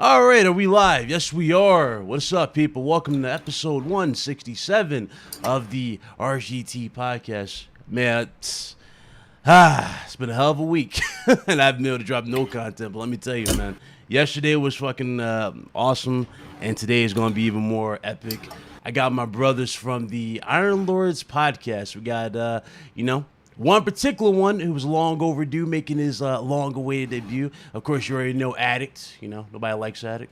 All right, are we live? Yes, we are. What's up, people? Welcome to episode 167 of the RGT podcast. Man, it's been a hell of a week, and I haven't been able to drop no content, but let me tell you, man, yesterday was fucking awesome, and today is going to be even more epic. I got my brothers from the Iron Lords podcast. We got, one particular one who was long overdue, making his long-awaited debut. Of course, you already know Addict. Nobody likes Addict.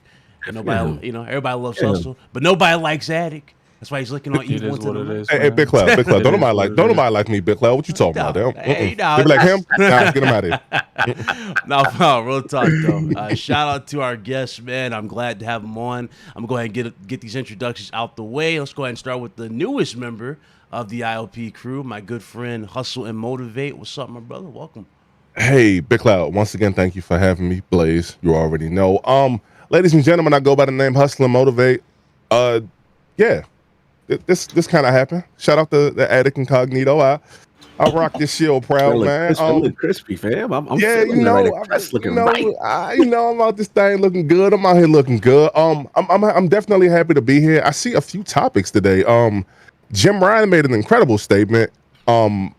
Nobody, everybody loves Hustle, but nobody likes Addict. That's why he's looking on It is what it is. Hey, Big Cloud. Don't nobody like me, Big Cloud. What you talking about? Hey, You be like him? Nah, get him out of here. No, real talk though. Shout out to our guests, man. I'm glad to have them on. I'm gonna go ahead and get these introductions out the way. Let's go ahead and start with the newest member of the ILP crew, my good friend Hustle and Motivate. What's up, my brother? Welcome. Hey, Big Cloud. Once again, thank you for having me, Blaze. You already know. Ladies and gentlemen, I go by the name Hustle and Motivate. Yeah. This kind of happened. Shout out to the Addict Incognito. I rock this shield proud, man. Look crispy, fam. I'm looking right. I'm out this thing looking good. I'm out here looking good. I'm definitely happy to be here. I see a few topics today. Jim Ryan made an incredible statement. We're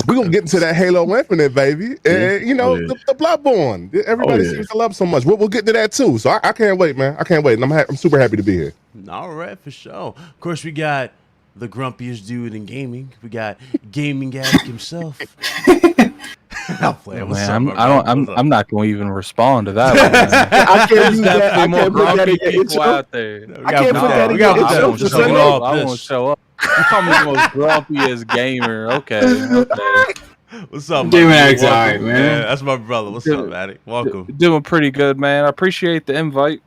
gonna get into that Halo Infinite, baby. And the Bloodborne. Everybody seems to love so much. We'll get to that too. So I can't wait, man. I can't wait. And I'm super happy to be here. All right, for sure. Of course, we got the grumpiest dude in gaming. We got Gaming Addict himself. I'm not going to even respond to that one. I can't use that. I can't put that in your people out there. I can't put that in your I won't show up. You call me the most grumpiest gamer. Okay. What's up, Gaming Addict's all right, man. Yeah, that's my brother. What's up, Addict? Welcome. Doing pretty good, man. I appreciate the invite.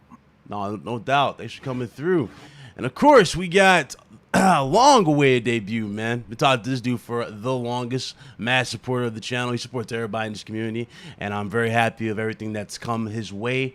No doubt. Thanks for coming through. And of course, we got a long-awaited debut, man. Been talking to this dude for the longest. Mad supporter of the channel. He supports everybody in this community, and I'm very happy of everything that's come his way.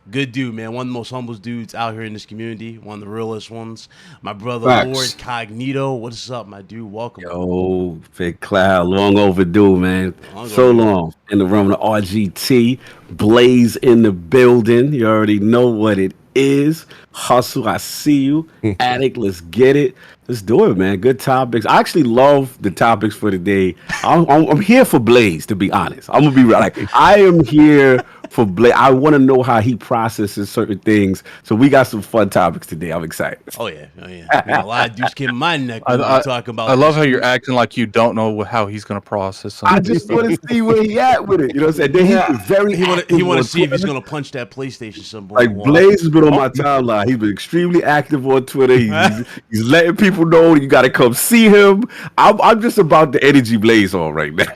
Good dude, man. One of the most humblest dudes out here in this community. One of the realest ones. My brother, Lord Cognito. What's up, my dude? Welcome. Yo, Big Cloud. Long overdue, man. Long. In the room of RGT. Blaze in the building. You already know what it is. Hustle, I see you. Addict, let's get it. Let's do it, man. Good topics. I actually love the topics for today. I'm here for Blaze, to be honest. I'm gonna be like, I am here for Blaze. I want to know how he processes certain things. So we got some fun topics today. I'm excited. Oh yeah. A lot of dudes came in my neck when we talking about. I love how you're acting like you don't know how he's gonna process something. I just want to see where he at with it. You know what I'm saying? He want to see if he's gonna punch that PlayStation somewhere. Like Blaze has been on my timeline. He's been extremely active on Twitter. He's letting people know you got to come see him. I'm just about the energy Blaze on right now.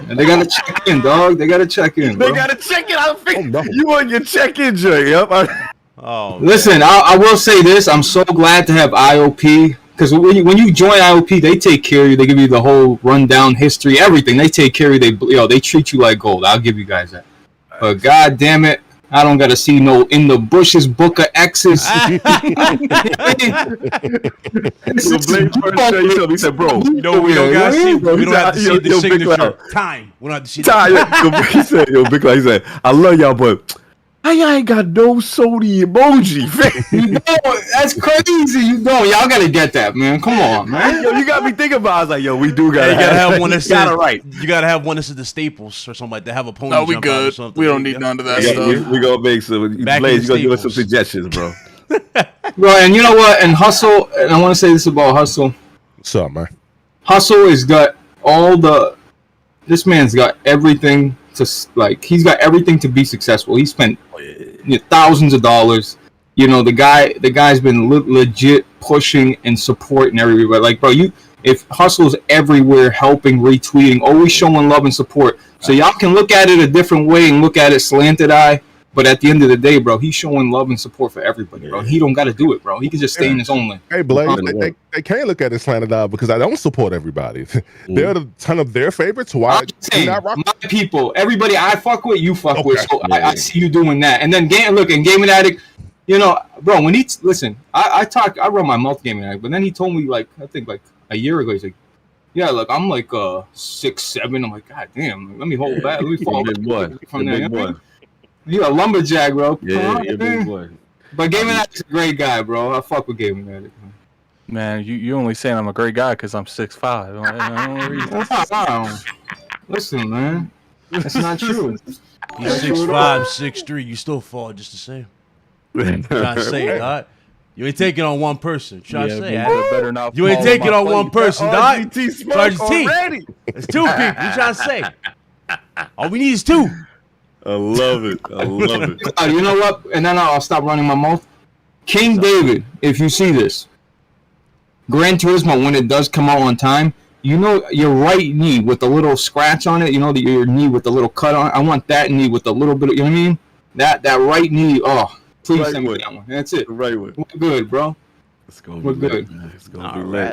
And they gotta check in, dog. They gotta check in. Bro. They gotta check in. I think you on your check-in joint. Yep. Listen, I will say this. I'm so glad to have IOP because when you join IOP, they take care of you. They give you the whole rundown history, everything. They take care of you. They treat you like gold. I'll give you guys that. But god damn it, I don't gotta see no in the bushes book of X's. He said, bro, we don't gotta see. We don't have to see the signature. Time. We don't have to see time. He said, Big Cloud, he said, I love y'all, but I ain't got no Sony emoji. That's crazy. Y'all gotta get that, man. Come on, man. You got me thinking about. I was like, we do gotta. You gotta have one that's You gotta have one that's at the Staples or something like that. Have a pony. No, we good. Or something. We don't need none of that stuff. We gonna make some. Blaze, you gonna give us some suggestions, bro. Bro, and you know what? And Hustle. And I want to say this about Hustle. What's up, man? Hustle has got This man's got everything. He's got everything to be successful. He spent thousands of dollars. The guy's been legit pushing and supporting everybody. Like, bro, if Hustle's everywhere, helping, retweeting, always showing love and support. So y'all can look at it a different way and look at it slanted eye. But at the end of the day, bro, he's showing love and support for everybody, bro. He don't got to do it, bro. He can just stay in his own lane. Hey, Blaze, they can't look at it slanted eye because I don't support everybody. There are a ton of their favorites. Why? My people, everybody I fuck with, you fuck with. So I see you doing that. And then Gaming Addict, bro, when I run my mouth Gaming Addict, but then he told me I think a year ago, he's like, yeah, look, I'm 6'7". I'm like, god damn, let me hold back. Let me fall back from there. You a lumberjack, bro. Yeah, you're a big boy. But Gaming Addict's a great guy, bro. I fuck with Gaming Addict. Man, you only saying I'm a great guy because I'm 6'5". Listen, man. That's not true. He's 6'5", 6'3". You still fall just the same. Trying to say it, dog. You ain't taking on one person. Trying to say it. Better not You ain't taking on one person, dog. RGT already. It's two people. You trying to say? All we need is two. I love it. You know what? And then I'll stop running my mouth. King David, if you see this, Gran Turismo, when it does come out on time, you know your right knee with the little scratch on it, you know, your knee with the little cut on it. I want that knee with the little bit of, you know what I mean? That right knee, please send me that one. That's it. Right way. We're good, bro. It's gonna We're be good. Lit, man. It's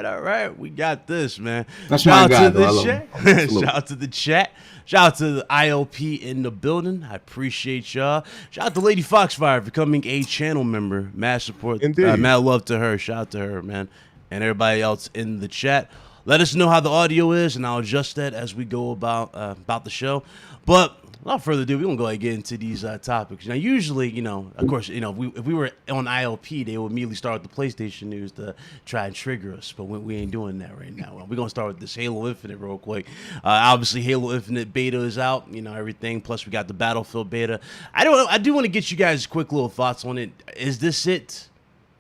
All right. We got this, man. That's my guy, Shout out to the chat. Shout out to the ILP in the building. I appreciate y'all. Shout out to Lady Foxfire for becoming a channel member. Mad support. Indeed. Mad love to her. Shout out to her, man. And everybody else in the chat. Let us know how the audio is, and I'll adjust that as we go about the show. But without further ado, we're going to go ahead and get into these topics. Now, usually, you know, of course, you know, if we were on ILP, they would immediately start with the PlayStation news to try and trigger us. But we ain't doing that right now. We're going to start with this Halo Infinite real quick. Obviously, Halo Infinite beta is out, you know, everything. Plus, we got the Battlefield beta. I do want to get you guys quick little thoughts on it. Is this it?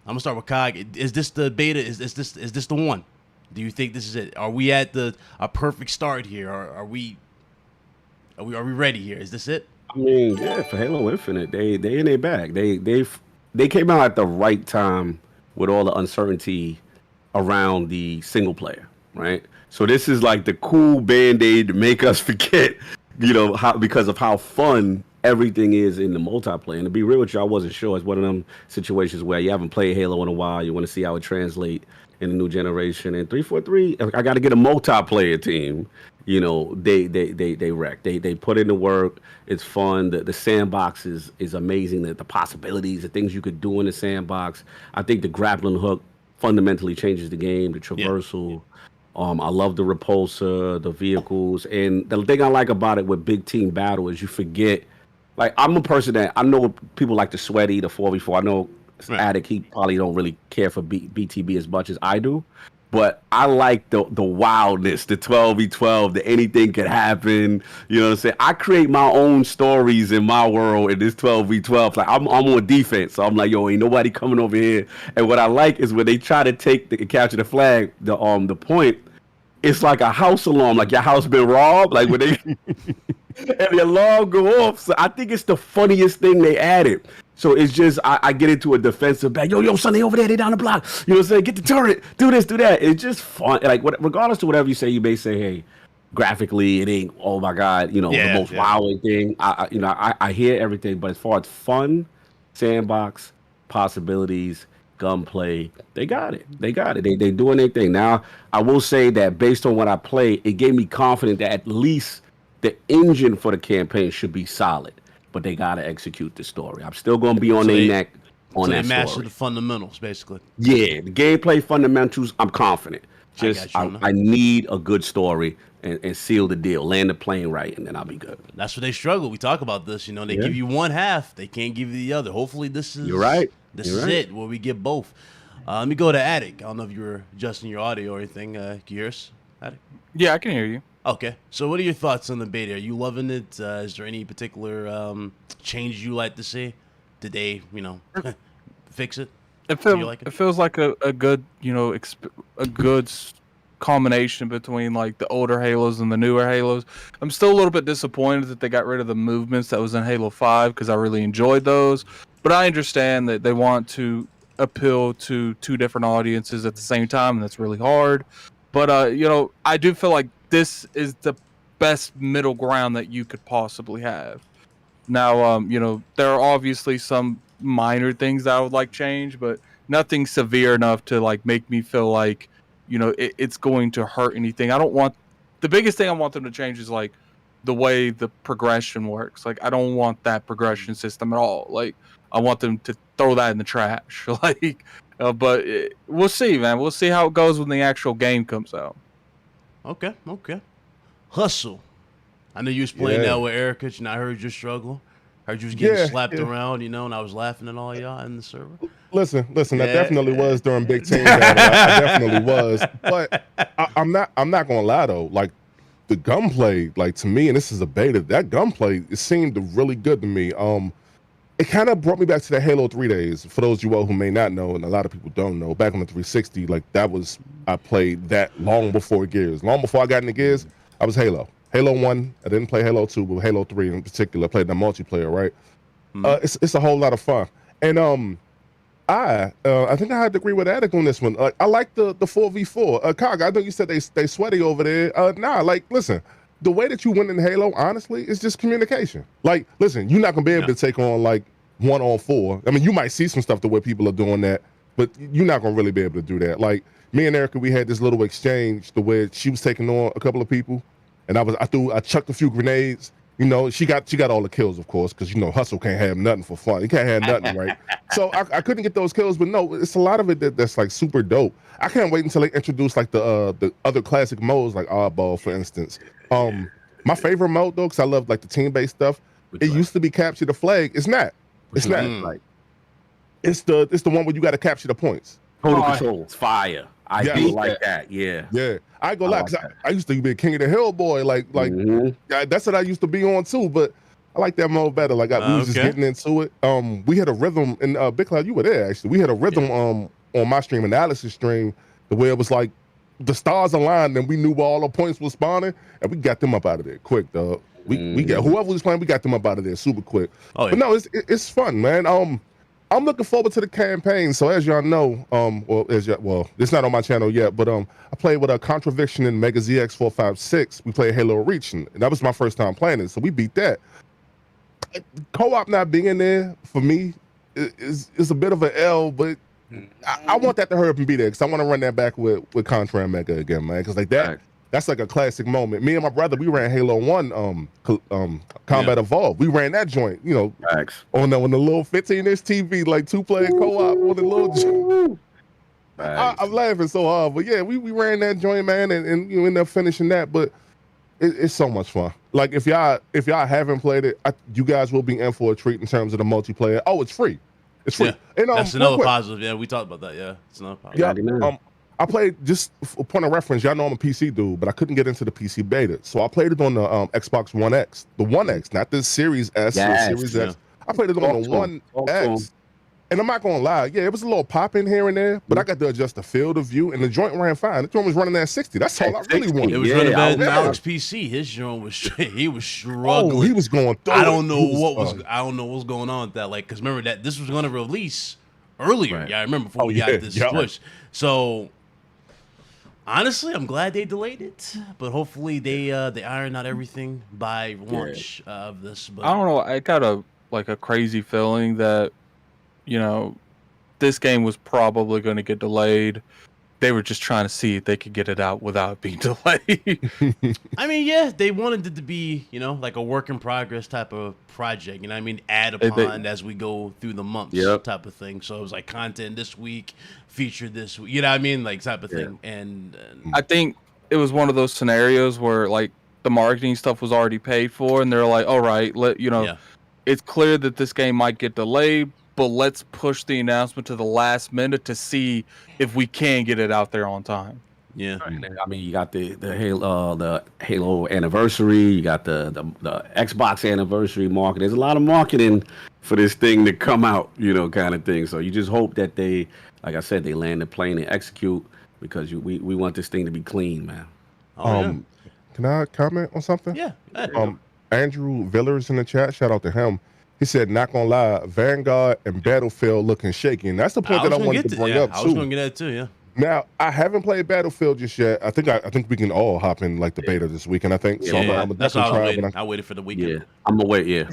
I'm going to start with Cog. Is this the beta? Is this the one? Do you think this is it? Are we at a perfect start here? Are we ready here? Is this it? I mean, yeah, for Halo Infinite, they in their bag. They came out at the right time with all the uncertainty around the single player, right? So this is like the cool band-aid to make us forget, you know, because of how fun everything is in the multiplayer. And to be real with you, I wasn't sure. It's one of them situations where you haven't played Halo in a while. You want to see how it translates in the new generation. And 343, I got to get a multiplayer team. You know, they wreck. They put in the work. It's fun. The sandbox is amazing. The possibilities, the things you could do in the sandbox. I think the grappling hook fundamentally changes the game. The traversal. Yeah. I love the repulsor, the vehicles, and the thing I like about it with big team battle is you forget. Like, I'm a person that I know people like to sweaty the 4v4. I know Addict, he probably don't really care for BTB as much as I do. But I like the wildness, the 12v12, that anything could happen. You know what I'm saying? I create my own stories in my world in this 12v12. Like, I'm on defense. So I'm like, yo, ain't nobody coming over here. And what I like is when they try to capture the flag, the point, it's like a house alarm, like your house been robbed. Like when they and the alarm go off. So I think it's the funniest thing they added. So it's just, I get into a defensive back. Yo, son, they over there, they down the block. You know what I'm saying? Get the turret, do this, do that. It's just fun. Like, regardless of whatever you say, you may say, hey, graphically, it ain't, oh my God, you know, the most wowing thing. I hear everything, but as far as fun, sandbox, possibilities, gunplay, they got it. They doing their thing. Now, I will say that based on what I played, it gave me confidence that at least the engine for the campaign should be solid. But they gotta execute the story. I'm still gonna be on their neck on that story. They master the fundamentals, basically. Yeah, the gameplay fundamentals, I'm confident. Just I need a good story and seal the deal, land the plane right, and then I'll be good. That's where they struggle. We talk about this. You know, they give you one half, they can't give you the other. Hopefully, this is This is it where we get both. Let me go to Attic. I don't know if you were adjusting your audio or anything. Can you hear us, Attic? Yeah, I can hear you. Okay, so what are your thoughts on the beta? Are you loving it? Is there any particular change you like to see? Did they, you know, fix it? It feels like a good, you know, a good combination between like the older Halos and the newer Halos. I'm still a little bit disappointed that they got rid of the movements that was in Halo 5 because I really enjoyed those. But I understand that they want to appeal to two different audiences at the same time, and that's really hard. But you know, I do feel like this is the best middle ground that you could possibly have. Now, you know, there are obviously some minor things that I would like change, but nothing severe enough to like make me feel like, you know, it's going to hurt anything. The biggest thing I want them to change is like the way the progression works. Like, I don't want that progression system at all. Like, I want them to throw that in the trash. Like, but we'll see, man. We'll see how it goes when the actual game comes out. Okay. Hustle. I know you was playing that with Erica, and I heard your struggle. Heard you was getting Yeah, slapped yeah. around, you know, and I was laughing at all y'all in the server. Listen, Yeah. that definitely was during Big Team Battle. I definitely was. But I'm not gonna lie though. Like the gunplay, like to me, and this is a beta, that gunplay, it seemed really good to me. It kind of brought me back to the Halo 3 days. For those of you all who may not know, and a lot of people don't know, back on the 360, like that was, I played that long before Gears. Long before I got into Gears, I was Halo. Halo 1, I didn't play Halo 2, but Halo 3 in particular, I played the multiplayer, right? It's a whole lot of fun. And I think I had to agree with Attic on this one. Like I like the 4v4. Cog, I know you said they sweaty over there. Nah, like listen, the way that you win in Halo, honestly, is just communication. Like, listen, you're not gonna be able to take on like 1-on-4. I mean, you might see some stuff the way people are doing that, but you're not gonna really be able to do that. Like me and Erica, we had this little exchange the way she was taking on a couple of people, and I chucked a few grenades. You know, she got all the kills, of course, because you know Hustle can't have nothing for fun. He can't have nothing, right? So I couldn't get those kills, but no, it's a lot of it that's like super dope. I can't wait until they introduce like the other classic modes, like Oddball, for instance. My favorite mode though, because I love like the team-based stuff. It used to be Capture the Flag. It's not. It's not. Like It's the one where you got to capture the points. Total Control. It's fire. I Yeah. do like that. Yeah. Yeah, I ain't gonna lie, 'cause like I used to be a King of the Hill boy. Like that's what I used to be on too. But I like that mode better. Like we was just getting into it. We had a rhythm, and Big Cloud, you were there actually. We had a rhythm on my stream analysis stream, the way it was like the stars aligned, and we knew where all the points were spawning, and we got them up out of there quick, dog. We got whoever was playing, we got them up out of there super quick. Oh, yeah. But no, it's fun, man. I'm looking forward to the campaign. So as y'all know, it's not on my channel yet, but I played with a Contraviction and Mega ZX456. We played Halo Reach, and that was my first time playing it, so we beat that. Co-op not being there for me is a bit of an L, but I want that to hurry up and be there because I want to run that back with Contra and Mega again, man. Because like that's like a classic moment. Me and my brother, we ran Halo 1 Combat Evolved. We ran that joint, you know, on the little 15-inch TV, like 2-player co-op on the little joint. I'm laughing so hard, but yeah, we ran that joint, man, and you end up finishing that. But it's so much fun. Like if y'all haven't played it, you guys will be in for a treat in terms of the multiplayer. Oh, it's free. It's free. Yeah. And, that's another positive. Yeah, we talked about that. Yeah, it's another positive. Yeah. I played, just for point of reference, y'all know I'm a PC dude, but I couldn't get into the PC beta. So I played it on the Xbox One X. The One X, not the Series S or Series X. I played it on the One X. And I'm not going to lie, yeah, it was a little pop in here and there, but I got to adjust the field of view, and the joint ran fine. The joint was running at 60. That's all I really wanted. It was running better than Alex PC. His joint was he was struggling. Oh, he was going through I don't know what was going on with that. Like, because remember that this was going to release earlier. Right. Yeah, I remember before we got this push. So honestly, I'm glad they delayed it, but hopefully they iron out everything by launch of this. But I don't know. I got a crazy feeling that, you know, this game was probably going to get delayed. They were just trying to see if they could get it out without being delayed. I mean, yeah, they wanted it to be, you know, like a work in progress type of project. You know what I mean? Add upon as we go through the months type of thing. So it was like content this week, featured this week. You know what I mean? Like type of thing. And I think it was one of those scenarios where like the marketing stuff was already paid for, and they're like, all right, it's clear that this game might get delayed, but let's push the announcement to the last minute to see if we can get it out there on time. Yeah, I mean, you got the Halo anniversary, you got the Xbox anniversary market. There's a lot of marketing for this thing to come out, you know, kind of thing. So you just hope that they, like I said, they land the plane and execute, because we want this thing to be clean, man. Can I comment on something? Yeah. Andrew Villers in the chat, shout out to him. He said, not gonna lie, Vanguard and Battlefield looking shaky. And that's the point that I wanted to bring up, too. I was gonna get that, too, yeah. Now, I haven't played Battlefield just yet. I think we can all hop in, like, the beta this weekend, I think. So I'm that's all I'm waiting. I waited for the weekend. Yeah, I'm gonna wait,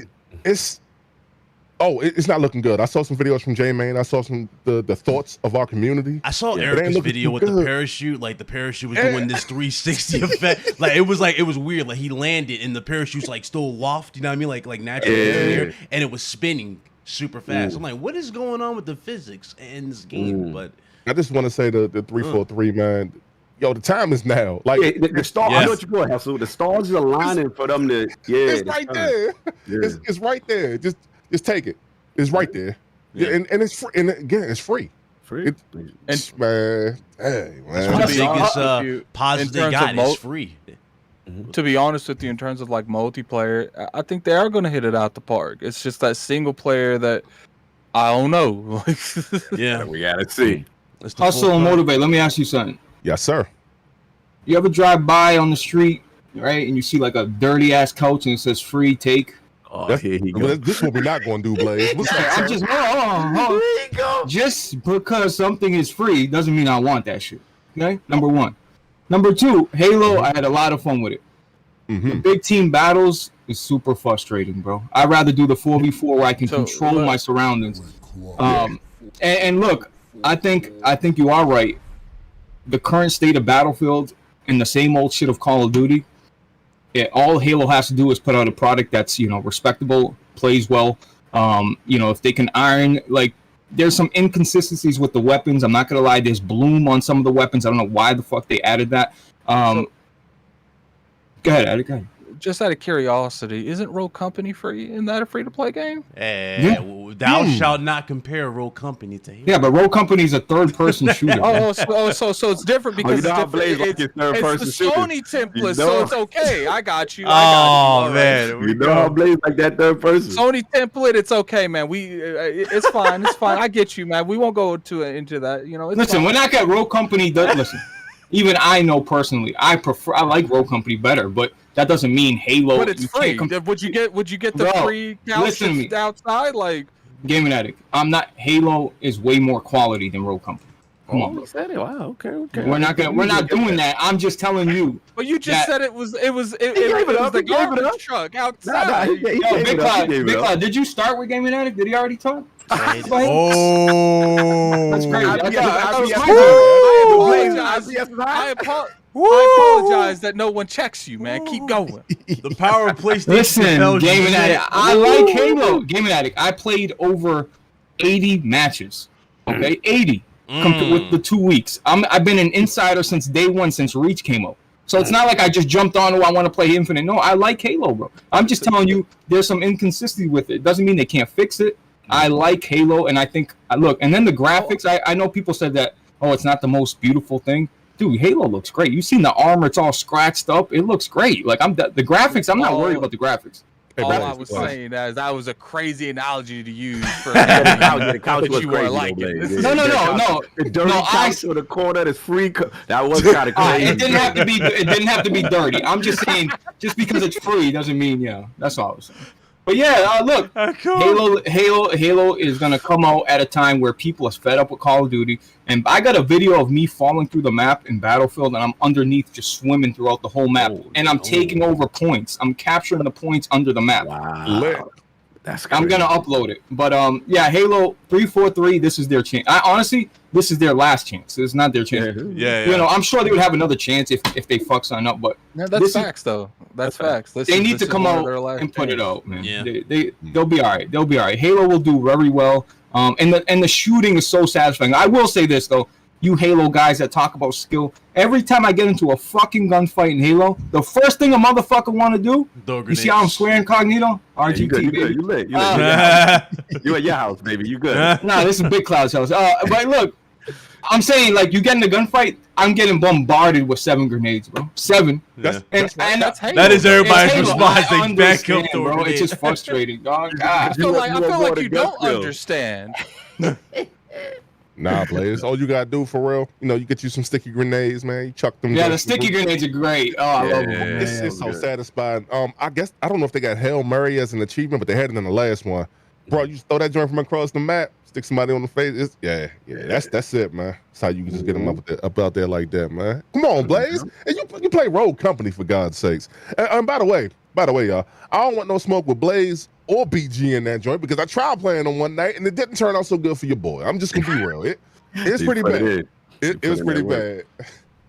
It's not looking good. I saw some videos from J-Man. I saw some the thoughts of our community. I saw Erica's video with the parachute. Like the parachute was doing this 360 effect. Like it was weird. Like he landed and the parachute's like still aloft. You know what I mean? Like naturally in the air, and it was spinning super fast. I'm like, what is going on with the physics in this game? But I just want to say the 343, man. yo, the time is now. Like the star. Yes. I know what you're going, Hustle. The stars is aligning for them to. Yeah, it's right there. Yeah. It's right there. Just take it. It's right there. Yeah, and it's free. And again, it's free. Free. Man, hey, That's man. the biggest you- positive they in terms got. of It's mo- free. To be honest with you, in terms of like multiplayer, I think they are going to hit it out the park. It's just that single player that I don't know. Yeah. We gotta see. It's the Hustle full and time. motivate. Let me ask you something. Yes, sir. You ever drive by on the street, right, and you see like a dirty ass couch and it says free take? Oh, here he Well, goes. this is what we're not going to do, Blaze. What's that, I'm sir? just hold on. Just because something is free doesn't mean I want that shit. Okay, number one. Number two, Halo. I had a lot of fun with it. The big team battles is super frustrating, bro. I'd rather do the 4v4 where I can control my surroundings. And look, I think you are right. The current state of Battlefield and the same old shit of Call of Duty. All Halo has to do is put out a product that's respectable, plays well. If they can iron, like, there's some inconsistencies with the weapons. I'm not gonna lie. There's bloom on some of the weapons. I don't know why the fuck they added that. Go ahead, Eddie. Go ahead. Just out of curiosity, isn't Rogue Company free? Isn't that a free-to-play game? Thou shalt not compare Rogue Company to Halo. Yeah, but Rogue Company is a third-person shooter. So it's different because you know how it's, Blaze like his third it's person the shooter. Sony template, You so know. it's okay. I got you. Oh man, You know how Blaze like that third person. Sony template, it's okay, man. It's fine. It's fine. I get you, man. We won't go into that. It's Listen, fine. when I got Rogue Company, listen. Even I know personally, I like Rogue Company better, but that doesn't mean Halo. But it's free. Would you get the Bro, free listen to me. couches outside? Like, Gaming Addict. Halo is way more quality than Rogue Company. Come on, bro. Said it. Wow. Okay. We're not doing that. I'm just telling you. but you just that- said it was gave it was up, the he gave it up. garbage truck outside. He Yo, gave Big it up, Cloud, he gave it Big up. Cloud, did you start with Gaming Addict? Did he already talk? Oh, That's crazy. I apologize that no one checks you, man. Keep going. the power of PlayStation. Listen, compels you Gaming to Addict, say, I like Halo. Gaming Addict, I played over 80 matches. Okay, 80 with the 2 weeks. I've been an insider since day one, since Reach came out. So it's not like I just jumped on, I want to play Infinite. No, I like Halo, bro. I'm just telling you, there's some inconsistency with it. Doesn't mean they can't fix it. I like Halo, and I think, look, and then the graphics, I know people said that, it's not the most beautiful thing. Dude, Halo looks great. You've seen the armor, it's all scratched up. It looks great. Like, the graphics, I'm not worried about the graphics. All I was saying is that was a crazy analogy to use for The couch but was you crazy. were like though, it. Blaze. No. The dirty No, couch or the corner that's free. That was kind of crazy. It didn't have to be dirty. I'm just saying, just because it's free doesn't mean, that's all I was saying. But yeah, look, Halo is gonna come out at a time where people are fed up with Call of Duty, and I got a video of me falling through the map in Battlefield, and I'm underneath just swimming throughout the whole map, and I'm taking over points. I'm capturing the points under the map. Wow. That's crazy. I'm gonna upload it, but Halo 343. This is their chance. Honestly, this is their last chance. It's not their chance. Yeah. I'm sure they would have another chance if they fuck something up, but That's facts, though. That's facts. they need to come out and put it out, man. Yeah. They'll be all right. They'll be all right. Halo will do very well. And the shooting is so satisfying. I will say this though, you Halo guys that talk about skill, every time I get into a fucking gunfight in Halo, the first thing a motherfucker want to do, you see how I'm swearing incognito? RGT, You good? You baby. lit? You at your house, baby. You good? Nah, this is Big Cloud's house. But look, I'm saying, like, you get in a gunfight, I'm getting bombarded with 7 grenades, bro. 7. Yeah. That's Halo. That is everybody's It's Halo. response. I They back up understand, to bro. it. It's just frustrating, dog. I God. feel like you don't skill. understand. Nah, Blaze. All you gotta do for real, you get you some sticky grenades, man. You chuck them. Yeah, the sticky grenades are great. Oh, I love them. It's so satisfying. I guess I don't know if they got Hail Mary as an achievement, but they had it in the last one. Bro, you just throw that joint from across the map, stick somebody on the face. That's it, man. That's how you can just get them up out there like that, man. Come on, Blaze. And you play Rogue Company for God's sakes. And by the way, y'all, I don't want no smoke with Blaze or BG in that joint because I tried playing them one night and it didn't turn out so good for your boy. I'm just gonna be real. It's pretty bad. It was pretty bad.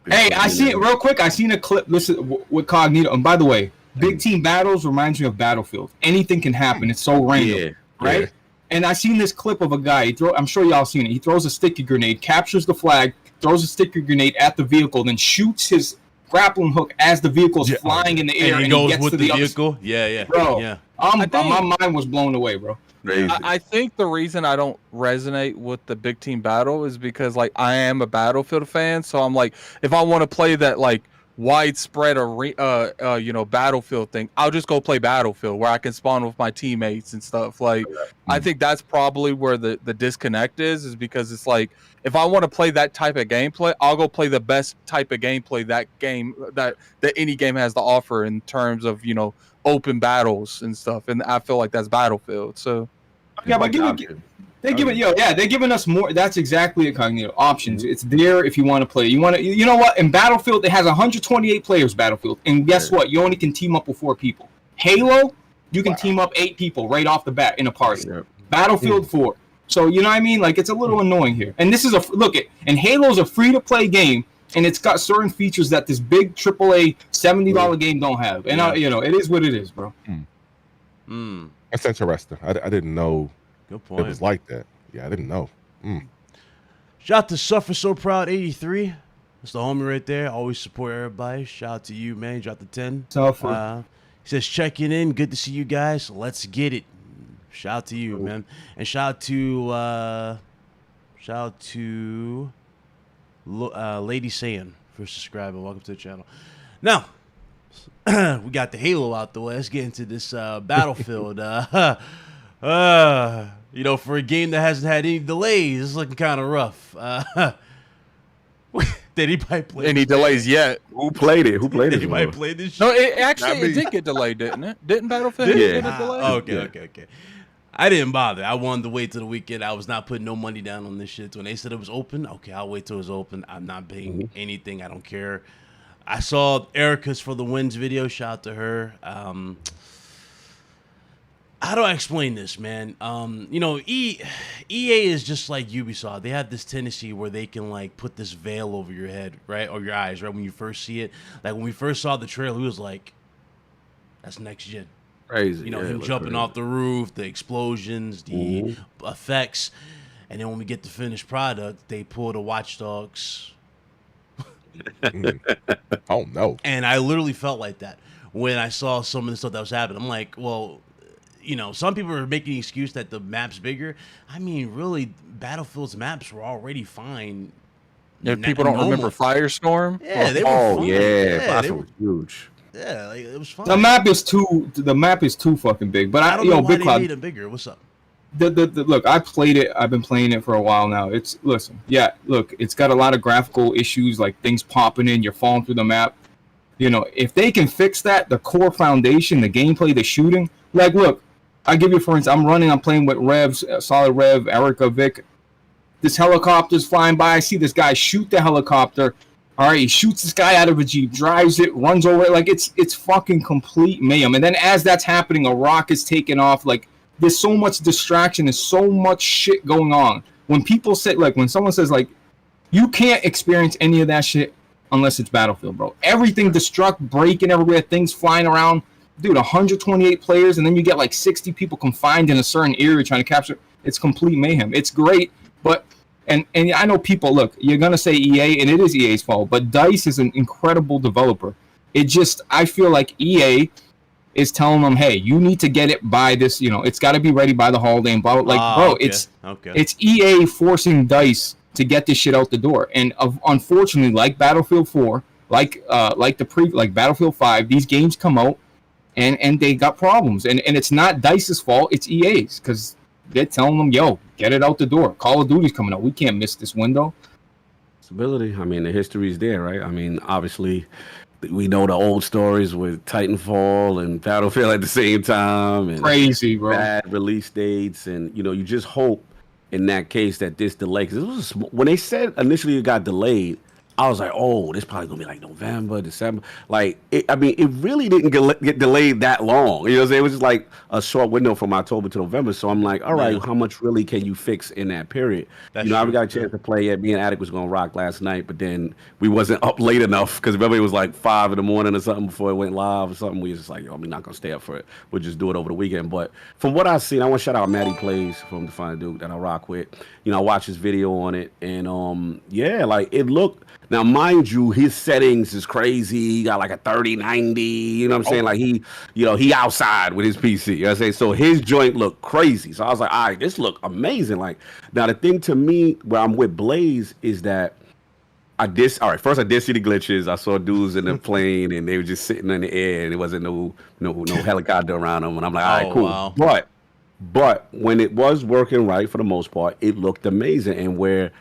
Hey, I seen real quick. I seen a clip. Listen, with Cognito. And by the way, big team battles reminds me of Battlefield. Anything can happen. It's so random, right? And I seen this clip of a guy. I'm sure y'all seen it. He throws a sticky grenade, captures the flag, throws a sticky grenade at the vehicle, then shoots his grappling hook as the vehicle's flying in the air, and he goes with the vehicle. Yeah, bro. Yeah. My mind was blown away, bro. I think the reason I don't resonate with the big team battle is because like I am a Battlefield fan, so I'm like, if I want to play that like widespread Battlefield thing, I'll just go play Battlefield where I can spawn with my teammates and stuff. Like I think that's probably where the disconnect is because it's like if I want to play that type of gameplay, I'll go play the best type of gameplay that any game has to offer in terms of, you know, open battles and stuff. And I feel like that's Battlefield. So yeah, but they're giving us more. That's exactly it, Cognito. Options. It's there if you want to play. You know what? In Battlefield, it has 128 players. Battlefield, and guess what? You only can team up with 4 people. Halo, you can team up 8 people right off the bat in a party. Battlefield 4. So you know what I mean? Like it's a little annoying here. And this is and Halo's a free to play game, and it's got certain features that this big AAA $70 game don't have. And it is what it is, bro. That's interesting. I didn't know. Good point. It was like that. Yeah, I didn't know. Shout out to Suffer So Proud 83. That's the homie right there. Always support everybody. Shout out to you, man. You dropped the 10. Suffer. He says checking in. Good to see you guys. Let's get it. Shout out to you, man. And shout out to Lady Saiyan for subscribing. Welcome to the channel. Now, we got the Halo out the way. Let's get into this Battlefield. You know, for a game that hasn't had any delays, it's looking kind of rough. Did anybody play any delays yet? Who played it? Did anybody play this shit? No, it did get delayed, didn't it? Didn't Battlefield get delayed? Okay. I didn't bother. I wanted to wait till the weekend. I was not putting no money down on this shit. When they said it was open, okay, I'll wait till it was open. I'm not paying anything. I don't care. I saw Erica's for the Wins video. Shout out to her. How do I explain this, man? You know, EA is just like Ubisoft. They have this tendency where they can like put this veil over your head, right, or your eyes, right, when you first see it. Like when we first saw the trailer, it was like, "That's next gen." Crazy. You know, him jumping off the roof, the explosions, the effects, and then when we get the finished product, they pull the Watch Dogs. Oh no! And I literally felt like that when I saw some of the stuff that was happening. I'm like, well. You know, some people are making the excuse that the map's bigger. I mean, really, Battlefield's maps were already fine. Yeah, people don't remember Firestorm. Yeah, they were fine. That was huge. Yeah, like, it was fine. The map is too fucking big. But I don't know why Big they Cloud, made it bigger. What's up? Look, I played it. I've been playing it for a while now. It's got a lot of graphical issues, like things popping in, you're falling through the map. You know, if they can fix that, the core foundation, the gameplay, the shooting, like, look. I give you, for instance, I'm playing with Revs, Solid Rev, Erica, Vic. This helicopter's flying by. I see this guy shoot the helicopter. All right, he shoots this guy out of a Jeep, drives it, runs over it. Like, it's fucking complete mayhem. And then as that's happening, a rocket's taking off. Like, there's so much distraction. There's so much shit going on. When people say, like, when someone says, like, you can't experience any of that shit unless it's Battlefield, bro. Everything destruct, breaking everywhere, things flying around. Dude, 128 players, and then you get like 60 people confined in a certain area trying to capture. It's complete mayhem. It's great, but and I know people. Look, you're gonna say EA, and it is EA's fault, but DICE is an incredible developer. I feel like EA is telling them, hey, you need to get it by this. You know, it's got to be ready by the holiday and blah blah. Like, bro, okay. It's EA forcing DICE to get this shit out the door, and unfortunately, like Battlefield 4, like Battlefield 5, these games come out. And they got problems. And it's not DICE's fault, it's EA's. Because they're telling them, yo, get it out the door. Call of Duty's coming out. We can't miss this window. Stability. I mean, the history's there, right? I mean, obviously, we know the old stories with Titanfall and Battlefield at the same time. And crazy, bro. Bad release dates. And, you know, you just hope in that case that this delay. Because when they said initially it got delayed, I was like, oh, this probably gonna be like November, December. Like, it really didn't get delayed that long. You know what I'm saying? It was just like a short window from October to November. So I'm like, all right, how much really can you fix in that period? That's I true. got a chance to play it. Me and Attic was gonna rock last night, but then we wasn't up late enough because remember it was like 5 in the morning or something before it went live or something. We was just like, yo, I'm not gonna stay up for it. We'll just do it over the weekend. But from what I've seen, I want to shout out Matty Plays from the Fine Duke that I rock with. I watched his video on it, and yeah, like it looked. Now, mind you, his settings is crazy. He got like a 3090. You know what I'm saying? Like he outside with his PC. You know what I'm saying? So his joint looked crazy. So I was like, all right, this look amazing. Like now, the thing to me where I'm with Blaze is that first I did see the glitches. I saw dudes in the plane and they were just sitting in the air and there wasn't no helicopter around them. And I'm like, all right, cool. Wow. But when it was working right for the most part, it looked amazing. And where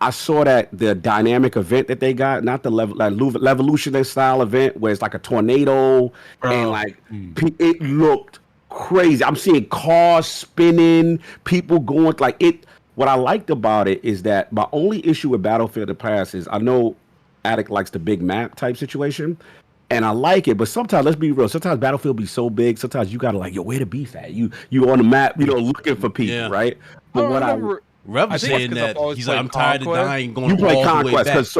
I saw that the dynamic event that they got, not the Levolution style event where it's like a tornado and like it looked crazy. I'm seeing cars spinning, people going like it. What I liked about it is that my only issue with Battlefield the past is I know Attic likes the big map type situation. And I like it, but sometimes, let's be real, sometimes Battlefield be so big, sometimes you gotta like, yo, where the beef at? You on the map, looking for people, right? But Rev was saying that he's like, I'm tired of dying going all play the way Conquest,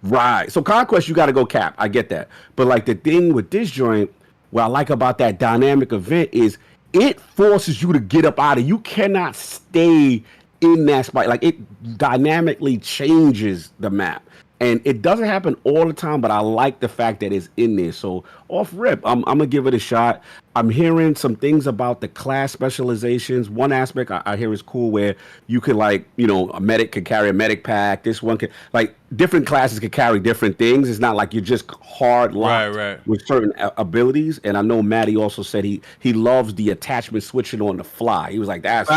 back. So Conquest, you got to go cap. I get that. But like the thing with this joint, what I like about that dynamic event is it forces you to get up out of. You cannot stay in that spot. Like it dynamically changes the map. And it doesn't happen all the time, but I like the fact that it's in there. So off rip, I'm gonna give it a shot. I'm hearing some things about the class specializations. One aspect I hear is cool where you could like, a medic could carry a medic pack. This one could like different classes could carry different things. It's not like you're just hard locked with certain abilities. And I know Matty also said he loves the attachment switching on the fly. He was like, that's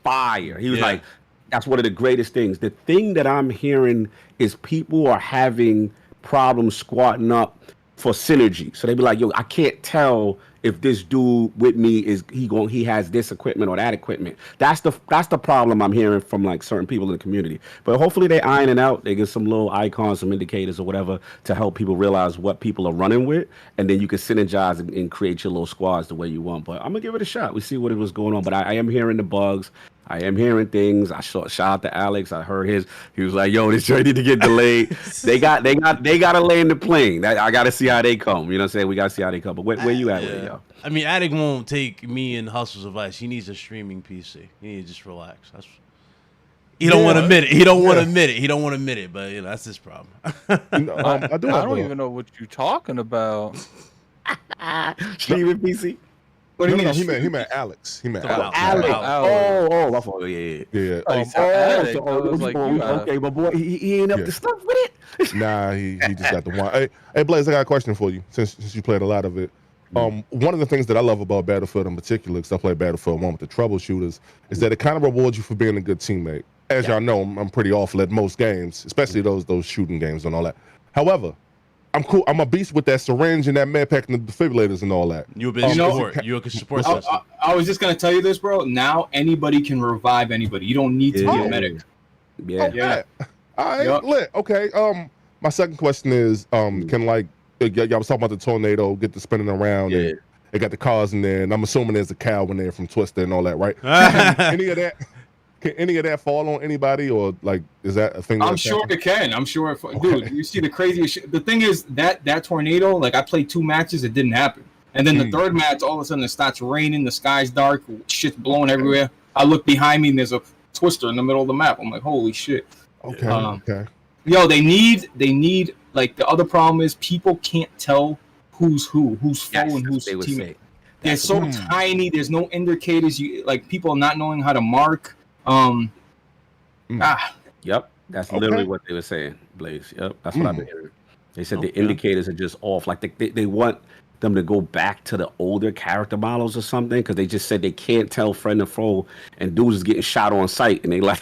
fire. He was like, that's one of the greatest things. The thing that I'm hearing is people are having problems squatting up for synergy. So they be like, yo, I can't tell if this dude with me he has this equipment or that equipment. That's the problem I'm hearing from like certain people in the community. But hopefully they iron it out. They get some little icons, some indicators or whatever to help people realize what people are running with, and then you can synergize and create your little squads the way you want. But I'm gonna give it a shot. We see what it was going on. But I am hearing the bugs. I am hearing things. Shout out to Alex. I heard he was like, yo, this joint need to get delayed. they gotta land the plane. I gotta see how they come. You know what I'm saying? We gotta see how they come. But where you at with it, yo? I mean, Attic won't take me and Hustle's advice. He needs a streaming PC. He needs to just relax. He don't want to admit it. He don't want to admit it. But that's his problem. I don't even know what you're talking about. Streaming PC. What do you mean? He meant Alex. He meant Alex. Oh, my fault. Yeah. Okay, but boy, he ain't up to stuff with it. Nah, he just got the one. Hey, Blaze, I got a question for you since you played a lot of it. One of the things that I love about Battlefield in particular, because I play Battlefield 1 with the troubleshooters, is that it kind of rewards you for being a good teammate. As y'all know, I'm pretty awful at most games, especially those shooting games and all that. However, I'm cool. I'm a beast with that syringe and that med pack and the defibrillators and all that. You've been support. You're a support system. I was just gonna tell you this, bro. Now anybody can revive anybody. You don't need to be a medic. Yeah. All right, lit. Okay. My second question is, can like y'all was talking about the tornado, get the spinning around. And they got the cars in there, and I'm assuming there's a cow in there from Twister and all that, right? Can any of that fall on anybody, or like is that a thing? I'm sure it can. I'm sure. Dude, you see the craziest shit. The thing is that tornado, like I played 2 matches, it didn't happen. And then the third match, all of a sudden it starts raining, the sky's dark, shit's blowing everywhere. I look behind me and there's a Twister in the middle of the map. I'm like, holy shit. Okay. Yo, they need like the other problem is people can't tell who's foe and who's teammate. They're so tiny. There's no indicators. People not knowing how to mark. Yep, that's literally what they were saying, Blaze. Yep, that's what I've been hearing. They said the indicators are just off. Like they want them to go back to the older character models or something, because they just said they can't tell friend and foe, and dudes is getting shot on sight, and they like,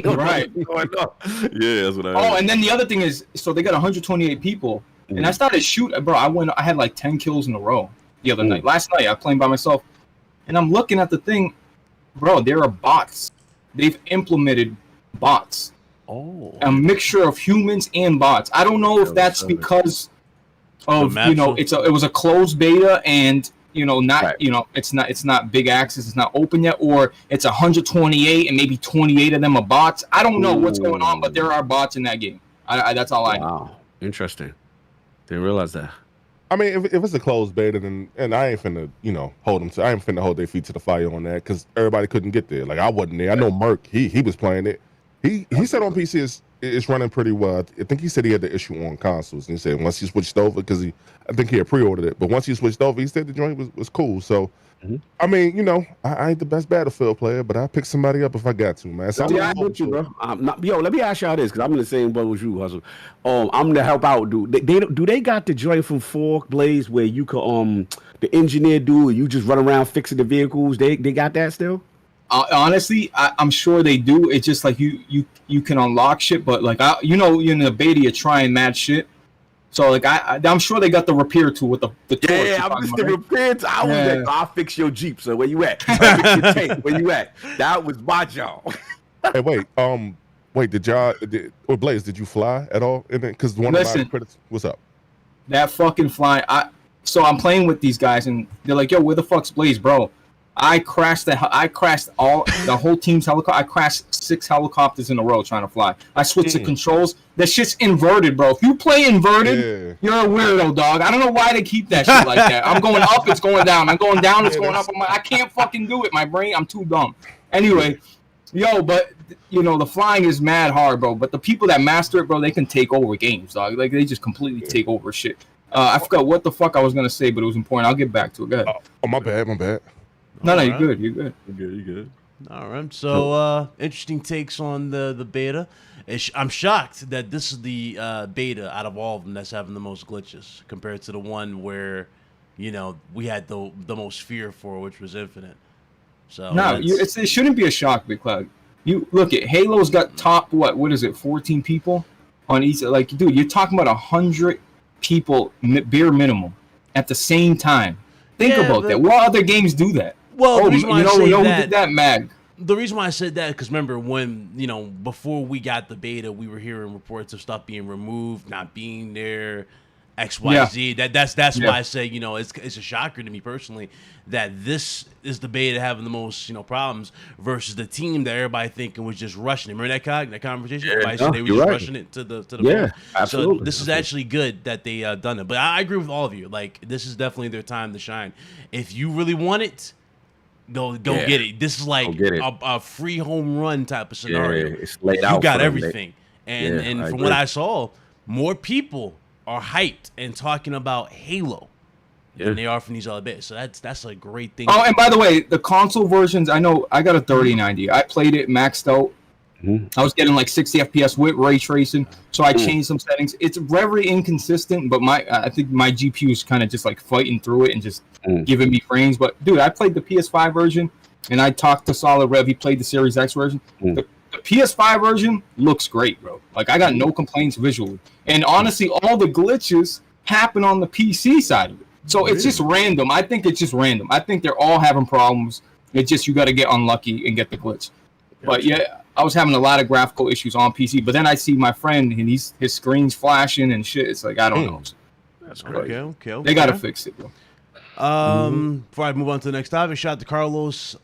right. Yeah, that's what I heard. Oh, and then the other thing is, so they got 128 people, and I started shooting, bro. I had like 10 kills in a row the other night. Last night I was playing by myself, and I'm looking at the thing, bro. There are bots. They've implemented bots a mixture of humans and bots. I don't know if that's because of it was a closed beta and it's not big access, it's not open yet, or it's 128 and maybe 28 of them are bots. I don't know what's going on, but there are bots in that game. That's all I know. Wow, interesting. Didn't realize that. I mean, if it's a closed beta, then and I ain't finna hold them. I ain't finna hold their feet to the fire on that because everybody couldn't get there. Like I wasn't there. I know Merc. He was playing it. He said on PC it's running pretty well. I think he said he had the issue on consoles, and he said once he switched over, because I think he had pre-ordered it, but once he switched over, he said the joint was cool. So, I mean, I ain't the best Battlefield player, but I pick somebody up if I got to, man. So I'm with you, bro. Let me ask y'all this, because I'm in the same boat as you, Hustle. I'm gonna help out, dude. They got the joint from Fork Blaze where you could the engineer dude, you just run around fixing the vehicles. They got that still? Honestly, I'm sure they do. It's just like you can unlock shit, but like you're in the beta, you're trying mad shit. So like I'm sure they got the repair tool with the torch. Yeah, I'm just the repair tool. I was like, I'll fix your Jeep. So where you at? I'll fix your tank. Where you at? That was my job. Hey, wait, did Blaze, did you fly at all? Because one of my credits, what's up? That fucking flying. So I'm playing with these guys, and they're like, "Yo, where the fuck's Blaze, bro?" I crashed the whole team's helicopter. I crashed 6 helicopters in a row trying to fly. I switched the controls. That shit's inverted, bro. If you play inverted, you're a weirdo, dog. I don't know why they keep that shit like that. I'm going up, it's going down. I'm going down, it's going up. I can't fucking do it. My brain, I'm too dumb. Anyway, but the flying is mad hard, bro. But the people that master it, bro, they can take over games, dog. Like they just completely take over shit. I forgot what the fuck I was gonna say, but it was important. I'll get back to it. Go ahead. Oh, my bad. No, you're good. You're good. You're good. All right. So, interesting takes on the beta. I'm shocked that this is the beta out of all of them that's having the most glitches compared to the one where, we had the most fear for, which was Infinite. So no, it shouldn't be a shock, Big Cloud. You look at Halo's got top what is it? 14 people on each. Like, dude, you're talking about 100 people bare minimum at the same time. Think about that. What other games do that? Well, the reason why I say did that, Mag. The reason why I said that, because remember when, before we got the beta, we were hearing reports of stuff being removed, not being there, XYZ. Yeah. That's why I say, it's a shocker to me personally that this is the beta having the most, problems versus the team that everybody thinking was just rushing it. Remember that conversation? Everybody said they were just rushing it to the point. Absolutely. So this is actually good that they done it. But I agree with all of you. Like, this is definitely their time to shine. If you really want it, Go get it. This is like a free home run type of scenario. Yeah, it's laid out. You got everything. And from what I saw, more people are hyped and talking about Halo than they are from these other bits. So that's a great thing. Oh, and by the way, the console versions, I know I got a 3090. I played it maxed out. I was getting like 60 FPS with ray tracing, so I changed some settings. It's very inconsistent, but I think my GPU is kind of just like fighting through it and just giving me frames. But dude, I played the PS5 version, and I talked to Solid Rev. He played the Series X version. The PS5 version looks great, bro. Like I got no complaints visually, and honestly, all the glitches happen on the PC side of it. So it's just random. I think it's just random. I think they're all having problems. It's just you got to get unlucky and get the glitch. But yeah. I was having a lot of graphical issues on PC, but then I see my friend and his screen's flashing and shit. It's like, I don't know. That's great. Okay. They got to fix it, bro. Before I move on to the next topic, shout out to Carlos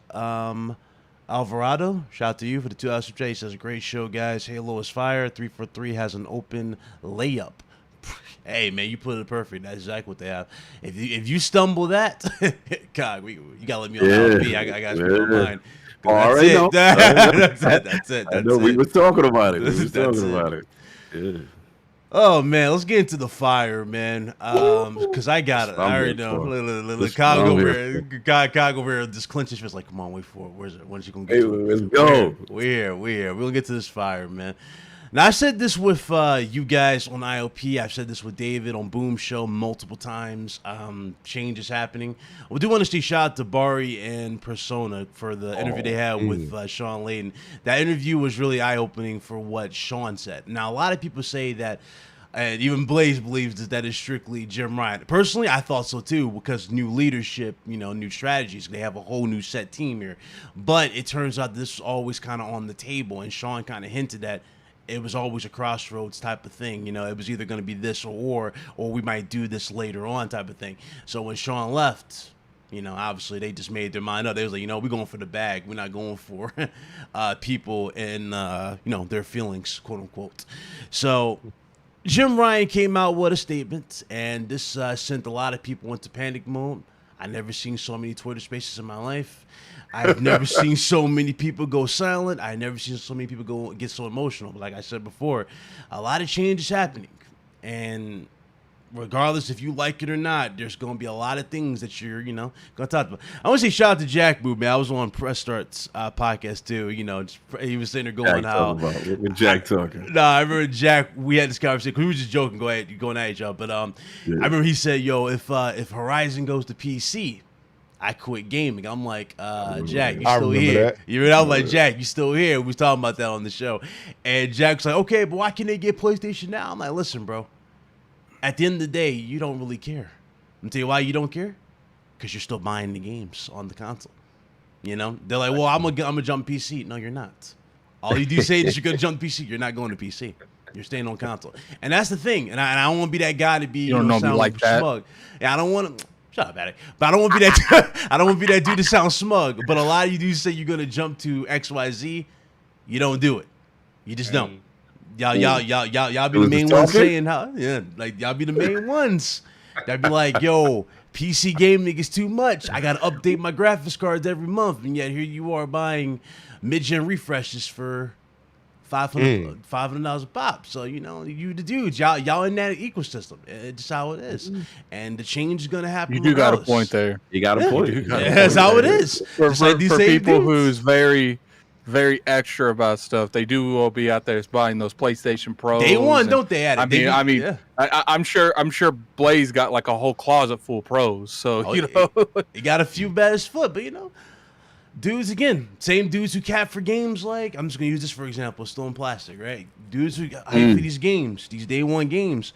Alvarado. Shout out to you for the 2 hours He says, great show, guys. Halo is fire. 343 has an open layup. Hey, man, you put it perfect. That's exactly what they have. If you stumble that, God, you got to let me on LP. I got to speak on mine. That's it. That's it. I know we were talking about it. Yeah. Oh man, let's get into the fire, man. Because I got it. I already know. Look, Cog over here just clench his fist like, come on, wait for it. Where's it? When's she gonna get to it? Let's go. We're here. We're gonna get to this fire, man. Now, I said this with you guys on IOP. I've said this with David on Boom Show multiple times. Change is happening. We do want to say shout out to Bari and Persona for the interview they had with Sean Layden. That interview was really eye-opening for what Sean said. Now, a lot of people say that, and even Blaze believes that is strictly Jim Ryan. Personally, I thought so too, because new leadership, new strategies. They have a whole new set team here. But it turns out this was always kind of on the table, and Sean kind of hinted that it was always a crossroads type of thing. You know, it was either going to be this or we might do this later on type of thing. So when Sean left, you know, obviously they just made their mind up. They was like, you know, we're going for the bag. We're not going for people and, you know, their feelings, quote unquote. So Jim Ryan came out with a statement, and this sent a lot of people into panic mode. I never seen so many Twitter spaces in my life. I've never seen so many people go silent. I never seen so many people get so emotional. But like I said before, a lot of change is happening, and regardless if you like it or not, there's going to be a lot of things that you're, you know, going to talk about. I want to say shout out to Jack Boo, man. I was on Press Start's podcast too. You know, he was sitting there going with Jack talking. No, I remember Jack. We had this conversation because we were just joking, going at each other. But I remember he said, "Yo, if Horizon goes to PC, I quit gaming." I'm like, Jack, you still here? That. You know, I was like, Jack, you still here? We was talking about that on the show, and Jack's like, okay, but why can't they get PlayStation now? I'm like, listen, bro. At the end of the day, you don't really care. I'll tell you why you don't care. Because you're still buying the games on the console. You know? They're like, well, I'm gonna jump PC. No, you're not. All you do say is you're going to jump PC. You're not going to PC. You're staying on console. And that's the thing. And I don't want to be that guy to be you don't know me like that. Smug. Yeah, I don't want to... Shut up, Attic. But I don't want to be that I don't want to be that dude to sound smug. But a lot of you dudes say you're going to jump to XYZ. You don't do it. You just don't. Y'all be the main ones saying how, like y'all be the main ones that be like, yo, PC gaming is too much. I gotta update my graphics cards every month, and yet here you are buying mid-gen refreshes for $500 a pop. So you know, you the dudes, y'all in that ecosystem. It's just how it is, and the change is gonna happen. You do got a point there. You got a point. That's how it is. For people who's very extra about stuff, they will be out there buying those PlayStation Pros. Day one, don't they? I'm sure Blaze got like a whole closet full of Pros. So you know, he got a few bad as foot, but you know, dudes again, same dudes who cap for games. Like I'm just gonna use this for example, Stone Plastic, right? Dudes who hype for these games, these day one games.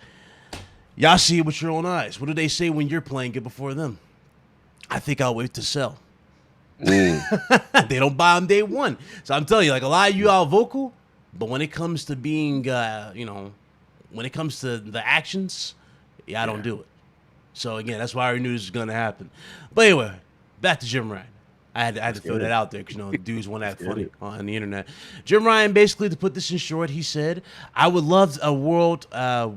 Y'all see it with your own eyes. What do they say when you're playing it before them? I think I'll wait to sell. They don't buy them day one. So I'm telling you, like a lot of you are vocal, but when it comes to being, you know, when it comes to the actions, I don't do it. So again, that's why I knew this was gonna happen. But anyway, back to Jim Ryan. I had to throw that out there because you know the dudes want that funny on the internet. Jim Ryan, basically, to put this in short, he said, "I would love a world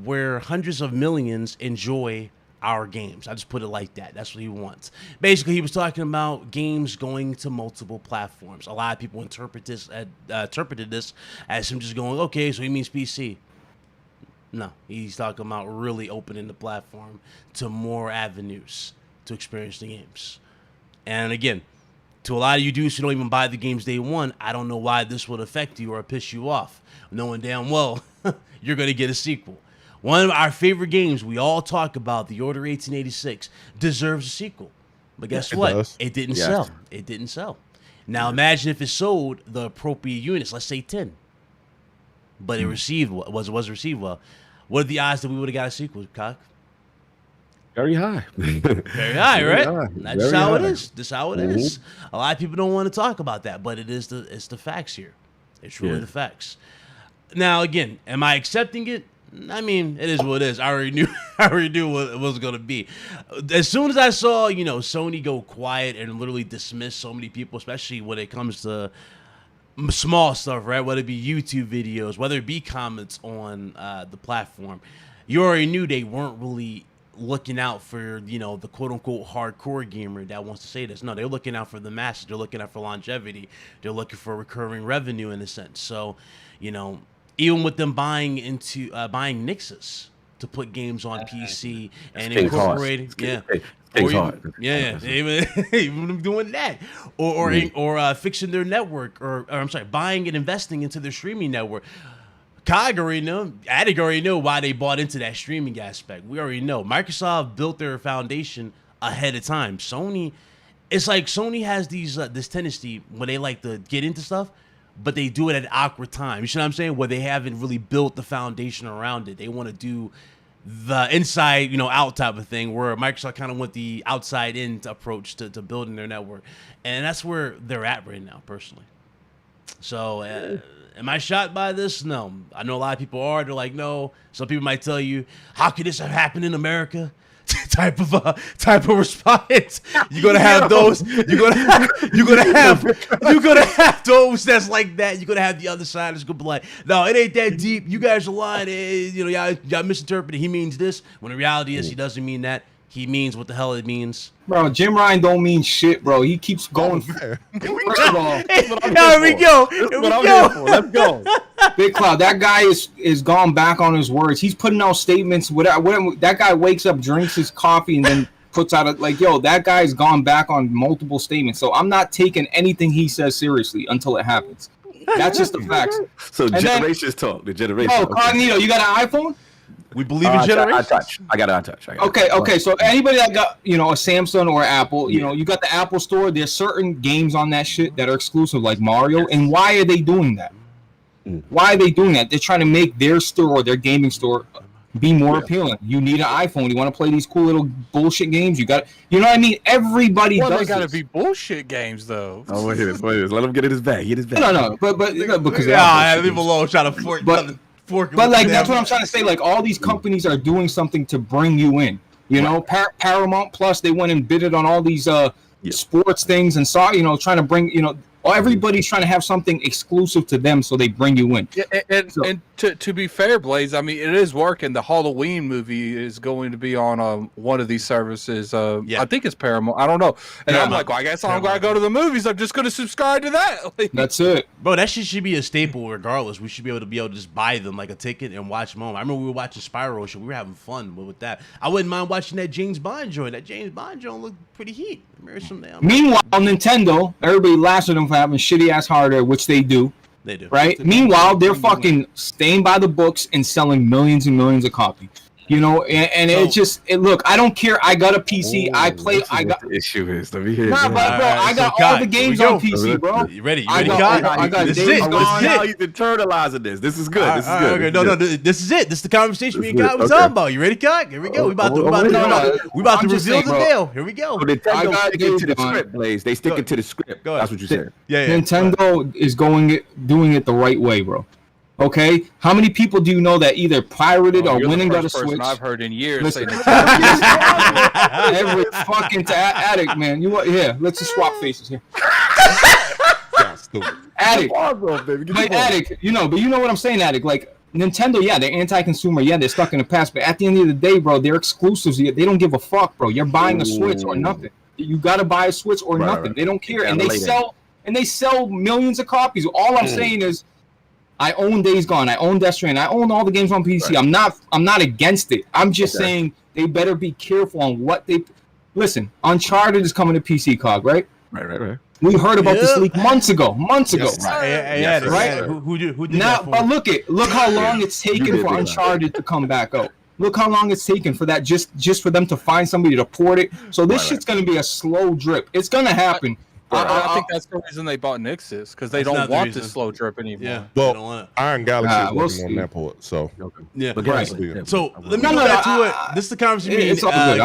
where hundreds of millions enjoy our games." I just put it like that. That's what he wants. Basically, he was talking about games going to multiple platforms. A lot of people interpreted this as him just going, okay, so he means PC. No, he's talking about really opening the platform to more avenues to experience the games. And again, to a lot of you dudes who don't even buy the games day one, I don't know why this would affect you or piss you off, knowing damn well you're going to get a sequel. One of our favorite games we all talk about, The Order 1886, deserves a sequel. But guess what? It didn't sell. It didn't sell. Now imagine if it sold the appropriate units, let's say 10. But it was received well. What are the odds that we would have got a sequel, Cock? Very high. Very high, right? High. That's just how it is. That's how it is. A lot of people don't want to talk about that, but it's the facts here. It's really the facts. Now again, am I accepting it? I mean, it is what it is. I already knew what it was gonna be. As soon as I saw, you know, Sony go quiet and literally dismiss so many people, especially when it comes to small stuff, right? Whether it be YouTube videos, whether it be comments on the platform, you already knew they weren't really looking out for, you know, the quote-unquote hardcore gamer that wants to say this. No, they're looking out for the masses. They're looking out for longevity. They're looking for recurring revenue in a sense. So, you know, even with them buying Nixus to put games on PC and incorporating, even them doing that, or fixing their network, or I'm sorry, buying and investing into their streaming network. Cog already know, Attic already know why they bought into that streaming aspect. We already know. Microsoft built their foundation ahead of time. Sony, it's like Sony has this tendency when they like to get into stuff, but they do it at an awkward time. You see what I'm saying? Where they haven't really built the foundation around it. They want to do the inside, you know, out type of thing, where Microsoft kind of went the outside in approach to building their network. And that's where they're at right now, personally. So Am I shocked by this? No. I know a lot of people are. They're like, no. Some people might tell you, how could this have happened in America? type of response. You're gonna have those. You're gonna have those that's like that. You're gonna have the other side that's gonna be like, no, it ain't that deep. You guys are lying. Y'all misinterpreted. He means this. When the reality is, he doesn't mean that. He means what the hell it means. Bro, Jim Ryan don't mean shit, bro. He keeps going. Here we go. Let's go. Big Cloud, that guy is gone back on his words. He's putting out statements. That guy wakes up, drinks his coffee, and then puts out that guy's gone back on multiple statements. So I'm not taking anything he says seriously until it happens. That's just the facts. So generations talk. The generation. Oh, Cognito, you got an iPhone? We believe in generations. I got an iTouch. Okay. So anybody that got a Samsung or Apple, you got the Apple Store. There's certain games on that shit that are exclusive, like Mario. Yes. And why are they doing that? Why are they doing that? They're trying to make their store, their gaming store, be more appealing. You need an iPhone. You want to play these cool little bullshit games. You know what I mean? Everybody does. They gotta be bullshit games though. Oh, wait a minute. Let him get in his bag. No. But because leave him alone. Trying to fork. But like that's what I'm trying to say. Like all these companies are doing something to bring you in. You know, Paramount Plus, they went and bid it on all these sports things and trying to bring everybody's trying to have something exclusive to them, so they bring you in. Yeah, and to be fair, Blaze, I mean, it is working. The Halloween movie is going to be on one of these services. I think it's Paramount. I don't know. And I'm like, well, I guess I'm going to go to the movies. I'm just going to subscribe to that. That's it. Bro, that shit should be a staple regardless. We should be able to just buy them like a ticket and watch them home. I remember we were watching Spiral Show. We were having fun with that. I wouldn't mind watching that James Bond joint. That James Bond joint looked pretty heat. Meanwhile, Nintendo, everybody laughs at them for having shitty ass hardware, which they do. They do. Right? Meanwhile, they're fucking staying by the books and selling millions and millions of copies. Look, I don't care. I got a PC. The issue is. Let me hear. Nah, but bro, I got all the games on PC, bro. You ready? I got this is it. Now he's internalizing this. This is good. This is good. Okay, no, this is it. This is the conversation me and God was talking about. You ready, Cock? Here we go. We about to reveal the deal. Here we go. Nintendo sticking to the script, Blaze. They sticking to the script. That's what you said. Yeah. Nintendo is doing it the right way, bro. Okay, how many people do you know that either pirated or went and got a Switch? I've heard in years. Every fucking addict, man. Let's just swap faces here. Addict, like addict. But you know what I'm saying, addict. Like Nintendo, they're anti-consumer. They're stuck in the past. But at the end of the day, bro, they're exclusives. They don't give a fuck, bro. You're buying a Switch or nothing. You gotta buy a Switch or nothing. They don't care, and they sell millions of copies. All I'm saying is, I own Days Gone. I own Death Stranding. I own all the games on PC. Right. I'm not against it. I'm just saying they better be careful on what they. Listen, Uncharted is coming to PC, Cog, right? Right. We heard about this leak months ago. Yes, right? Who did now, that? But look how long it's taken for Uncharted to come back out. Look how long it's taken for that just for them to find somebody to port it. So this shit's gonna be a slow drip. It's gonna happen. I think that's the reason they bought Nixus, because they don't want this slow drip anymore. Yeah. Well, Iron Galaxy is working on that port, so yeah. Right. So let me go back to it. This is the conversation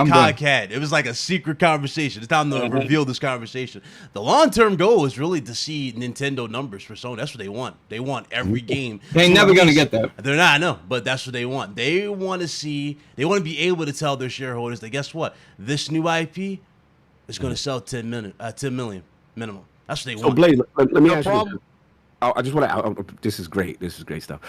Cog had. It was like a secret conversation. It's time to reveal this conversation. The long-term goal is really to see Nintendo numbers for Sony. That's what they want. They want every game. They ain't never gonna get that. They're not. I know, but that's what they want. They want to see. They want to be able to tell their shareholders that guess what? This new IP is going to sell 10 million. Minimum. That's what they want. So Blaze, let me ask you this. I just want to. This is great. This is great stuff.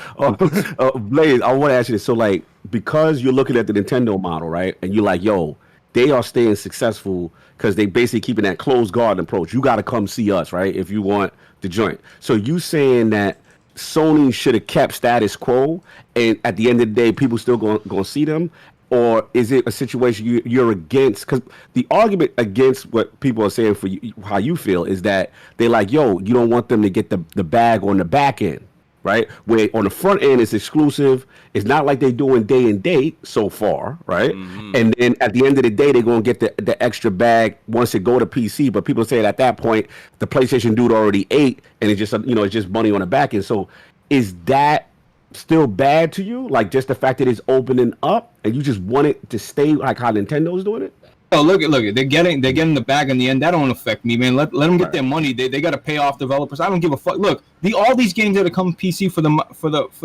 Blaze, I want to ask you this. So, like, because you're looking at the Nintendo model, right? And you're like, yo, they are staying successful because they basically keeping that closed garden approach. You got to come see us, right? If you want the joint. So you saying that Sony should have kept status quo, and at the end of the day, people still going to see them? Or is it a situation you're against? Because the argument against what people are saying for you, how you feel, is that they're like, yo, you don't want them to get the bag on the back end, right? Where on the front end it's exclusive. It's not like they're doing day and date so far, right? Mm-hmm. And then at the end of the day, they're going to get the extra bag once it go to PC. But people say at that point, the PlayStation dude already ate, and it's just it's just money on the back end. So is that still bad to you? Like just the fact that it's opening up and you just want it to stay like how Nintendo's doing it? Oh, look at they're getting the bag in the end. That don't affect me, man. Let them get their money. They got to pay off developers. I don't give a fuck. Look, all these games that are coming PC for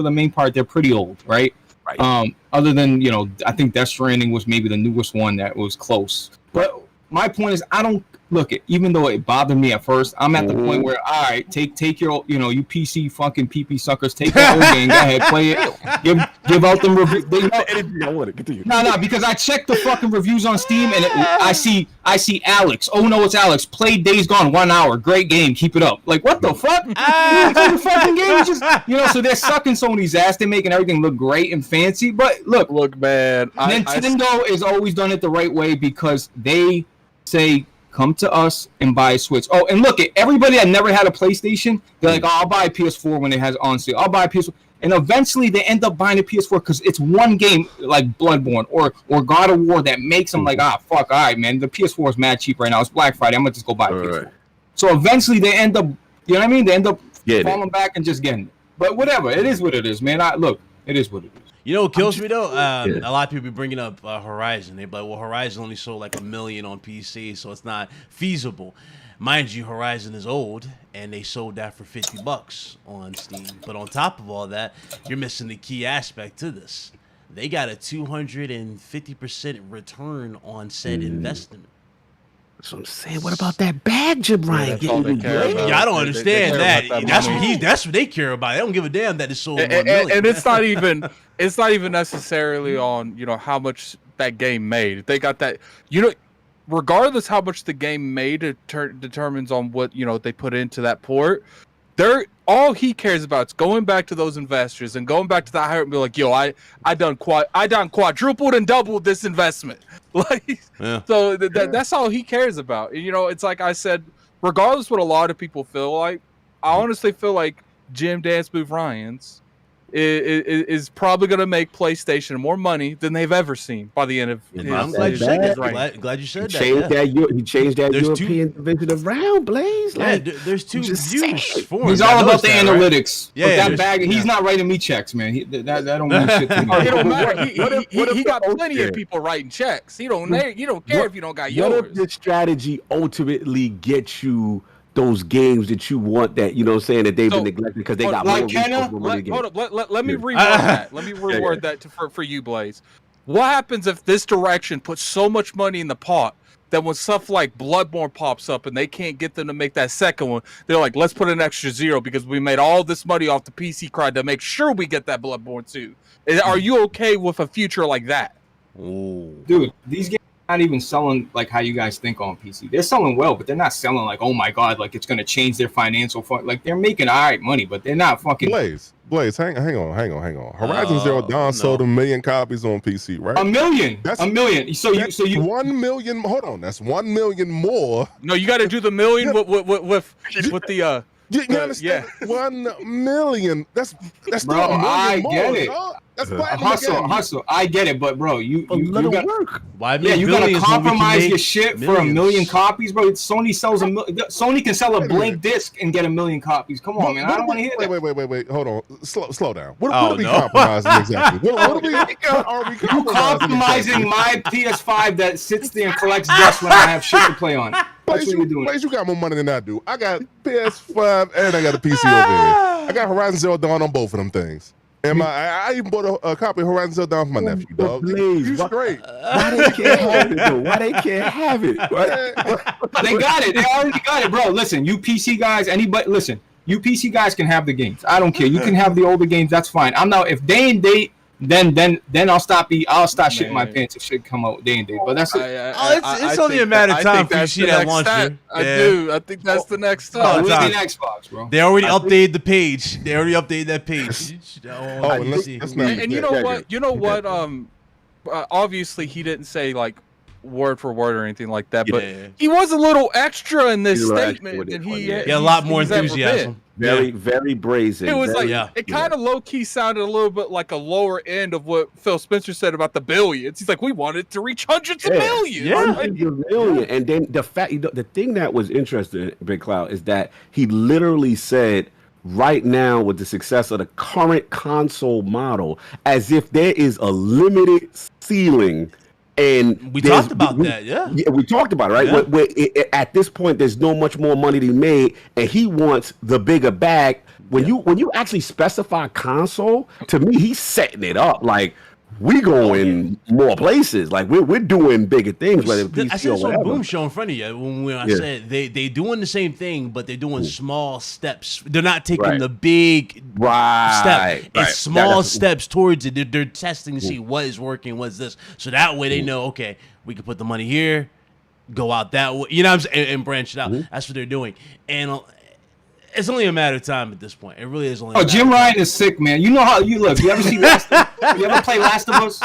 the main part, they're pretty old, right? Right. Other than I think Death Stranding was maybe the newest one that was close. But my point is, I don't look it. Even though it bothered me at first, I'm at the point where all right, take your you PC fucking PP suckers, take that old game, go ahead, play it, give out them reviews. No, because I checked the fucking reviews on Steam and I see Alex. Oh no, it's Alex. Played Days Gone 1 hour, great game, keep it up. Like what the fuck? The fucking game is just so they're sucking Sony's ass. They're making everything look great and fancy. But look, man, Nintendo has always done it the right way because they say, come to us and buy a Switch. Oh, and look, everybody that never had a PlayStation, they're like, I'll buy a PS4 when it has on sale. I'll buy a PS4. And eventually they end up buying a PS4 because it's one game like Bloodborne or God of War that makes them like, fuck, all right, man, the PS4 is mad cheap right now. It's Black Friday. I'm going to just go buy a PS4. Right. So eventually they end up, you know what I mean? They end up falling back and just getting it. But whatever. It is what it is, man. Look, it is what it is. You know what kills me though? A lot of people be bringing up Horizon. They be like, well, Horizon only sold like 1 million on PC, so it's not feasible. Mind you, Horizon is old, and they sold that for $50 on Steam. But on top of all that, you're missing the key aspect to this. They got a 250% returon on said investment. That's what I'm saying. What about that bag, Brian? I don't understand that. That's what they care about. They don't give a damn that it sold 1 million. And it's not even necessarily on how much that game made. They got that regardless how much the game made, it determines on what they put into that port. All he cares about is going back to those investors and going back to the higher and be like, yo, I done quadrupled and doubled this investment. So that's all he cares about. It's like I said, regardless what a lot of people feel like, I honestly feel like Jim Dance Move Ryans is probably going to make PlayStation more money than they've ever seen by the end of his I'm glad you said that. Glad you said that. He changed that European division around, Blaze. There's two views for him. He's all about the analytics. Right? That bag, he's not writing me checks, man. That don't mean shit to me. It don't matter. He got plenty of people writing checks. He don't care if you don't got yours. What if this strategy ultimately gets you those games that you want that that they've been neglected because they got like more Kenna, hold up. Let me reword that. Let me reword that for you, Blaze. What happens if this direction puts so much money in the pot that when stuff like Bloodborne pops up and they can't get them to make that second one, they're like, let's put an extra zero because we made all this money off the PC crowd to make sure we get that Bloodborne 2. Are you okay with a future like that? Ooh. Dude, these games not even selling like how you guys think on PC. They're selling well, but they're not selling like, oh my god, like it's gonna change their financial like they're making all right money, but they're not fucking. Blaze, hang on. Horizon Zero Dawn sold 1 million copies on PC, right? 1 million. That's 1 million. So you 1 million. Hold on, that's 1 million more. No, you got to do the million with the. You understand? 1 million. That's bro. I get it. That's hustle. I get it, but bro, you got work. You gotta compromise your shit for 1 million copies, bro. Sony sells Sony can sell a blank disc and get 1 million copies. Come on, man. I don't want to hear that. Wait. Hold on. Slow down. What are we compromising exactly? What are we compromising? You compromising my PS5 that sits there and collects dust when I have shit to play on. That's what you're doing. Blaze, you got more money than I do. I got PS5 and I got a PC over here. I got Horizon Zero Dawn on both of them things. And I even bought a copy of Horizon Zero Dawn for my nephew, dog. Please, you straight. Why they can't have it, though? Why they can't have it? They got it. They already got it, bro. Listen, you PC guys, listen, you PC guys can have the games. I don't care. You can have the older games. That's fine. I'm not. If day and date, then I'll stop shitting my pants if shit come out day and date. But that's it's only a matter of time for you to see that launcher. I do. I think that's the next step. It's an Xbox, bro. They already updated the page. They already updated that page. And you know what? You know what? Obviously, he didn't say like word for word or anything like that, but he was a little extra in this statement, and he had a lot more enthusiasm. Very brazen. It was it kind of low key sounded a little bit like a lower end of what Phil Spencer said about the billions. He's like, we wanted to reach hundreds of millions. Hundreds of million. And then the thing that was interesting, Big Cloud, is that he literally said, right now with the success of the current console model, as if there is a limited ceiling And We talked about that, yeah. We talked about it, right? Yeah. Where at this point, there's no much more money to be made, and he wants the bigger bag. When you actually specify console, to me, he's setting it up like we going more places. Like we're doing bigger things, whether it's PC I said or this on whatever. Boom Show in front of you when I said they doing the same thing, but they're doing small steps. They're not taking the big step. Right. It's small steps towards it. They're testing to see what is working, what's this. So that way they know, okay, we can put the money here, go out that way, you know what I'm saying, and branch it out. That's what they're doing. And it's only a matter of time at this point. It really is only. Oh, Jim Ryan is sick, man. You know how you look. You ever see you ever play Last of Us?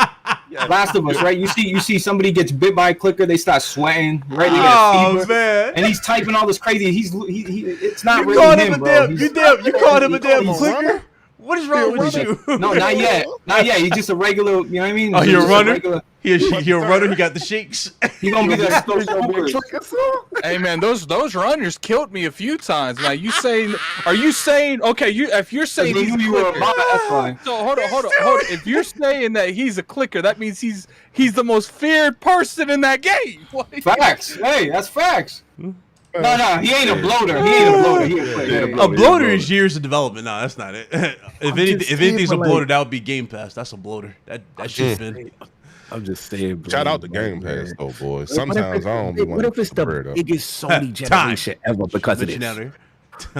Last of Us, right? You see somebody gets bit by a clicker, they start sweating, right? They get a fever, man. and he's typing all this crazy. He it's not You really called him, him a bro. damn. You called him a damn he's- clicker. What is wrong with you? No, not yet. Not yet. He's just a regular. You know what I mean? Oh, He's you're a just runner. regular- He a runner. He got the shakes. He gonna be the Hey man, those runners killed me a few times. Now are you saying okay? If you're saying he's a you were a clicker, mama, that's fine. so hold on. If you're saying that he's a clicker, that means he's the most feared person in that game. Like, Facts. Hey, that's facts. No, he ain't a bloater. He ain't a bloater. He a clicker. A bloater is years of development. No, that's not it. If anything's a bloater, that would be Game Pass. That's a bloater. That shit's been. I'm just saying. Shout bro, out to Game Pass man. though, boys. What if Sometimes it's- I don't be What if it's the wanting to biggest Sony generation ever because of Bitching this? out here.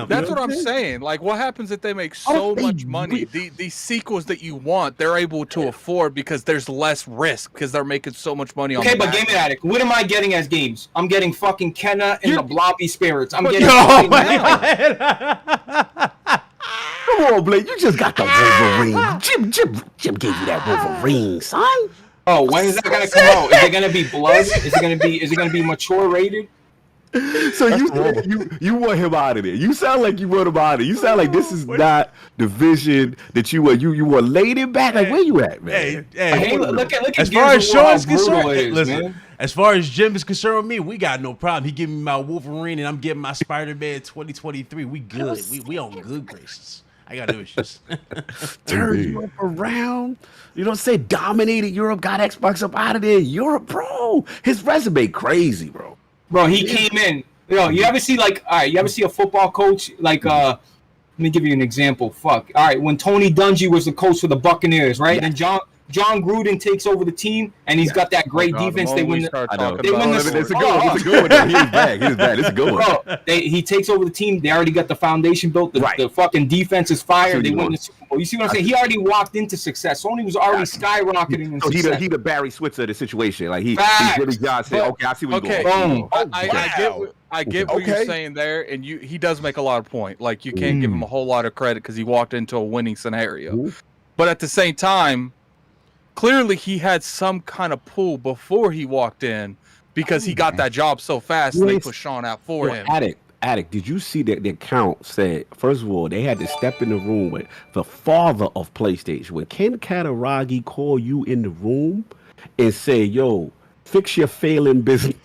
that's what I'm saying. Like, what happens if they make so much money? These sequels that you want, they're able to afford because there's less risk because they're making so much money on. Okay, the but back Game Addict, what am I getting as games? I'm getting fucking Kenna and the Blobby Spirits. I'm But getting. Oh fucking my God. Come on, Blake. You just got the Wolverine. Jim gave you that Wolverine, son. Oh, when is that gonna come out? Is it gonna be blood? Is it gonna be mature rated? So you want him out of there. You sound like you want him out of there. You sound like this is not the vision that you want. You want laid it back. Like, where you at, man? Hey, look at As far as Gears of War, how Sean's brutal concerned, it is, listen. man. As far as Jim is concerned with me, we got no problem. He giving me my Wolverine, and I'm getting my Spider-Man 2023. We good. We on good graces. I got no issues. Turn Europe around. You don't say dominated Europe, got Xbox up out of there. Europe, bro. His resume crazy, bro. Bro, he came in. Yo, you ever see you ever see a football coach like let me give you an example. Fuck. All right, when Tony Dungy was the coach for the Buccaneers, right? Yeah. And John Gruden takes over the team, and he's got that great defense. They win. It's a They win the- It's a good one. It's a good one. He was bad. It's a good one. Bro, he takes over the team. They already got the foundation built. Right. The fucking defense is fire. what They you're win doing. the Super Bowl. You see what I'm saying? He already walked into success. Sony was already skyrocketing in So success. he the Barry Switzer of the situation. Like he Facts. Jimmy John said, But- okay, I see what you're okay, going. I get what you're saying there, and he does make a lot of point. Like, you can't give him a whole lot of credit because he walked into a winning scenario. But at the same time, clearly he had some kind of pull before he walked in because he got that job so fast and they put Sean out for him. Addict, did you see that the account said, first of all, they had to step in the room with the father of PlayStation. When Ken Kataragi call you in the room and say, yo, fix your failing business.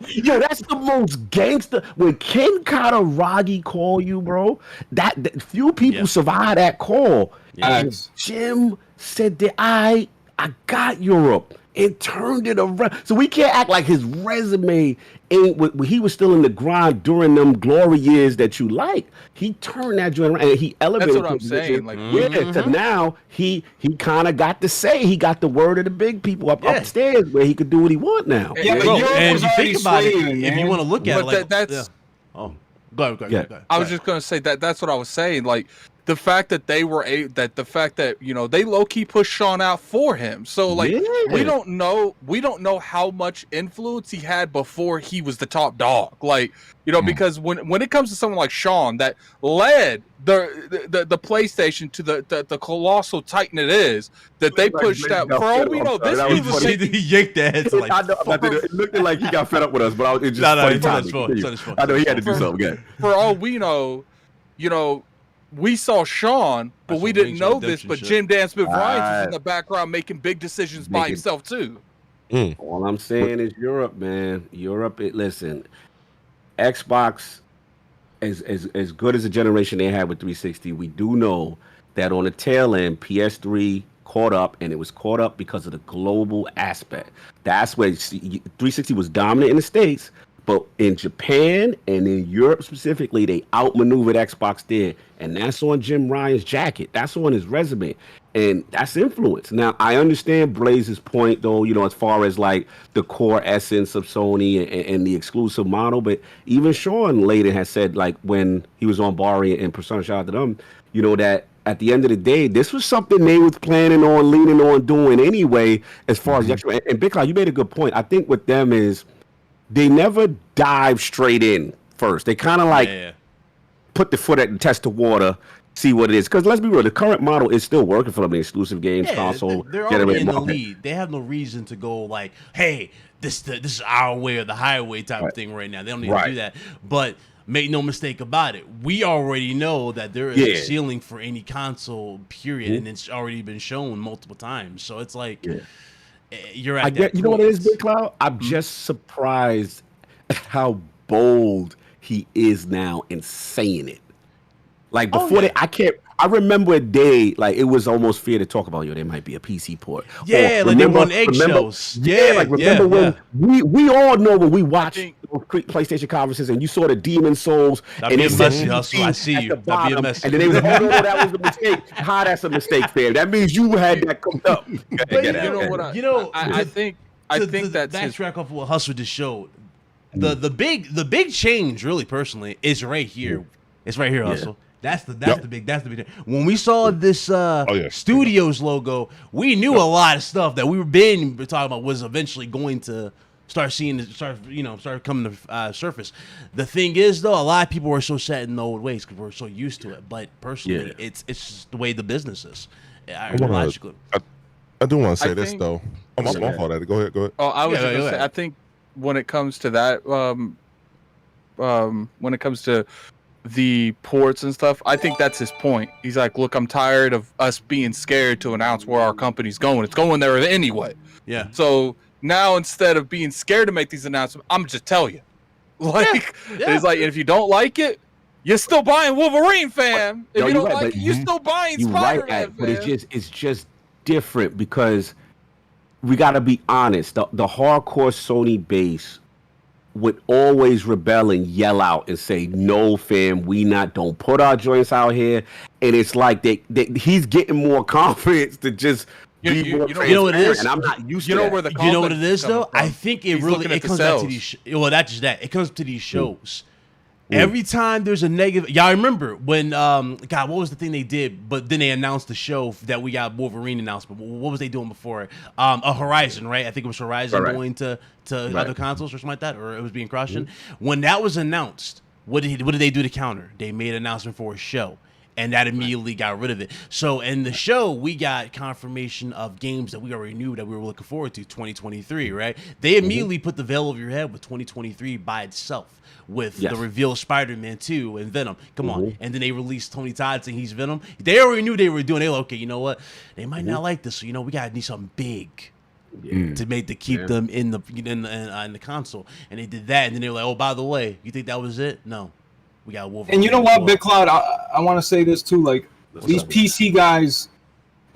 Yo, that's the most gangster. When Ken Kataragi call you, bro, that few people survive that call. And Jim said that I got Europe and turned it around. So we can't act like his resume ain't when he was still in the grind during them glory years that you like. He turned that joint around and he elevated. That's what I'm saying. Like, to now he kind of got to say, he got the word of the big people upstairs where he could do what he want now. Yeah, but Bro, Europe and was if you already think about it, swaying, if you man. want to look at it, But like that's go ahead. I was just gonna say that's what I was saying. Like, the fact that they were the fact that they low key pushed Sean out for him. So like we don't know how much influence he had before he was the top dog. Like, because when it comes to someone like Sean that led the PlayStation to the colossal titan it is that they pushed out. For all we know, this dude was making. He yanked that head to like. I know, it looked like he got fed up with us, but it's just funny timing. I know he had to do something. Again. For all we know, we saw Sean, but we didn't know this. But Jim Dan Smith Ryan was in the background making big decisions by himself too. All I'm saying is Europe, man. Europe. Listen, Xbox, as good as a generation they had with 360, we do know that on the tail end, PS3 caught up, and it was caught up because of the global aspect. That's where 360 was dominant in the States, but in Japan and in Europe specifically, they outmaneuvered Xbox there, and that's on Jim Ryan's jacket. That's on his resume, and that's influence. Now, I understand Blaze's point, though, as far as like the core essence of Sony and the exclusive model, but even Sean later has said, like when he was on Bari and Persona, shout out to them, that at the end of the day, this was something they was planning on, leaning on doing anyway, as far as the extra. And Big Cloud, you made a good point. I think with them is they never dive straight in first. They kind of like put the foot at and test the water, see what it is. Because let's be real, the current model is still working for them, the exclusive games, console. They're already in the lead. They have no reason to go like, hey, this is our way or the highway type of thing right now. They don't need to do that. But make no mistake about it, we already know that there is a ceiling for any console, period, and it's already been shown multiple times. So it's like you're at that. You know what it is, Big Cloud? I'm just surprised at how bold he is now in saying it. Like before, I remember a day like it was almost fair to talk about. There might be a PC port. Yeah, like they were on eggshells. Remember when we all know when we watch PlayStation conferences and you saw the Demon Souls and they messy hustle. I see you. That'd be a messy. And then they was like, oh, no, that was a mistake. How that's a mistake, fam? That means you had that come up. I think that's backtrack off what Hustle just showed. The big change, really, personally, is right here. It's right here, Hustle. That's the big. When we saw this Studios logo, we knew a lot of stuff that we were talking about was eventually going to start coming to surface. The thing is, though, a lot of people were so set in the old ways because we're so used to it. But personally, it's just the way the business is. I do want to say this though. My fault. Go ahead. Oh, I was going to say, I think when it comes to that, when it comes to the ports and stuff, I think that's his point. He's like, look, I'm tired of us being scared to announce where our company's going. It's going there anyway. Yeah. So now instead of being scared to make these announcements, I'm just tell you. Like, it's like, if you don't like it, you're still buying Wolverine, fam. If you don't like it, you're still buying Spider-Man, but it's just different because we got to be honest. The hardcore Sony base would always rebel and yell out and say, no, fam, don't put our joints out here. And it's like he's getting more confidence to just be more transparent. You know what it is? And I'm not used to that. You know what it is, though? I think it comes back to these not just that. It comes to these shows. Every time there's a negative, y'all remember when what was the thing they did? But then they announced the show that we got Wolverine announcement. What was they doing before? Horizon, right? I think it was Horizon going to other consoles or something like that, or it was being crossed. When that was announced, what did they do to counter? They made an announcement for a show, and that immediately got rid of it. So in the show, we got confirmation of games that we already knew that we were looking forward to, 2023, right? They immediately put the veil over your head with 2023 by itself. With the reveal of Spider-Man 2 and Venom. Come on. And then they released Tony Todd saying he's Venom. They already knew they were doing it. They were like, okay, you know what? They might not like this. So, we got to need something big to keep them in the console. And they did that. And then they were like, oh, by the way, you think that was it? No. We got Wolverine. And you know what, Big Cloud? I want to say this too. Like, these PC guys,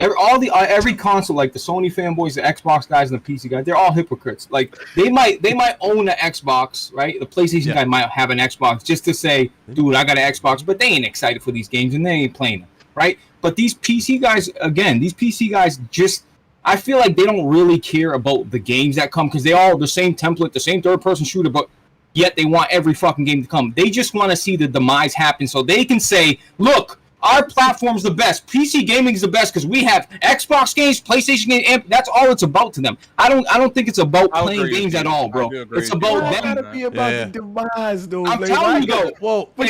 every console, like the Sony fanboys, the Xbox guys, and the PC guys, they're all hypocrites. Like they might own an Xbox, right? The PlayStation guy might have an Xbox just to say, dude, I got an Xbox, but they ain't excited for these games and they ain't playing them, right? But these PC guys, just, I feel like they don't really care about the games that come because they all the same template, the same third-person shooter, but yet they want every fucking game to come. They just want to see the demise happen so they can say, look, our platform's the best. PC gaming is the best because we have Xbox games, PlayStation games, and that's all it's about to them. I don't think it's about playing games at all, bro. It's about them. Gotta be about the demise, though. I'm telling you, though. Well, I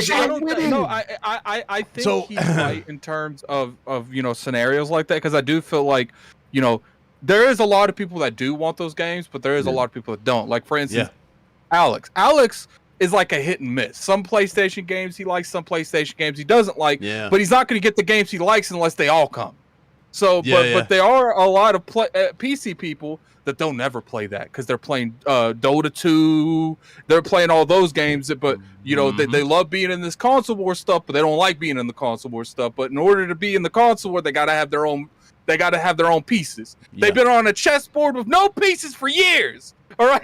think he's right in terms of scenarios like that because I do feel like there is a lot of people that do want those games, but there is a lot of people that don't. Like for instance, Alex is like a hit and miss. Some PlayStation games he likes, some PlayStation games he doesn't like, but he's not going to get the games he likes unless they all come. So, Yeah, but there are a lot of PC people that don't never play that because they're playing Dota 2. They're playing all those games, but you know they love being in this console war stuff, but they don't like being in the console war stuff. But in order to be in the console war, they gotta have their own. They gotta have their own pieces. Yeah. They've been on a chessboard with no pieces for years. All right,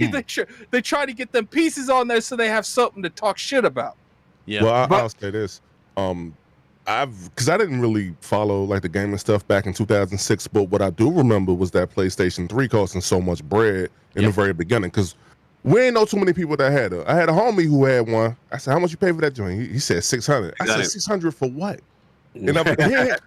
they try to get them pieces on there so they have something to talk shit about. Yeah. Well, I'll say this. Because I didn't really follow like the gaming stuff back in 2006, but what I do remember was that PlayStation 3 costing so much bread in the very beginning. Because we ain't know too many people that had it. I had a homie who had one. I said, "How much you pay for that joint?" He said 600. I said, 600 for what? And I'm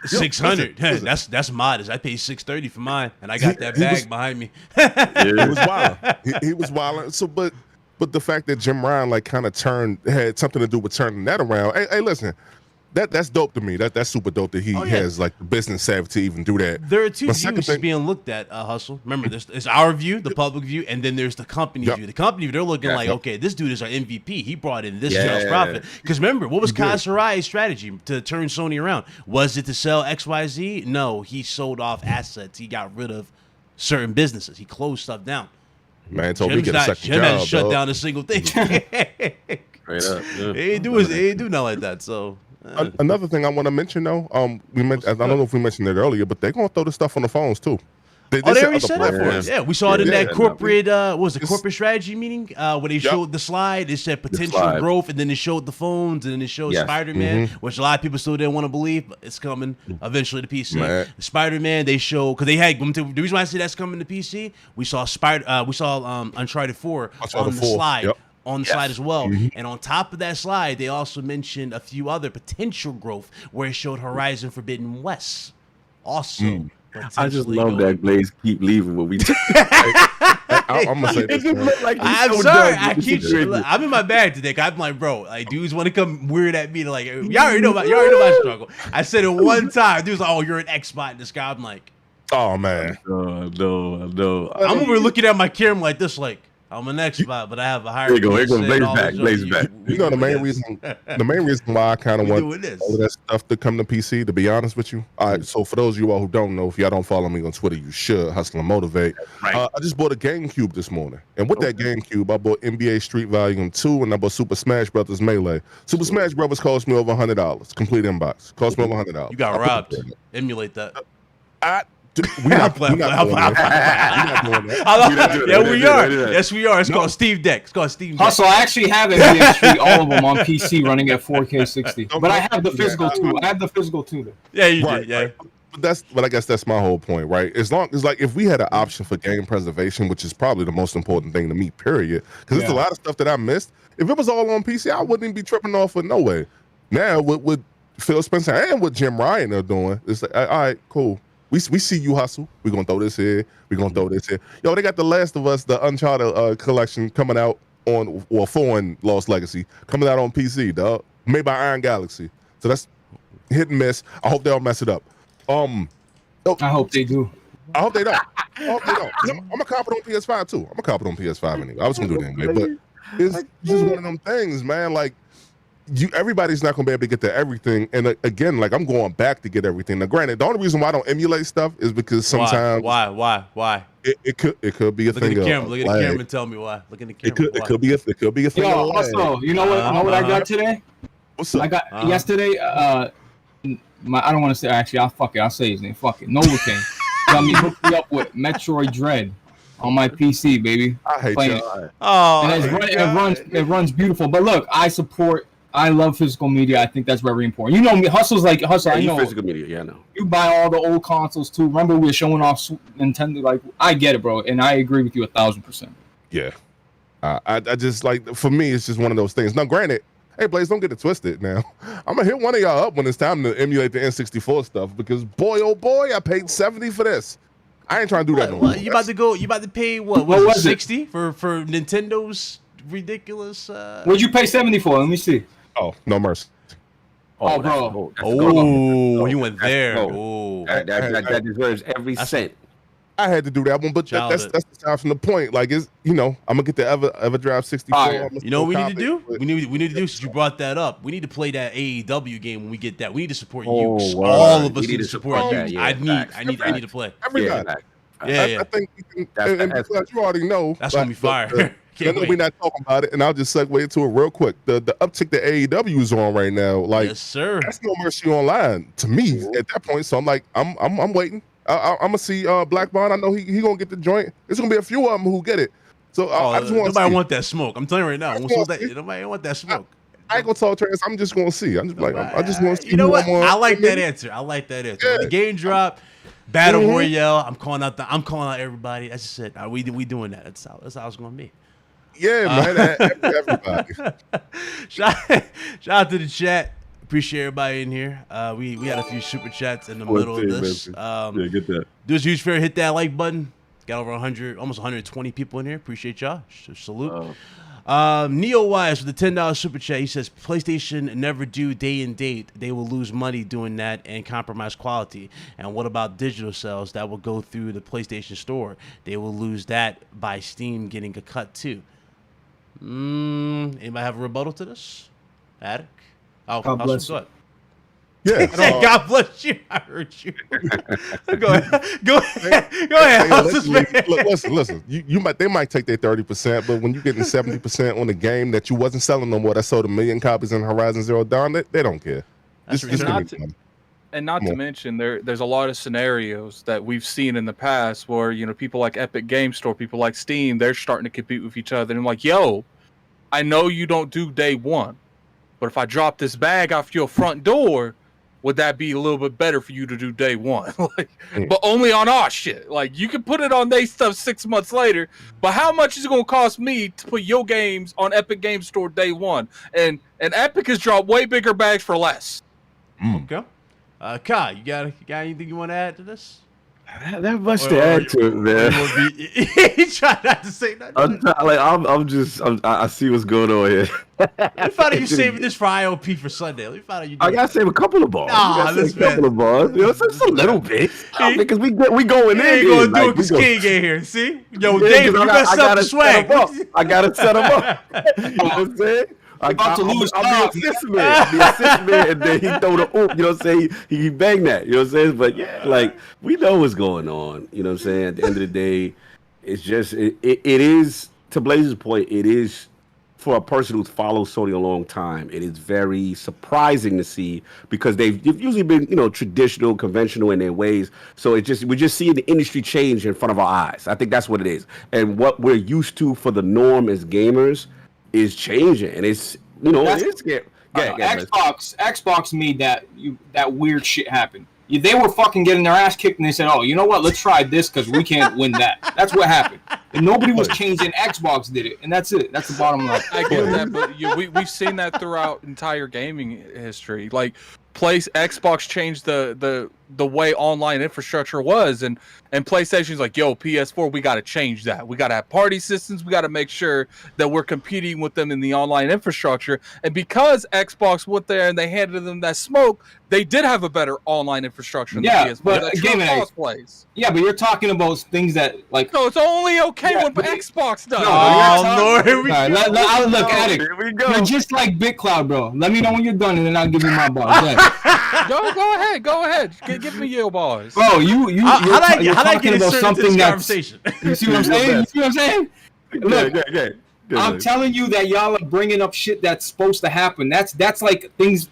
600. That's modest. I paid 630 for mine, and I got that bag behind me. He was wild. He was wild. So, but the fact that Jim Ryan like kind of had something to do with turning that around. Hey, listen. That's dope to me. That's super dope that he has like the business savvy to even do that. There are two views being looked at, Hustle. Remember, there's our view, the public view, and then there's the company view. The company view, they're looking like, okay, this dude is our MVP. He brought in this much profit. Because remember, what was Kyle Sarai's strategy to turn Sony around? Was it to sell XYZ? No, he sold off assets. He got rid of certain businesses. He closed stuff down. Man told me to get a second job. Hasn't shut down a single thing. Straight up. He ain't do nothing like that. So. Another thing I want to mention though, we mentioned, I don't know if we mentioned it earlier, but they're gonna throw the stuff on the phones too. They already said that for us. Yeah, we saw it in that corporate, what was it, corporate strategy meeting where they showed the slide. It said potential growth, and then it showed the phones, and then it showed Spider-Man, which a lot of people still didn't want to believe, but it's coming eventually to PC. Spider-Man, they showed because they had the reason why I say that's coming to PC. We saw Uncharted 4 on the slide. On the slide as well. And on top of that slide, they also mentioned a few other potential growth where it showed Horizon Forbidden West. Also, I just love that Blaze keep leaving when we. I'm gonna say this. I'm sorry. I'm in my bag today. I'm like, bro, like dudes want to come weird at me to like, y'all already know my struggle. I said it one time. Dudes like, oh, you're an X-Bot in this guy. I'm like, oh man, no. I'm over looking at my camera like this, like. I'm an X-Bot, but I have a higher. Here you go. Blaze back. You know the main reason why I kind of want all of that stuff to come to PC. To be honest with you, all right. So for those of you all who don't know, if y'all don't follow me on Twitter, you should. Hustle and Motivate. I just bought a GameCube this morning, and with that GameCube, I bought NBA Street Volume 2, and I bought Super Smash Brothers Melee. Super Smash Brothers cost me over $100. Complete inbox cost me over $100. You got robbed. Emulate that. We're not doing that. Yeah, we are. Yes, we are. It's called Steve Deck. It's called Steve Deck. Also, I actually have NBA Street, all of them on PC running at 4K 60. But I have the physical too. I have the physical too. Yeah, you did. Yeah. But I guess that's my whole point, right? As long as like if we had an option for game preservation, which is probably the most important thing to me, period. Because there's a lot of stuff that I missed. If it was all on PC, I wouldn't be tripping off with no way. Now with Phil Spencer and what Jim Ryan are doing, it's like, all right, cool. We see you hustle. We're gonna throw this here. We're gonna throw this here. Yo, they got The Last of Us, the Uncharted collection coming out on foreign Lost Legacy coming out on PC, dog. Made by Iron Galaxy. So that's hit and miss. I hope they don't mess it up. I hope they do. I hope they don't. I'm a cop it on PS5 too. I'm a cop it on PS5 anyway. I was gonna do that anyway, but it's just one of them things, man. Like. Everybody's not gonna be able to get to everything, and again, like I'm going back to get everything. Now, granted, the only reason why I don't emulate stuff is because sometimes why it could be a thing. Look at the camera and tell me why. Look at the camera. It could be a thing. Yo, also, you know what I got today? What's up? I got yesterday. I don't want to say actually. I'll say his name. Fuck it. Novocaine hooked me up with Metroid Dread on my PC, baby. I hate you. Oh, and it runs beautiful. But look, I love physical media. I think that's very important. You know me, Hustle's like Hustle. I know physical media. Yeah, I know. You buy all the old consoles too. Remember we were showing off Nintendo. Like I get it, bro, and I agree with you 1,000%. Yeah, I just like for me, it's just one of those things. Now, granted, hey Blaze, don't get it twisted. Now, I'm gonna hit one of y'all up when it's time to emulate the N64 stuff because boy, oh boy, I paid $70 for this. I ain't trying to do that no more. You about to pay what was it, $60 for Nintendo's ridiculous? What'd you pay $70 for? Let me see. Oh, no mercy. Oh, bro. Oh, you went there. Oh, that deserves every cent. I had to do that one, but that's aside from the point. Like, it's I'm gonna get the EverDrive 64. You know what we need to do? We need to do, since you brought that up. We need to play that AEW game when we get that. We need to support you. All of us need to support you. Yeah, I need to play. Everybody. Yeah. I think and because you already know that's gonna be fire. I know we're not talking about it, and I'll just segue into it real quick. The uptick that AEW is on right now, like, yes, sir. That's No Mercy Online to me at that point. So I'm like, I'm waiting. I'm gonna see Black Bond. I know he gonna get the joint. There's gonna be a few of them who get it. So I just want nobody want that smoke. I'm telling you right now. Nobody want that smoke. I ain't gonna talk trans. I'm just gonna see. I'm just like, I just want to see. You know what? I like that answer. Yeah. When the game drop, Battle Royale. I'm calling out everybody. That's just it. We doing that. That's how it's gonna be. Yeah, man. Everybody. Shout out to the chat. Appreciate everybody in here. We had a few super chats in the middle of this. Get that. Do us a huge favor, hit that like button. Got over 100, almost 120 people in here. Appreciate y'all. Salute. Neo Wise with the $10 super chat. He says PlayStation never do day and date. They will lose money doing that and compromise quality. And what about digital sales that will go through the PlayStation Store? They will lose that by Steam getting a cut too. Anybody have a rebuttal to this? Attic? Oh, God bless you. Yeah. God bless you. I heard you. Go ahead. Listen. They might take their 30%, but when you're getting 70% on a game that you wasn't selling no more, that sold 1 million copies in Horizon Zero Dawn, they don't care. Not to mention, there's a lot of scenarios that we've seen in the past where, people like Epic Game Store, people like Steam, they're starting to compete with each other. And like, yo, I know you don't do day one, but if I drop this bag off your front door, would that be a little bit better for you to do day one? But only on our shit. Like, you can put it on their stuff 6 months later, but how much is it going to cost me to put your games on Epic Game Store day one? And Epic has dropped way bigger bags for less. Okay. Kai, you got anything you want to add to this? That much to add to it, man. He tried not to say nothing. I see what's going on here. Let me find out you saving this for IOP for Sunday. Let me find out you. I gotta save a couple of bars. This a couple of bars. Just a little bit. Because we going in. Ain't gonna do it because King ain't here. See, yo, Dave, you messed up the swag. I gotta set him up. You know what I'm saying? I'm the assist man, and then he throw the oop, you know what I'm saying? He bang that, you know what I'm saying? But yeah, like, we know what's going on, you know what I'm saying? At the end of the day, it's just, it is, to Blaze's point, it is, for a person who's followed Sony a long time, it is very surprising to see, because they've usually been, traditional, conventional in their ways. So we're just seeing the industry change in front of our eyes. I think that's what it is. And what we're used to for the norm as gamers is changing, and it's Xbox made that weird shit happen. They were fucking getting their ass kicked, and they said, "Oh, you know what? Let's try this because we can't win that." That's what happened, and nobody was changing. Xbox did it, and that's it. That's the bottom line. I get that, but we've seen that throughout entire gaming history. Like, Xbox changed the way online infrastructure was, and PlayStation's like, yo, PS4, we got to change that. We got to have party systems. We got to make sure that we're competing with them in the online infrastructure. And because Xbox went there and they handed them that smoke, they did have a better online infrastructure than the PS4. But yeah, but you're talking about things that, like... No, it's only okay when Xbox does. Lord, here we go. Look at it. Here we go. You're just like BitCloud, bro. Let me know when you're done, and then I'll give you my bars. Go ahead. Give me your bars. Bro, you're talking about something that's... conversation? You see what I'm saying? Look, I'm telling you that y'all are bringing up shit that's supposed to happen. That's like things,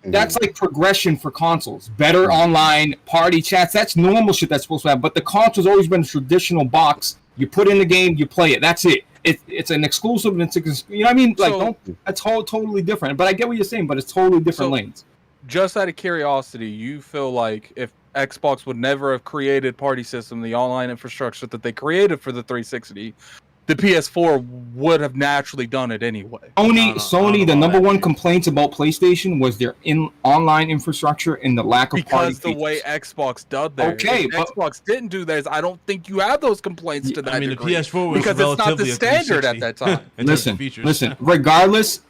that's like progression for consoles. Better online party chats. That's normal shit that's supposed to happen. But the console's always been a traditional box. You put in the game, you play it. That's it. It's an exclusive, and you know what I mean? Like, that's totally different. But I get what you're saying, but it's totally different lanes. Just out of curiosity, you feel like if Xbox would never have created Party System, the online infrastructure that they created for the 360, the PS4 would have naturally done it anyway. Sony, the number one complaints about PlayStation was their online infrastructure and the lack of party features. Because the way Xbox did theirs. Okay, if Xbox didn't do theirs, I don't think you have those complaints to that degree. The PS4 was because it's not the standard at that time. Listen, regardless,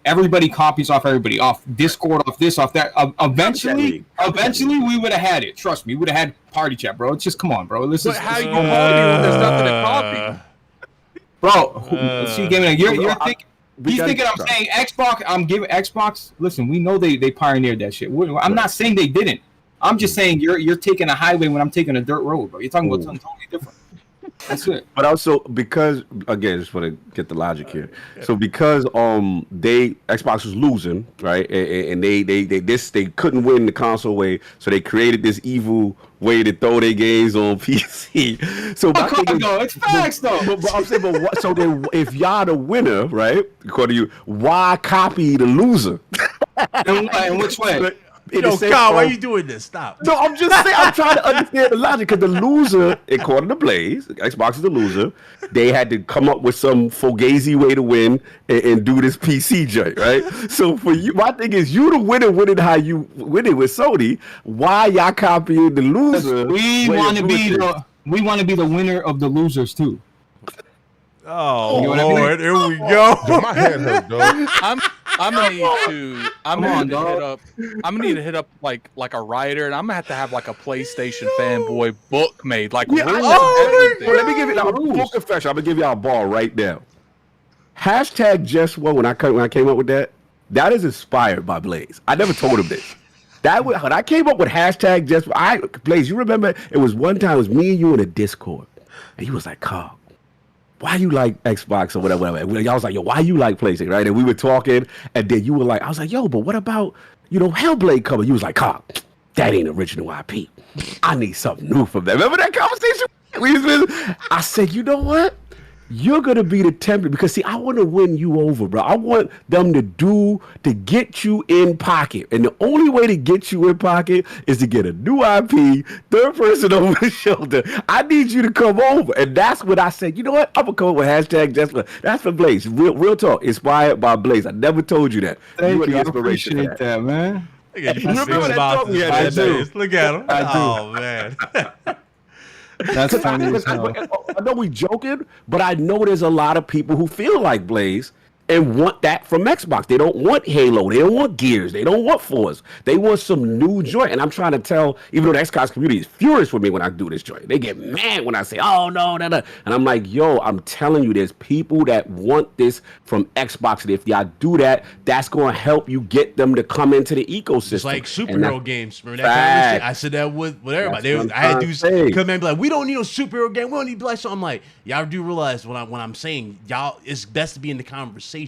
everybody copies off everybody, off Discord, off this, off that. Eventually, we would have had it. Trust me, we would have had party chat, bro. It's just come on, bro. But how you copy when there's nothing to copy? Bro, see, gaming. You're thinking. He's thinking I'm saying Xbox. I'm giving Xbox. Listen, we know they pioneered that shit. I'm not saying they didn't. I'm just saying you're taking a highway when I'm taking a dirt road, bro. You're talking about something totally different. That's it. But also because again, just want to get the logic here. So because Xbox was losing, right, and they couldn't win the console way, so they created this evil way to throw their games on PC. So it's facts though. But I'm saying, so then if y'all the winner, right, according to you, why copy the loser? In which way? Yo, Kyle, why are you doing this? Stop. No, I'm just saying, I'm trying to understand the logic, because the loser, according to Blaze, Xbox is the loser, they had to come up with some fugazi way to win and do this PC joint, right? So for you, my thing is, you the winner winning how you winning with Sony, why y'all copying the loser? We want to be the winner of the losers too. Oh, Lord, here we go. My head hurt, dog. I'm gonna need to hit up like a writer, and I'm gonna have to have like a PlayStation fanboy book made, like rules and everything. Well, let me give you a full confession. I'm gonna give y'all a ball right now. Hashtag just what when I came up with that is inspired by Blaze. I never told him this. When I came up with hashtag just Blaze, you remember it was one time it was me and you in a Discord, and you was like, Carl, why you like Xbox or whatever? Y'all was like, yo, why you like PlayStation, right? And we were talking, and then you were like, I was like, yo, but what about, Hellblade coming? You was like, Carl, that ain't original IP. I need something new from that. Remember that conversation? I said, you know what? You're going to be the template, because, see, I want to win you over, bro. I want them to get you in pocket. And the only way to get you in pocket is to get a new IP, third person over the shoulder. I need you to come over. And that's what I said. You know what? I'm going to come up with hashtag just for, that's for Blaze. Real talk. Inspired by Blaze. I never told you that. Thank you. I appreciate that, man. Look at you. Look at him. Oh, man. That's funny. I know we joking, but I know there's a lot of people who feel like Blaze and want that from Xbox. They don't want Halo. They don't want Gears. They don't want Forza. They want some new joint. And I'm trying to tell, even though the Xbox community is furious with me when I do this joint. They get mad when I say, oh, no. And I'm like, yo, I'm telling you, there's people that want this from Xbox. And if y'all do that, that's going to help you get them to come into the ecosystem. It's like superhero games. Remember that conversation? I said that with everybody. I had dudes come in and be like, we don't need no superhero game. We don't need to be like, so I'm like, y'all do realize when I'm saying, y'all, it's best to be in the conversation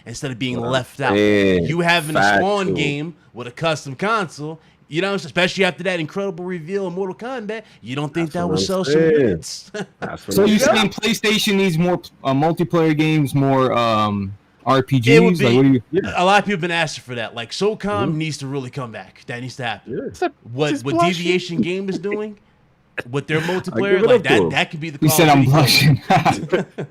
instead of being left out. You having a Spawn game with a custom console, especially after that incredible reveal in Mortal Kombat, you don't think that would sell some units? So you're saying PlayStation needs more multiplayer games, more RPGs? It would be, a lot of people have been asking for that. Like SOCOM needs to really come back. That needs to happen. Yeah. What Deviation Game is doing with their multiplayer, like that could be the. He said I'm blushing.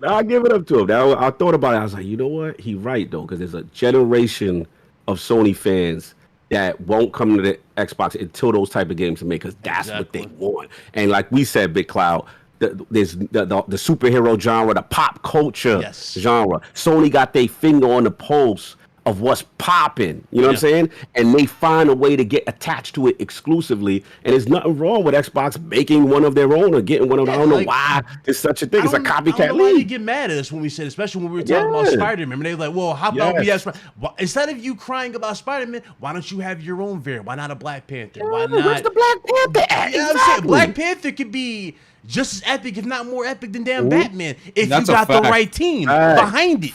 I'll give it up to him. Now, I thought about it. I was like, you know what? He's right though, because there's a generation of Sony fans that won't come to the Xbox until those type of games are made, because that's what they want. And like we said, Big Cloud, there's the superhero genre, the pop culture genre. Sony got their finger on the pulse of what's popping, you know what I'm saying? And they find a way to get attached to it exclusively. And there's nothing wrong with Xbox making one of their own or getting one of them. I don't know why it's such a thing. It's a copycat. I don't know why you get mad at us when we said, especially when we were talking about Spider-Man. Remember, they were like, well, how about we have instead of you crying about Spider-Man, why don't you have your own variant? Why not a Black Panther? Why not? Where's the Black Panther at? Yeah, I'm saying Black Panther could be just as epic, if not more epic than damn Batman, if you got the right team behind it.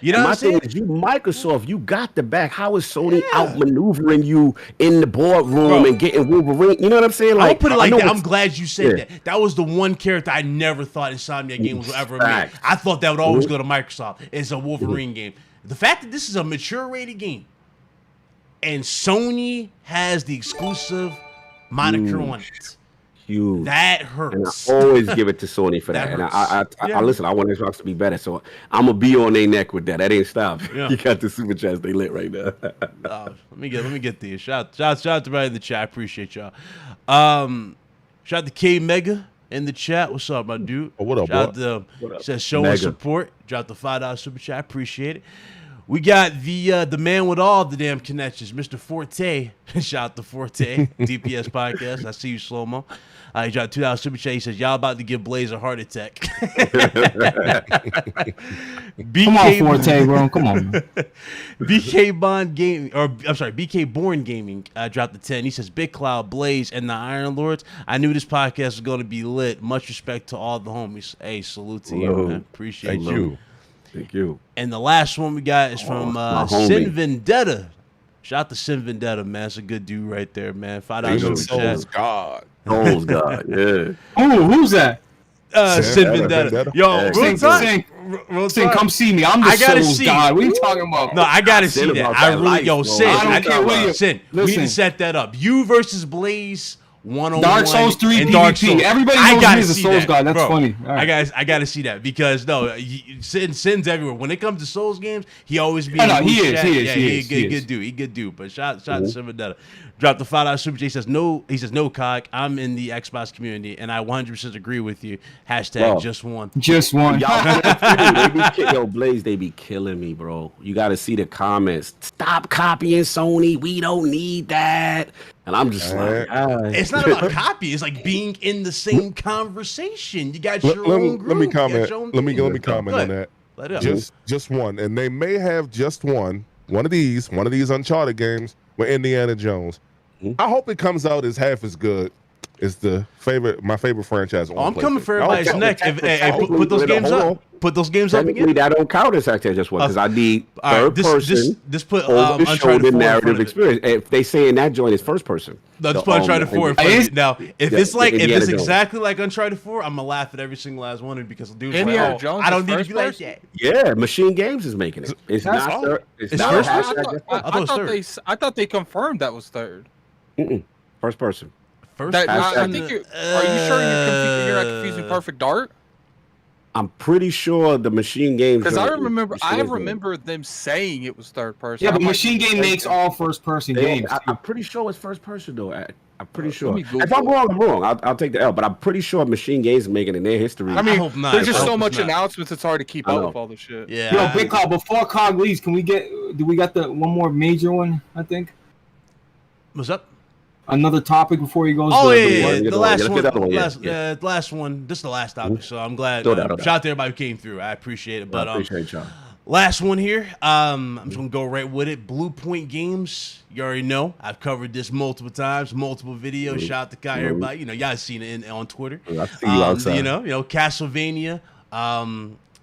You know what I'm saying? You Microsoft, you got the back. How is Sony outmaneuvering you in the boardroom and getting Wolverine? You know what I'm saying? Like, I'll put it like that. I'm glad you said that. That was the one character I never thought Insomniac games would ever make. I thought that would always go to Microsoft. It's a Wolverine game. The fact that this is a mature rated game and Sony has the exclusive moniker on it. Huge. That hurts. And I always give it to Sony for that. And I listen, I want Xbox to be better, so I'm gonna be on their neck with that. That ain't stop. Yeah. You got the super chats, they lit right now. Let me get these. Shout out to everybody in the chat. I appreciate y'all. Shout out to K Mega in the chat. What's up, my dude? What up, shout out to says showing support. Drop the $5 super chat. I appreciate it. We got the man with all the damn connections, Mr. Forte. Shout out to Forte, DPS podcast. I see you, slow mo. He dropped $2 super chat. He says, "Y'all about to give Blaze a heart attack." Come on, Forte, bro. Come on. BK Bond Gaming, or I'm sorry, BK Born Gaming dropped the 10. He says, "Big Cloud, Blaze, and the Iron Lords. I knew this podcast was going to be lit. Much respect to all the homies." Hey, salute to you, man. Appreciate you. Thank you. And the last one we got is from Sin Vendetta. Shout out to Sin Vendetta, man. It's a good dude right there, man. $5 super chat. God. Souls God, yeah. Who's that? Sin Vendetta. Yo, Sin, come see me. I'm the Souls God. What are you talking about? No, I gotta see that. I really, yo, Sin. I don't care. Sin, we need to set that up. You versus Blaze. 101 Dark Souls 3 and Dark Souls. PvP. Everybody knows me as a Souls God. That's funny. Right. I gotta see that because Sin's everywhere. When it comes to Souls games, he always be. He is. Good dude. He good dude. But shout to Sin Vendetta. Dropped the $5 super chat. He says no cock. I'm in the Xbox community and I 100% agree with you. Hashtag just one. Just one. Yo, Blaze, they be killing me, bro. You got to see the comments. Stop copying Sony. We don't need that. And I'm just like, it's not about copy. It's like being in the same conversation. You got your own group. Let me comment. Let me comment on that. Let it up. Just one, and they may have just one of these Uncharted games with Indiana Jones. I hope it comes out as half as good as my favorite franchise. I'm coming for everybody's neck. Put those games up. Put those games up again. That don't count as actually just one because I need third person. This put over the shoulder narrative experience. If they say in that joint is first person. Let's put Uncharted 4 in front of you. Now, if it's exactly like Uncharted 4, I'm gonna laugh at every single last one because the dude's like, oh, I don't need to be like that. Yeah, Machine Games is making it. It's not. It's not. I thought they confirmed that was third. First person. I think are you sure you're not confusing Perfect Dark? I'm pretty sure the Machine Games. Because I remember them saying it was third person. Yeah, but Machine Game makes all first person games. I'm pretty sure it's first person though. I'm pretty sure. If I'm wrong, I'm wrong. I'll take the L. But I'm pretty sure Machine Games is making it in their history. I mean, hope not. There's just so much announcements. It's hard to keep up with all the shit. Yeah. Yo, Big Cloud. Before Cog leaves, do we got the one more major one? I think. What's up? Another topic before he goes. Oh yeah. The last one. This is the last topic, so I'm glad. Shout out to everybody who came through. I appreciate it. But I appreciate y'all. Last one here. I'm just gonna go right with it. Blue Point Games. You already know. I've covered this multiple times, multiple videos. Shout out to Kai, everybody. You know, y'all seen it on Twitter. I see you outside. You know, Castlevania.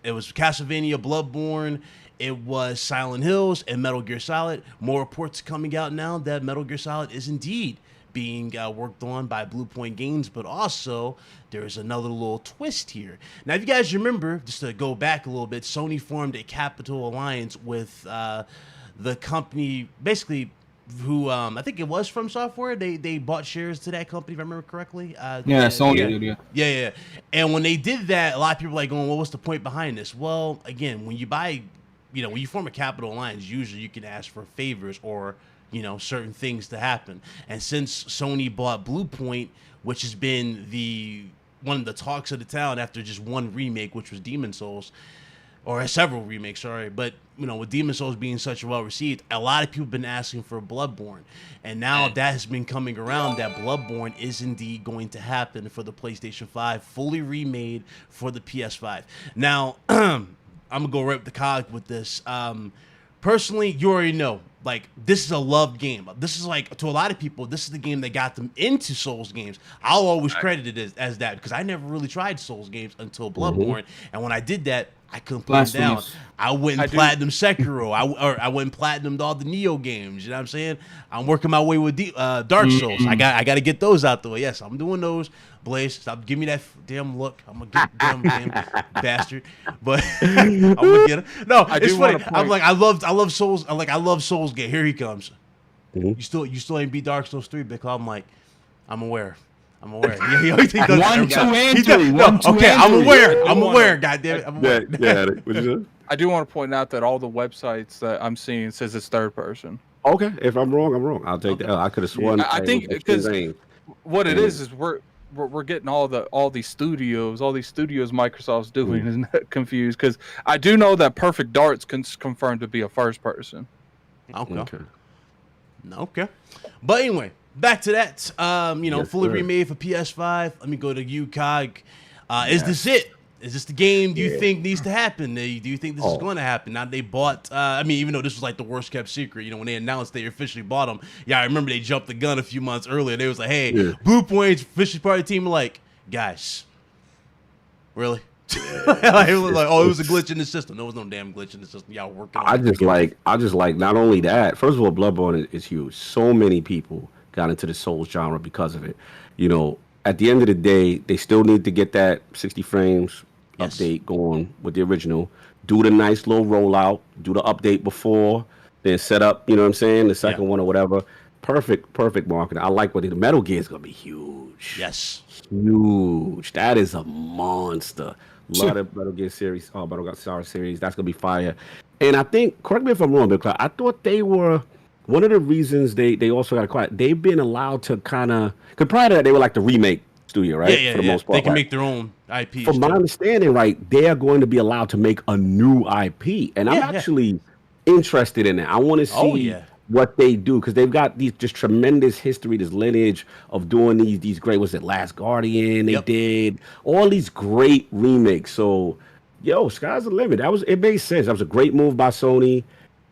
It was Castlevania, Bloodborne. It was Silent Hills and Metal Gear Solid. More reports coming out now that Metal Gear Solid is indeed being worked on by Blue Point Games, but also there's another little twist here. Now, if you guys remember, just to go back a little bit, Sony formed a capital alliance with the company, basically, who I think it was From Software. They bought shares to that company, if I remember correctly. Sony. Yeah. And when they did that, a lot of people were like going, well, what's the point behind this? Well, again, when you buy, when you form a capital alliance, usually you can ask for favors or certain things to happen. And since Sony bought Blue Point, which has been one of the talks of the town after just one remake, which was Demon Souls, or several remakes, sorry. But, with Demon Souls being such well received, a lot of people have been asking for Bloodborne. And now that has been coming around that Bloodborne is indeed going to happen for the PlayStation 5, fully remade for the PS5. Now, I'm going to go right with the cog with this. Personally, you already know. Like, this is a loved game. This is like, to a lot of people, this is the game that got them into Souls games. I'll always credit it as that because I never really tried Souls games until Bloodborne. And when I did that, I couldn't put it down. I went and platinum Sekiro. I went and platinumed all the Neo games. You know what I'm saying? I'm working my way with Dark Souls. I got to get those out the way. Yes, I'm doing those. Blaze, stop giving me that damn look. I'm gonna get damn bastard. But I'm gonna get him. No, it's funny. I'm like, I love Souls. I love Souls game. Here he comes. You still ain't beat Dark Souls 3, Big Claw. I'm like, I'm aware. He 1, 2, and 3. I'm aware. Goddamn it. I'm aware. Yeah. I do want to point out that all the websites that I'm seeing says it's third person. Okay, if I'm wrong, I'm wrong. I'll take the L. I could have sworn. I think because what it is we're getting all these studios Microsoft's doing is confused, because I do know that Perfect Dart's confirmed to be a first person. Okay. But anyway, back to that. Fully sir. remade for PS5. Let me go to you, Cog. Is this it? Is this the game do you think needs to happen? Do you think this is going to happen? Now they bought, even though this was like the worst kept secret, when they announced they officially bought them, I remember they jumped the gun a few months earlier. They was like, hey, Blue Point's officially part of the team. Like, guys, really? It was like, it was a glitch in the system. There was no damn glitch in the system. Y'all working on it. I just like not only that. First of all, Bloodborne is huge. So many people got into the Souls genre because of it. At the end of the day, they still need to get that 60 frames update going with the original. Do the nice little rollout. Do the update before, then set up. You know what I'm saying? The second one or whatever. Perfect marketing. I like what the Metal Gear is gonna be huge. Yes, huge. That is a monster. A lot of Metal Gear series, Metal Gear Solid series. That's gonna be fire. And I think, correct me if I'm wrong, because I thought they were one of the reasons they also got quiet. They've been allowed to kind of, because prior to that they were like the remake studio, right? Yeah, For the most part, they can make their own IP. From my understanding, right, they are going to be allowed to make a new IP, and I'm actually interested in that. I want to see what they do, because they've got these just tremendous history, this lineage of doing these great. Was it Last Guardian? They did all these great remakes. So, sky's the limit. It made sense. That was a great move by Sony.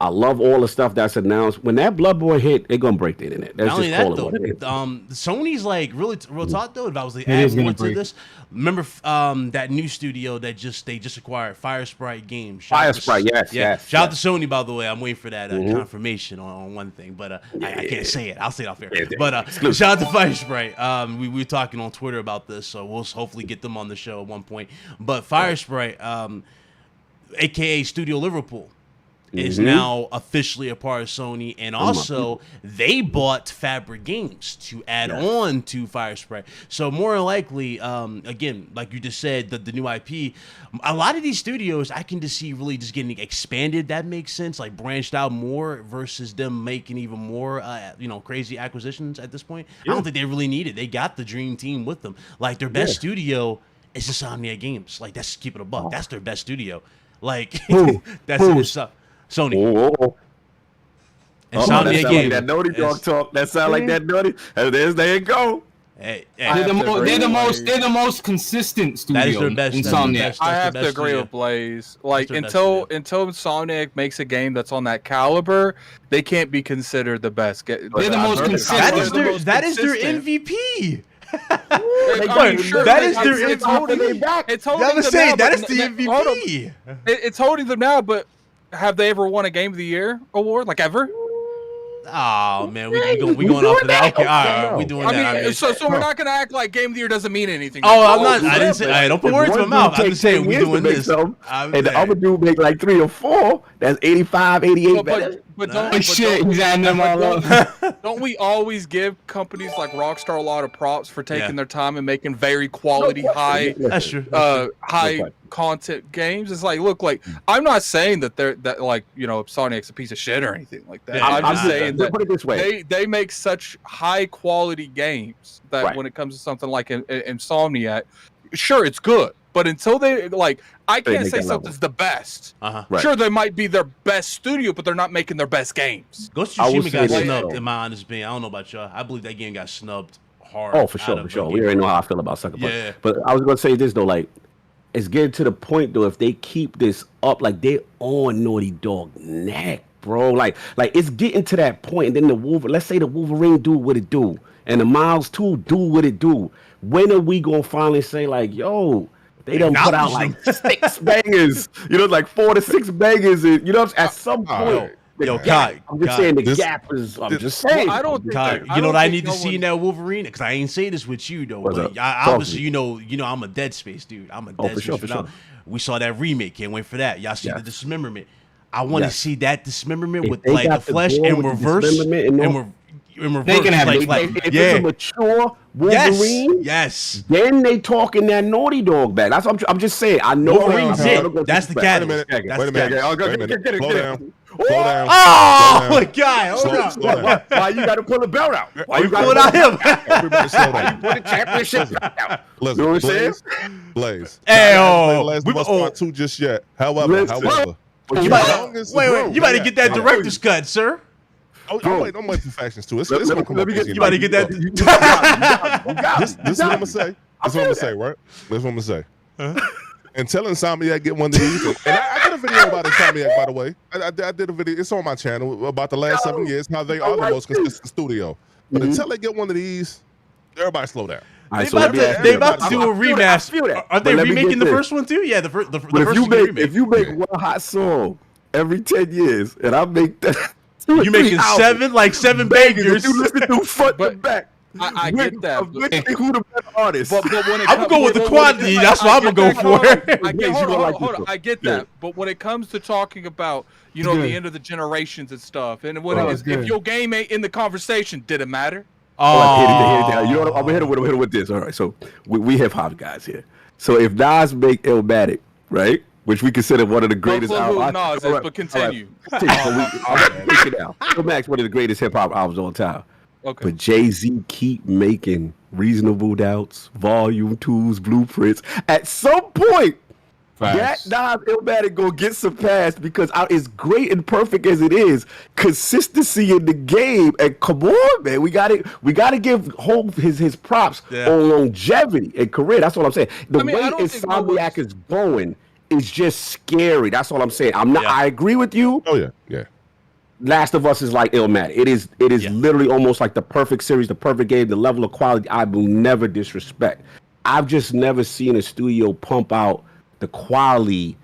I love all the stuff that's announced. When that Bloodborne hit, they're gonna break the internet. That's Not only just that, though, Sony's like real talk though. If I was like is add gonna more to break. this, remember that new studio that they just acquired, Fire Sprite Games. Firespite, yes. Shout out to Sony, by the way. I'm waiting for that confirmation on one thing, but I can't say it. I'll say it off air. But shout out to Fire Sprite. We were talking on Twitter about this, so we'll hopefully get them on the show at one point. But Fire Sprite, aka Studio Liverpool, is now officially a part of Sony, and also they bought Fabric Games to add on to Fire Sprite. So more than likely, again, like you just said, the new IP, a lot of these studios I can just see really just getting expanded. That makes sense, like branched out more versus them making even more, crazy acquisitions at this point. I don't think they really need it. They got the dream team with them. Like their best studio is Insomniac Games. Like that's keep it a buck. That's their best studio. Like that's it. Sony. Insomniac Games. That Naughty Dog talk. That sound like that Naughty. There you go. Hey, they're the most consistent studio. That is their best. Insomniac. I have to agree with Blaze. Like until Insomniac makes a game that's on that caliber, they can't be considered the best. They're the most consistent. That is their MVP. That is their MVP. It's holding them now, but have they ever won a Game of the Year award? Like ever? Oh man, we going off of that. Okay, all right, we doing that. So we're not gonna act like Game of the Year doesn't mean anything. I'm not. I didn't say. Don't put words in my mouth. I'm just saying we doing this. And the other dude make like 3 or 4. That's 85, 88. But don't we always give companies like Rockstar a lot of props for taking their time and making very quality, high content games? It's like, look, like I'm not saying that Sonic's a piece of shit or anything like that. I'm just saying that put it this way. they make such high quality games that when it comes to something like Insomniac, sure it's good. But until I can't say something's the best. Sure, they might be their best studio, but they're not making their best games. Ghost of Tsushima got snubbed, in my honest opinion. I don't know about y'all. I believe that game got snubbed hard. Oh, for sure. We already know how I feel about Sucker Punch. Yeah. But I was going to say this, though, like, it's getting to the point, though, if they keep this up, like, they're on Naughty Dog neck, bro. Like it's getting to that point, and then let's say the Wolverine do what it do, and the Miles 2 do what it do. When are we going to finally say, like, yo, they done put out like 6 bangers, like 4 to 6 bangers, and at some point. Kai, I'm just saying the gap is. I'm just saying. Well, I don't think Kai, you know what I need to see in that Wolverine? Because I ain't saying this with you though. But obviously, you know, I'm a Dead Space dude. I'm a Dead Space. For sure. We saw that remake. Can't wait for that. Y'all see the dismemberment. I want to see that dismemberment with like the flesh and reverse. in reverse. They can have like, it. like If it's a mature Wolverine, yes. then they talking that Naughty Dog back. That's what I'm just saying. I know Wolverine's it. That's the catalyst. Wait a That's the minute. catalyst. Wait a minute. Slow down. Slow down. Oh Slow my down. God! Hold on. Slow down. Why you got to pull the belt out? Why you got Pull it out him. Everybody slow down. Put the championship belt out? Listen, You know what I'm saying? Blaze. Hey, Last of Us Part 2 just yet. However, Listen. as You long as- wait, bro, you about to man, get that I'm director's cut, sir. I'm waiting for Factions 2. It's gonna come let up me get- easy You about to enough. get that? You got This is what I'm gonna say. This is what I'm gonna say, right? This is what I'm gonna say. Until Insomniac get one of these, and I did a video about Insomniac, by the way. I did a video. It's on my channel about the last 7 years, how they are the most consistent studio. But until they get one of these, everybody slow down. They about to do a remaster. Are they remaking the first one too? Yeah, the first But one remake. if you make one hot song every 10 years, and I make that, You making seven bangers. You listen through front to But- back. I get that. Who the better artist? But when it I'm going with the quantity. That's what I'm gonna go for. Hold on. I get that. But when it comes to talking about, you know, the end of the generations and stuff, and what if your game ain't in the conversation, did it matter? Oh, You know what? I'm gonna hit it with this. All right, so we hip hop guys here. So if Nas make Illmatic, right, which we consider one of the greatest albums. Nas is, but continue. So I'll break it down. Illmatic's one of the greatest hip hop albums of all time. Okay. But Jay-Z keep making Reasonable Doubts, Volume 2s, Blueprints. At some point, Facts. that Nas Illmatic gonna get surpassed because as great and perfect as it is, consistency in the game. And come on, man, we gotta give Hope his props on longevity and career. That's what I'm saying. The way Insomniac is going is just scary. That's all I'm saying. I agree with you. Oh yeah. Last of Us is like Illmatic. It is literally almost like the perfect series, the perfect game, the level of quality I will never disrespect. I've just never seen a studio pump out the quality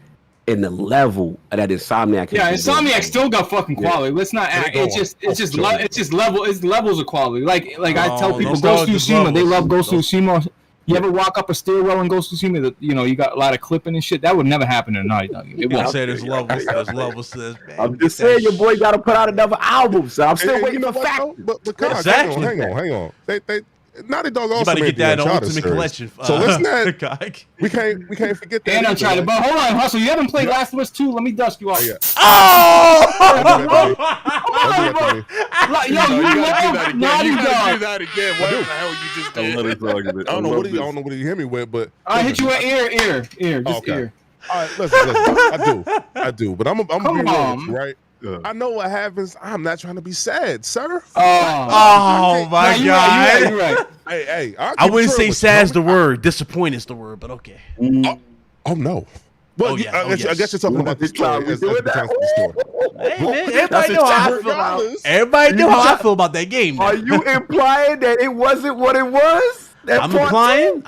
and the level that Insomniac. Yeah, Insomniac still got fucking quality. Let's not act. It's just levels of quality. Like I tell people, Ghost of Tsushima, they love Ghost of Tsushima. You ever walk up a stairwell and Ghost of Tsushima that you got a lot of clipping and shit? That would never happen in Naughty Dog. It won't. say there's levels to this. I'm just saying, your boy got to put out another album, so I'm still waiting for facts. But hang on. They Naughty Dog also made get that Uncharted Ultimate series. Collection. So let's not. We can't forget that. And Uncharted. But hold on, Hustle. You haven't played Last of Us 2. Let me dust you off. Yeah. Yo, you love Naughty You gotta do Dog. that again. What the hell you just did? I don't know what you hit me with, but I hit you with ear. Just Okay. ear. all right, listen. I do. But I'm Come be real on. with you, right? I know what happens. I'm not trying to be sad, sir. Oh my God! You're right. Hey, I wouldn't say sad's the word. Disappointed is the word, but okay. Oh no. Well, Oh, yeah. I guess you're talking about this story as it pertains to the story. Hey, man, everybody know how I feel. Everybody know how I feel about that game. Are Man. you implying that it wasn't what it was? I'm applying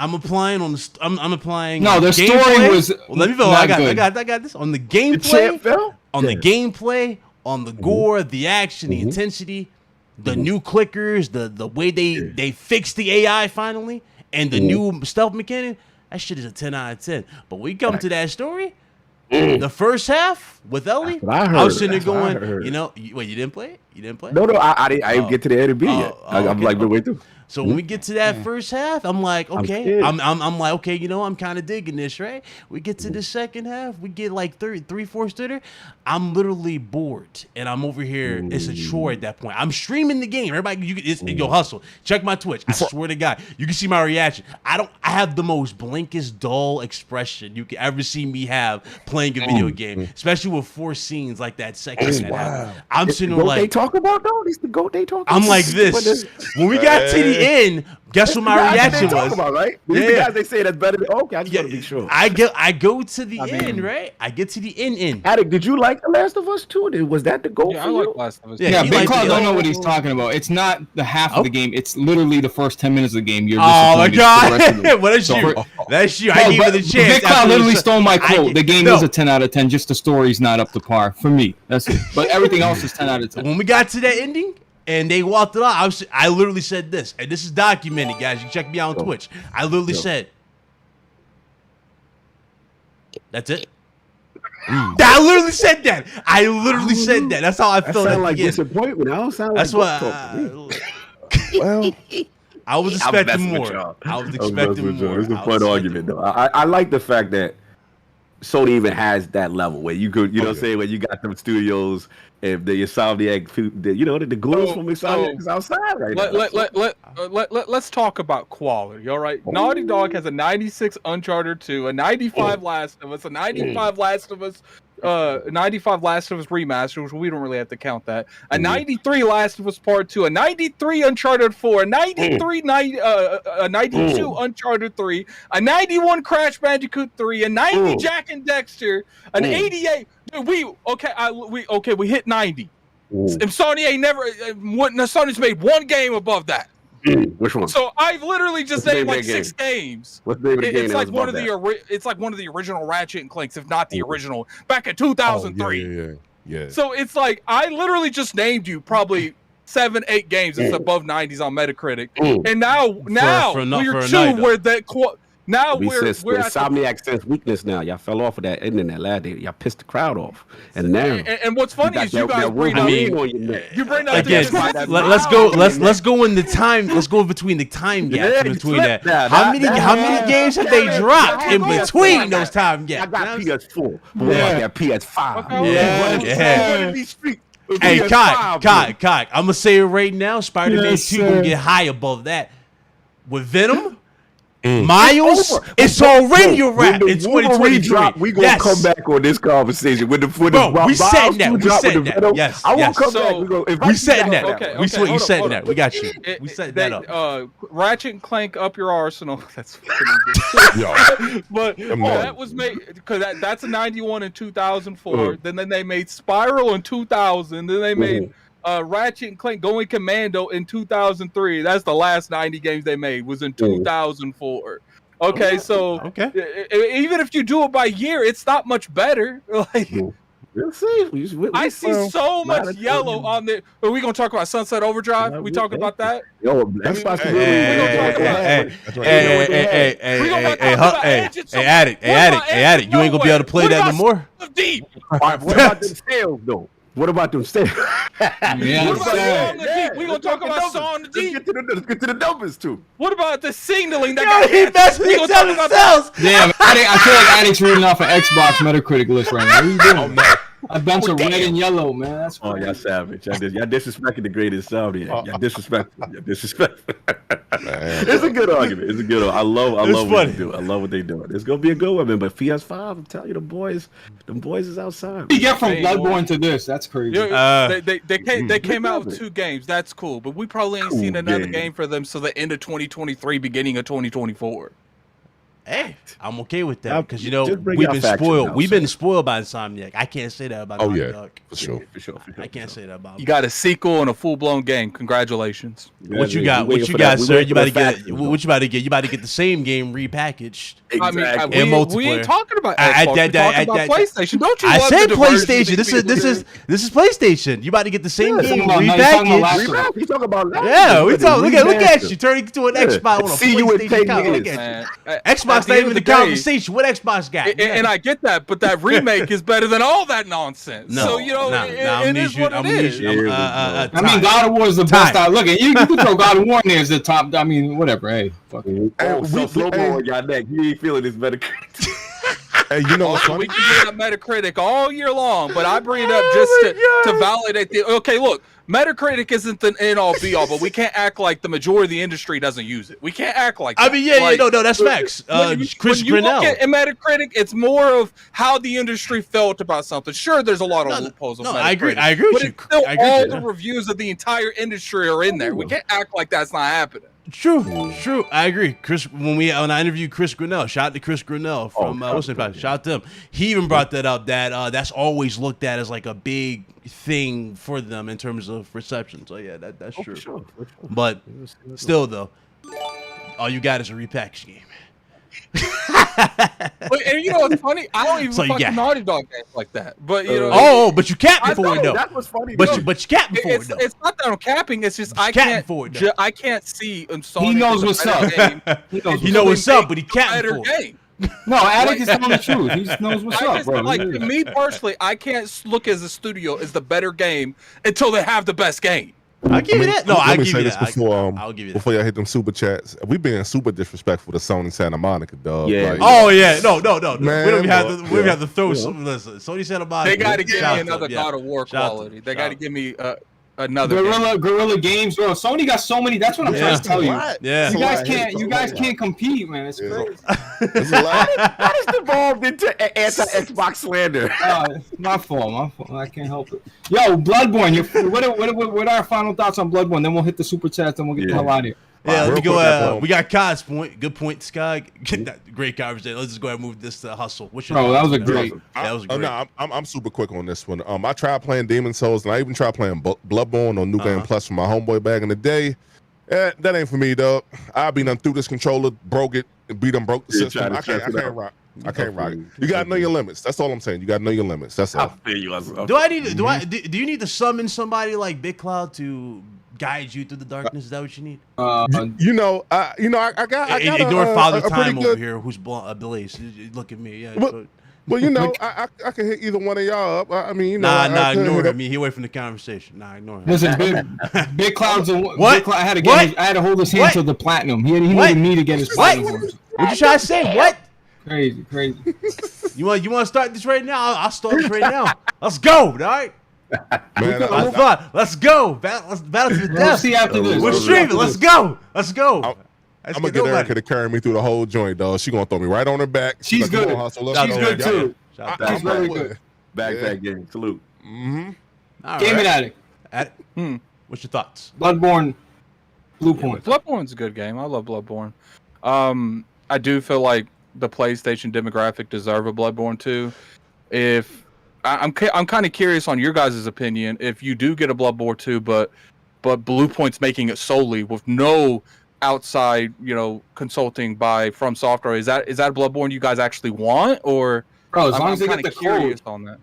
on the. I'm applying. No, on the story gameplay. was Let me feel. not I good. got this on the The gameplay. champ fell? On the gameplay, on the gore, the action, the intensity, the new clickers, the way they fixed the AI finally, and the new stealth mechanic. That shit is a 10 out of 10. But when we come to that story, the first half with Ellie, I was sitting there going, you know, wait, you didn't play it? You didn't play it? No, I didn't get to the A to B yet. I'm okay. like midway through. So when we get to that first half, I'm like, okay, I'm like, okay, you know, I'm kind of digging this, right? We get to the second half, we get like 3/4 through. I'm literally bored, and I'm over here. It's a chore at that point. I'm streaming the game. Everybody, yo, Hustle. Check my Twitch. I swear to God, you can see my reaction. I have the most blankest, dull expression you can ever see me have playing a video game, especially with 4 scenes like that second half. I'm sitting there like, they talk about though. It's the goat they talk about. I'm like this. When we got to the end, guess what my reaction was? About, right? These the guys they say that's better than okay. I just want to be sure. I go to the end, right? I get to the end. Attic, did you like The Last of Us 2? Was that the goal Yeah, for I you? like Last of Us. Yeah, he Big liked Claw the don't know other- what he's talking about. It's not the half of the game. It's literally the first 10 minutes of the game. You're Oh my disappointed for the rest of God! it. well, that's So you. for- That's you. No, I gave but it a chance. Big Claw after literally the- stole my quote. The game no. is a 10 out of 10. Just the story's not up to par for me. That's it. But everything else is 10 out of 10. When we got to that ending and they walked it out, I literally said this, and this is documented, guys. You can check me out on Twitch. I literally said, "That's it." I literally said that. That's how I felt. That sound like at the end. disappointment. I don't sound like That's what. talk to me. Well, I was I'm expecting messing with more. y'all. I was I'm expecting messing with y'all. more. It's a I was fun expecting argument, though. more. I like the fact that Sony even has that level where you could, you know what I'm saying, where you got them studios, if the Insomniac, the goons from Insomniac is outside right now. Let's talk about quality, all right? Naughty Dog has a 96 Uncharted 2, a 95 Last of Us, a 95 Last of Us, 95 Last of Us Remaster, which we don't really have to count that, a 93 Last of Us Part 2, a 93 Uncharted 4, a 92 Uncharted 3, a 91 Crash Bandicoot 3, a 90 Jack and Dexter, an 88. Dude, we hit 90. And Sony ain't never. Sony's made one game above that. Which one? So I've literally just named like 6 games. What's the name of the game? It's like one of the. It's like one of the original Ratchet and Clanks, if not the original, back in 2003. Yeah. So it's like I literally just named you probably 7, 8 games that's above 90s on Metacritic, and now we're two where that. Now we're at Insomniac sense weakness. Now y'all fell off of that internet lad. Y'all pissed the crowd off, and now and what's funny is you guys bring up. You bring up again. Let's go in the time. Let's go between the time gaps between that. How many games have they dropped in between those time gaps? I got PS4. What about that PS5? Hey, Kai, I'm gonna say it right now. Spider-Man 2 gonna get high above that with Venom. Miles, it's already a wrap in 2023. We gonna come back on this conversation with the we said that. Yes, I won't come back. We said that. Okay, we said that. We got you. We set that up. Ratchet and Clank up your arsenal. That's fucking but that was made because that's a 91 in 2004. Then they made Spiral in 2000. Then they made Ratchet and Clank Going Commando in 2003. That's the last 90 games they made was in 2004. Okay, so even if you do it by year, it's not much better. Like we'll see. I see so much yellow on there. Are we gonna talk about Sunset Overdrive? We talking about that? Yo, that's possible. Hey, Addict, you ain't gonna be able to play that no more. Deep. What about them sales though? What about them sales? What about Saw on the Deep? We gonna talk about Saw on the Deep. Let's get to the numbers too. What about the signaling that got he messed with themselves? Damn, I feel like Addict's reading off an Xbox Metacritic list right now. What are you doing, man? A bunch of red and yellow, man. That's y'all savage. Y'all disrespecting the greatest Insomniac. Y'all disrespectful. It's a good argument. It's a good one. I love what they do. I love what they do. It's gonna be a good one, man. But PS5, I'm telling you, them boys is outside. You get from Bloodborne to this. That's crazy. They came out with 2 games. That's cool. But we probably ain't seen another game for them till the end of 2023, beginning of 2024. Hey, I'm okay with that because we've been spoiled. We've been spoiled by Insomniac. I can't say that about Naughty Dog. For sure. I can't say that about. You got a sequel and a full-blown game. Congratulations. What you got? What you got, sir? You about to get? What you about to get? You about to get the same game repackaged. Exactly. I mean, and multiplayer. We ain't talking about Xbox. We're talking about PlayStation. Don't you? I love said the PlayStation. This is PlayStation. You about to get the same game repackaged. You talking about? Yeah, we talk. Look at you turning into an Xbox on a PlayStation. Look at you. Xbox not even the conversation. What Xbox got? And I get that, but that remake is better than all that nonsense. So it is what it is. I mean, God of War is the best. Look, you can throw God of War in there as the top. I mean, whatever. Hey, fuck it. Slow mo on y'all neck. You ain't feeling this better. Hey, you know what's funny? We can bring up Metacritic all year long, but I bring it up just to validate the. Okay, look. Metacritic isn't the end-all be-all, but we can't act like the majority of the industry doesn't use it. We can't act like that. I mean, no, that's facts. Chris Grinnell. Look at Metacritic, it's more of how the industry felt about something. Sure, there's a lot of loopholes on Metacritic. I agree with you. But all the reviews of the entire industry are in there. We can't act like that's not happening. True. I agree. When I interviewed Chris Grinnell, shout out to Chris Grinnell from shout out to him. He even brought that up that that's always looked at as like a big thing for them in terms of reception. So yeah, that's true. For sure. But still though, all you got is a repackaged game. And you know what's funny? I don't even fucking Naughty Dog games like that. But but you capping for it though. That was funny. But you capping for it though. It's not that I'm capping. It's just I can't see. He knows what's up. He knows what's up, but he capping for it. No, Addict is telling the truth. He knows what's up, bro. Like me personally, I can't look as a studio as the better game until they have the best game. I'll give you that. No, I'll let me give say you this that. before I'll give you that. before y'all hit them super chats. We being super disrespectful to Sony Santa Monica, dog. Yeah. Like, Oh yeah, no. Man, we don't even have look, to. We don't yeah. have to throw some. Listen, Sony Santa Monica. They got to give shout me out to another them, yeah. God of War Shout out to quality. them, They shout got out to to give me another game. Guerrilla Games, bro. Sony got so many. That's what I'm trying to tell you. Yeah. You guys can't compete, man. It's crazy. It's a lot. That is devolved into anti-Xbox slander. My fault. I can't help it. Yo, Bloodborne. What are our final thoughts on Bloodborne? Then we'll hit the super chats and we'll get the hell out of here. Yeah, let me Real go. quick, We got Kai's point. Good point, Sky. Great conversation. Let's just go ahead and move this to Hustle. What's your Bro, that thoughts was on a great. That was great. No, I'm super quick on this one. I tried playing Demon Souls, and I even tried playing Bloodborne on New Game Plus for my homeboy back in the day. That ain't for me, dog. I be done through this controller, broke it, and broke the system. I can't rock. I can't rock it. You gotta know your limits. That's all I'm saying. You gotta know your limits. That's all. Do Do you need to summon somebody like Big Cloud to guide you through the darkness? Is that what you need? I got Ignore Father a Time pretty over good. here, who's Blaze. Look at me. Yeah. Well, I can hit either one of y'all up. I mean, Nah, ignore him. He away from the conversation. Nah, ignore him. Listen, Big Cloud's a What? Big Cloud, I had to hold his hand What? to the platinum. He What? needed me to get his What? platinum. What you trying to say? What? Crazy. You want to start this right now? I'll start this right now. Let's go, all right? Man, Let's fun. Let's go. Battle to the We'll death. see after this. We're streaming. Let's go. Let's go. I'm gonna get Erica to carry me through the whole joint, dog. She gonna throw me right on her back. She's like, come good. on, Hustle, let's She's go. good too. Shout out She's to very good. Backpack game. Salute. Mm-hmm. All Gaming right. Addict. What's your thoughts? Bloodborne. Blue Point. Bloodborne's a good game. I love Bloodborne. I do feel like the PlayStation demographic deserve a Bloodborne 2. If I'm kind of curious on your guys' opinion. If you do get a Bloodborne 2, but Blue Point's making it solely with no outside, consulting by From Software, is that a Bloodborne you guys actually want, or Bro, as long I'm as they get kinda the curious code. on that.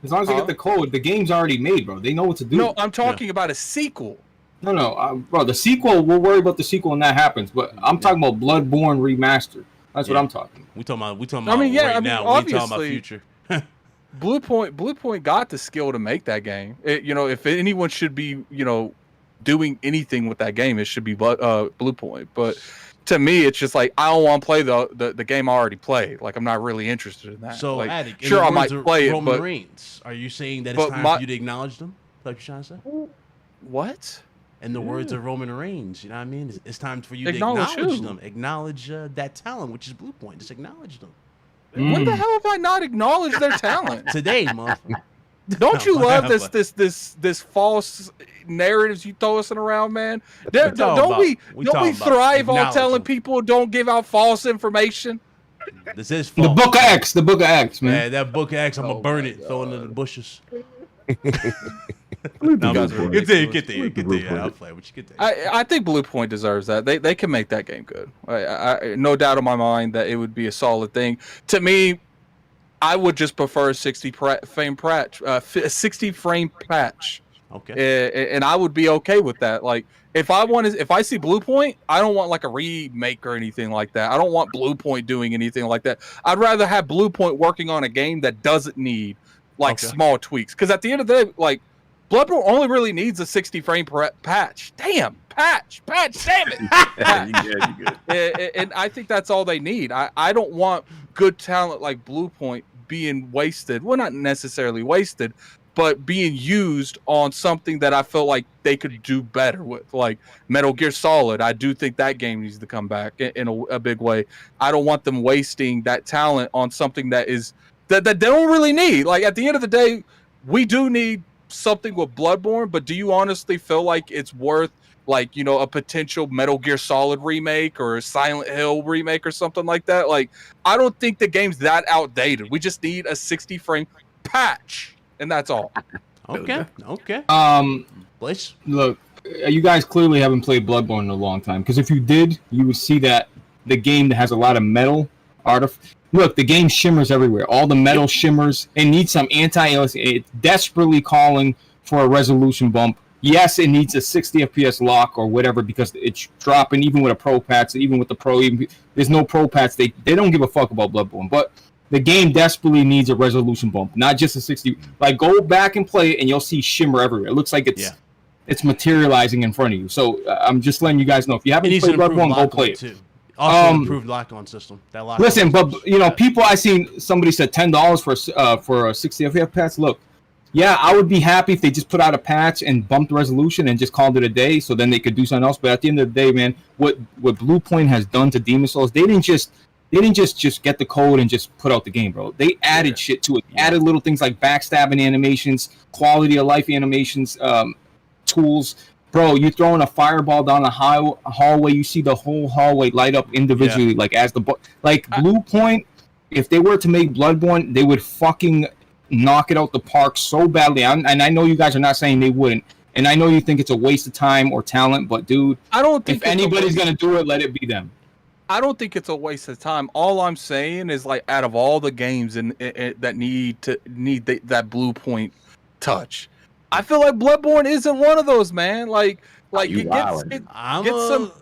As long as they get the code, the game's already made, bro. They know what to do. No, I'm talking about a sequel. No, bro. The sequel, we'll worry about the sequel when that happens. But I'm talking about Bloodborne remastered. That's what I'm talking. We talking about I mean, yeah, right I mean, now. We ain't talking about obviously- future. Blue Point got the skill to make that game. If anyone should be, doing anything with that game, it should be Blue Point. But to me, it's just like I don't want to play the game I already played. Like I'm not really interested in that. So, like, Attic, sure, I might play it, Roman but Reigns, are you saying that it's time for you to acknowledge them? Is that what you're trying to say? what? In the words of Roman Reigns, you know what I mean? It's time for you Acknowledge to acknowledge who? them. Acknowledge that talent, which is Blue Point. Just acknowledge them. When the hell have I not acknowledged their talent? Today, motherfucker. Don't you love Whatever. this false narratives you throw us around, man? We Don't talking we about thrive on acknowledge telling them. people don't give out false information? This is The false. Book of X. The Book of X, man. Yeah, that book X, I'm Oh gonna burn my it, throw it in the bushes. You guys are Get there. Blue I'll Point. play. What you get there? I think Blue Point deserves that. They can make that game good. I no doubt in my mind that it would be a solid thing. To me, I would just prefer a 60 frame patch. Okay. And I would be okay with that. Like if I see Blue Point, I don't want like a remake or anything like that. I don't want Blue Point doing anything like that. I'd rather have Blue Point working on a game that doesn't need like small tweaks. Because at the end of the day, like Bloodborne only really needs a 60 frame patch. Damn, patch, damn it. You good. And I think that's all they need. I don't want good talent like Blue Point being wasted. Well, not necessarily wasted, but being used on something that I felt like they could do better with, like Metal Gear Solid. I do think that game needs to come back in a big way. I don't want them wasting that talent on something that they don't really need. Like at the end of the day, we do need something with Bloodborne, but do you honestly feel like it's worth like, a potential Metal Gear Solid remake or a Silent Hill remake or something like that? Like, I don't think the game's that outdated. We just need a 60 frame patch, and that's all. Okay. Blaze? Look, you guys clearly haven't played Bloodborne in a long time. Because if you did, you would see that the game that has a lot of metal Look, the game shimmers everywhere. All the metal shimmers. It needs some anti-aliasing. It's desperately calling for a resolution bump. Yes, it needs a 60 FPS lock or whatever because it's dropping even with a pro patch, even with the pro. There's no pro patch. They don't give a fuck about Bloodborne. But the game desperately needs a resolution bump, not just a 60. Like, go back and play it, and you'll see shimmer everywhere. It looks like it's it's materializing in front of you. So I'm just letting you guys know if you haven't played Bloodborne, go play it. Too. Also, improved lock-on system. That lock-on listen, system. but you know, people I seen somebody said $10 for a 60 FPS. Look, yeah, I would be happy if they just put out a patch and bumped the resolution and just called it a day, so then they could do something else. But at the end of the day, man, what Bluepoint has done to Demon Souls, they didn't just get the code and just put out the game, bro. They added shit to it. Added little things like backstabbing animations, quality of life animations, tools. Bro, you throwing a fireball down a hallway, you see the whole hallway light up individually, like as the Bluepoint. If they were to make Bloodborne, they would fucking knock it out the park so badly. And I know you guys are not saying they wouldn't, and I know you think it's a waste of time or talent, but dude, I don't think if anybody's gonna do it, let it be them. I don't think it's a waste of time. All I'm saying is, like, out of all the games that need that Bluepoint touch, I feel like Bloodborne isn't one of those, man. Like get some.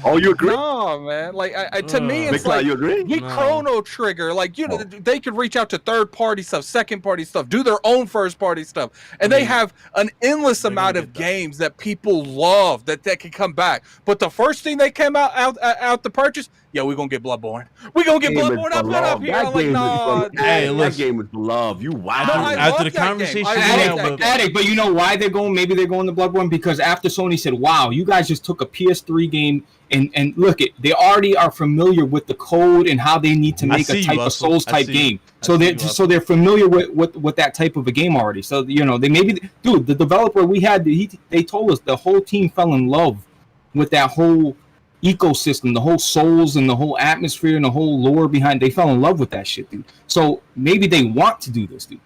Oh, you agree? No, man. Like, to me, it's like you agree? get Chrono Trigger. Like, you know, they could reach out to third-party stuff, second-party stuff, do their own first-party stuff, and they have an endless amount of games that people love that can come back. But the first thing they came out to purchase, yeah, we're gonna get Bloodborne. We're gonna get Bloodborne. I've been up here. I'm like, no. Hey, that game is beloved. You wow. After the conversation, Addict, but you know why they're going? Maybe they're going to Bloodborne because after Sony said, "Wow, you guys just took a PS3 game and look it, they already are familiar with the code and how they need to make a type of Souls type game. So they're familiar with that type of a game already. So you know they the developer we had, they told us the whole team fell in love with that whole ecosystem, the whole Souls and the whole atmosphere and the whole lore behind. They fell in love with that shit, dude. So maybe they want to do this, dude.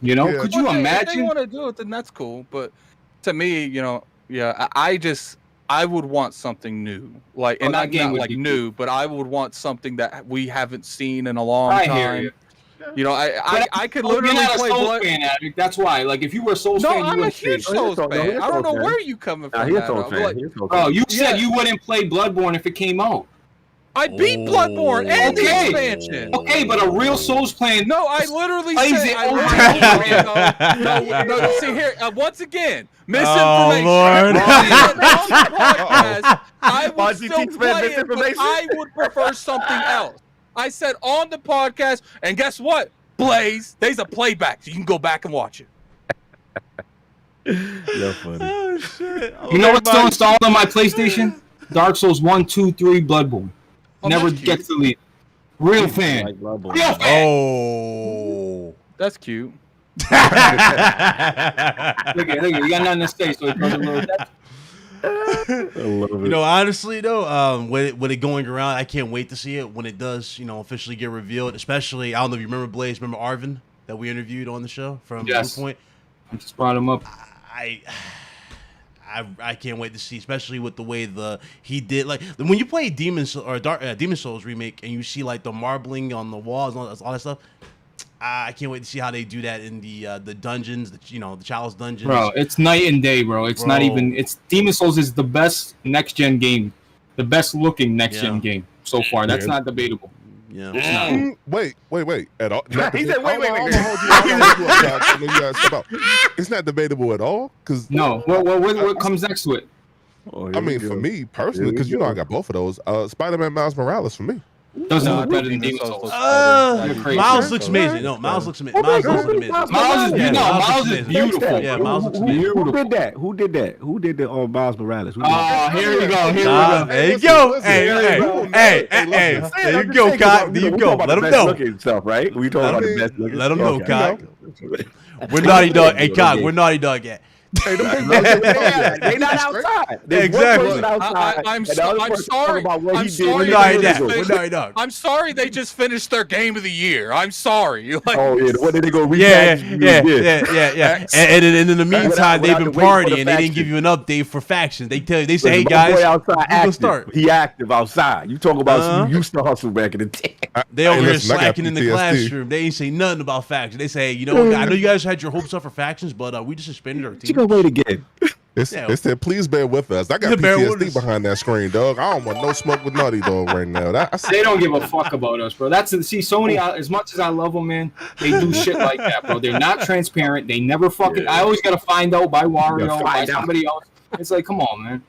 You know, could you imagine? If they want to do it, then that's cool. But to me, you know, yeah, I would want something new, like, and not like new, but I would want something that we haven't seen in a long time. You know, I could literally play Bloodborne. That's why. Like, if you were a Souls fan, I'm a huge Souls fan. I don't know where you coming from. Bro, you said you wouldn't play Bloodborne if it came out. I beat Bloodborne and the expansion. Okay, but a real Souls fan. No, I literally said. No. See here, once again, misinformation. Oh, Lord. On the podcast, I would still play it, but I would prefer something else. I said on the podcast, and guess what? Blaze, there's a playback, so you can go back and watch it. You're funny. Oh, shit. You know what's still installed on my PlayStation? Dark Souls 1, 2, 3, Bloodborne. Never gets to leave. Real fan. Real fan. Oh. That's cute. Look at you got nothing to say, so it goes a little. I love it. You know, honestly though, with it going around, I can't wait to see it when it does, you know, officially get revealed. Especially, I don't know if you remember Blaze, remember Arvin that we interviewed on the show from Bluepoint. I just brought him up. I can't wait to see, especially with the way he did, like when you play Demon Souls remake and you see like the marbling on the walls and all that stuff. I can't wait to see how they do that in the dungeons, the Chalice dungeons. Bro, it's night and day, bro. It's not even. It's Demon Souls is the best next gen game, the best looking next gen game so far. That's not debatable. Yeah. Wait. At all? He said, wait. It's not debatable at all. Cause no. What comes next to it? I mean, for me personally, because you know I got both of those. Spider-Man Miles Morales for me. Doesn't look better than Demon Souls. Miles looks amazing. No, Miles looks amazing. Miles is beautiful. Yeah, Miles looks amazing. Who did that? Who did the Miles Morales? Here we go. There you go. Hey. There you go, Cock. There you go. Let him know. Stuff, right? We talking about the best looking. Let him know, Cock. We're Naughty Dog. Hey, Cock. We're Naughty Dog yet. They not outside. Exactly. I'm sorry. I'm sorry they just finished their game of the year. I'm sorry. Like, what did they go read? Yeah. And in the meantime, they've been partying. They didn't give you an update for factions. They say, hey guys, outside start. He active outside. You talk about you used to hustle back in the day. They over here slacking in the classroom. They ain't say nothing about factions. They say, hey, you know, I know you guys had your hopes up for factions, but we just suspended our team. Wait again. It said, please bear with us. I got Bear with PTSD us. behind that screen, dog. I don't want no smoke with Naughty Dog right now. They don't give a fuck about us, bro. See, Sony, as much as I love them, man, they do shit like that, bro. They're not transparent. They never fucking. I always gotta find out by Wario, by somebody else. It's like, come on, man.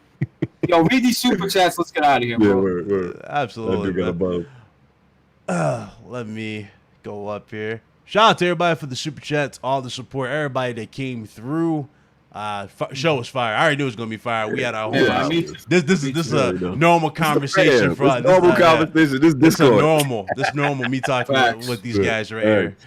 Yo, read these super chats. Let's get out of here, bro. Absolutely. Let me go up here. Shout out to everybody for the super chats, all the support, everybody that came through. Show was fire. I already knew it was gonna be fire. We had our whole this is a normal conversation for us. Normal conversation. This normal me talking with these guys right here.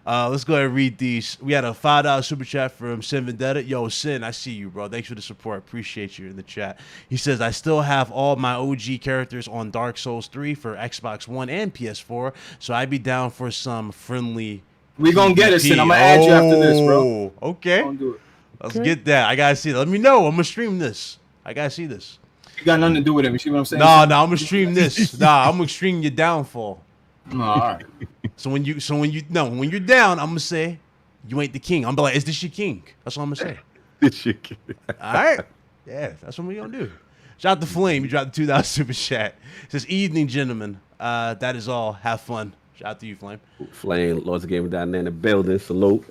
Let's go ahead and read these. We had a $5 super chat from Sin Vendetta. Yo, Sin, I see you, bro. Thanks for the support. Appreciate you in the chat. He says, I still have all my OG characters on Dark Souls 3 for Xbox One and PS4, so I'd be down for some friendly. We gonna get it, Sin. I'm gonna add you after this, bro. Okay. Do it. Let's get that. I gotta see that. Let me know. I'm gonna stream this. I gotta see this. You got nothing to do with it. You see what I'm saying? No, I'm gonna stream this. I'm gonna stream your downfall. Oh, all right. So when you're down, I'm gonna say you ain't the king. I'm gonna be like, is this your king? That's what I'm gonna say. This your king. All right. Yeah, that's what we gonna do. Shout out to Flame. You dropped the $2 super chat. It says, evening, gentlemen. That is all. Have fun. Shout out to you, Flame. Flame, Lords of Gaming down there in the building. Salute.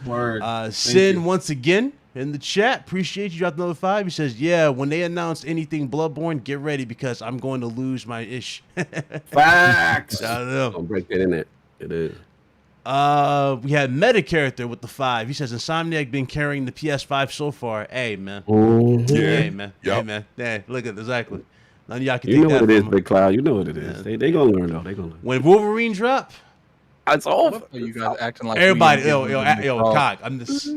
Word. Sin once again in the chat. Appreciate you. Dropped another 5. He says, yeah, when they announce anything Bloodborne, get ready because I'm going to lose my ish. Facts. Shout out to them. Don't break that in it. It is. We had Meta Character with the 5. He says, Insomniac been carrying the PS5 so far. Hey, man. Hey, man. Yep. Hey, man. Hey, look at it, exactly. None of y'all can You take know that what it is, from them. Big Cloud. You know what it is. They gonna learn though. They gonna learn. When Wolverine drop, It's over. You guys acting like everybody, we ain't giving them the yo, call. cock. I'm just.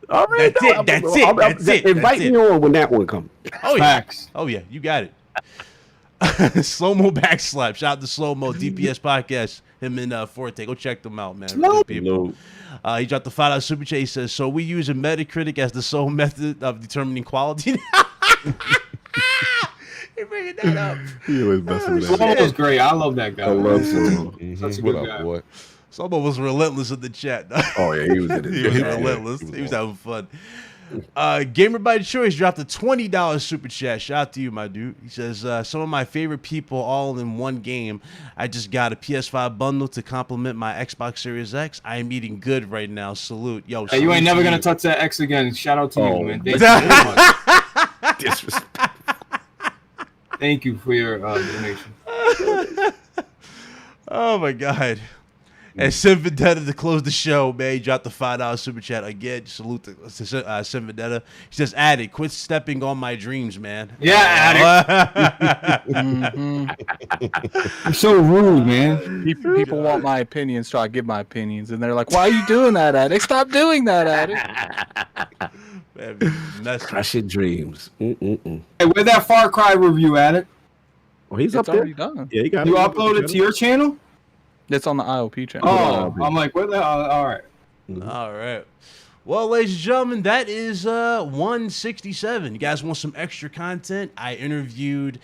All right, That's it. Invite me on when that one comes. Oh yeah. Facts. Oh yeah. You got it. Slow mo backslap. Shout out to Slow Mo DPS podcast. Him and Forte. Go check them out, man. Good people. He dropped the $5 super chat. He says, so we use a Metacritic as the sole method of determining quality. He bringing that up. He always messing with Slow that. was great. I love that guy. I love Slow. Such a What good up, guy. boy? Someone was relentless in the chat. Oh yeah, he was in it. He was relentless. He was having fun. Gamer by Choice dropped a $20 super chat. Shout out to you, my dude. He says, some of my favorite people all in one game. I just got a PS5 bundle to complement my Xbox Series X. I am eating good right now. Salute. Yo, Hey, you salute ain't never to gonna you. touch that X again. Shout out to Oh. you, man. Thank you very much. Disrespect. Thank you for your donation. Oh, my God. And Sin Vendetta to close the show, man. He dropped the $5 super chat again. Salute to Sin Vendetta. He says, Addict, quit stepping on my dreams, man. Yeah, Addict. You're so rude, man. People want my opinions, so I give my opinions, and they're like, "Why are you doing that, Addict? Stop doing that, Addict." Man, messy. Crush your dreams. Hey, where'd that Far Cry review, Addict? Oh, he's It's up there. already done. Yeah, he got You it. uploaded to your channel? It's on the IOP channel. Oh, I'm like, where the all right. All right. Well, ladies and gentlemen, that is 167. You guys want some extra content? I interviewed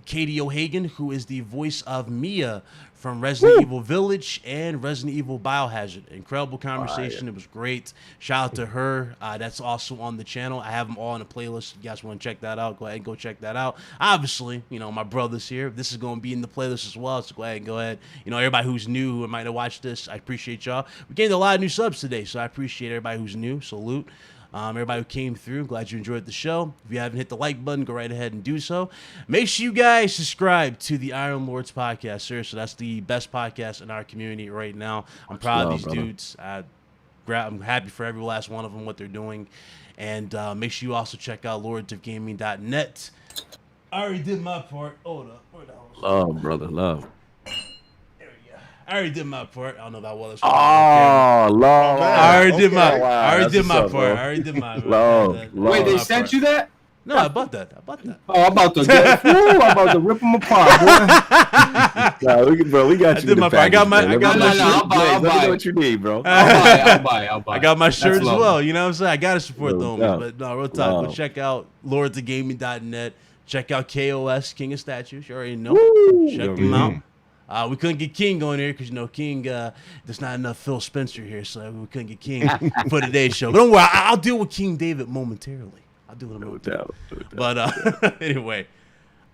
Katie O'Hagan, who is the voice of Mia from Resident Evil Village and Resident Evil Biohazard. Incredible conversation. It was great. Shout out to her. That's also on the channel. I have them all in a playlist. If you guys want to check that out, go ahead and go check that out. Obviously, you know, my brother's here. This is going to be in the playlist as well, so go ahead. You know, everybody who's new who might have watched this, I appreciate y'all. We gained a lot of new subs today, so I appreciate everybody who's new. Salute. Everybody who came through, glad you enjoyed the show. If you haven't hit the like button, go right ahead and do so. Make sure you guys subscribe to the Iron Lords podcast. Seriously, that's the best podcast in our community right now. I'm proud of these dudes. I'm happy for every last one of them, what they're doing. And make sure you also check out lordsofgaming.net. I already did my part. Hold up. Where the hell is it? Love, brother, love. I already did my part. I don't know about what else. Oh, love. I already did my. Wow, I already that's did my what's up, part. bro. I already did my. Love. Wait, they my sent part. you that? No, I bought that. Oh, I'm about to get I'm about to rip them apart, boy. Nah, we got I you. did my part. I got my- No, I'll buy Let me it. know what you need, bro. I'll buy it. I got my shirt That's as love. well. You know what I'm saying? I got to support the No homies. doubt. But no, real talk. Go Wow. check out lordsofgaming.net. Check out KOS, King of Statues. You already know. Check him out. We couldn't get King on here because, you know, King, there's not enough Phil Spencer here, so we couldn't get King for today's show. But don't worry, I'll deal with King David momentarily. I'll do what I'm No gonna do. doubt. But anyway,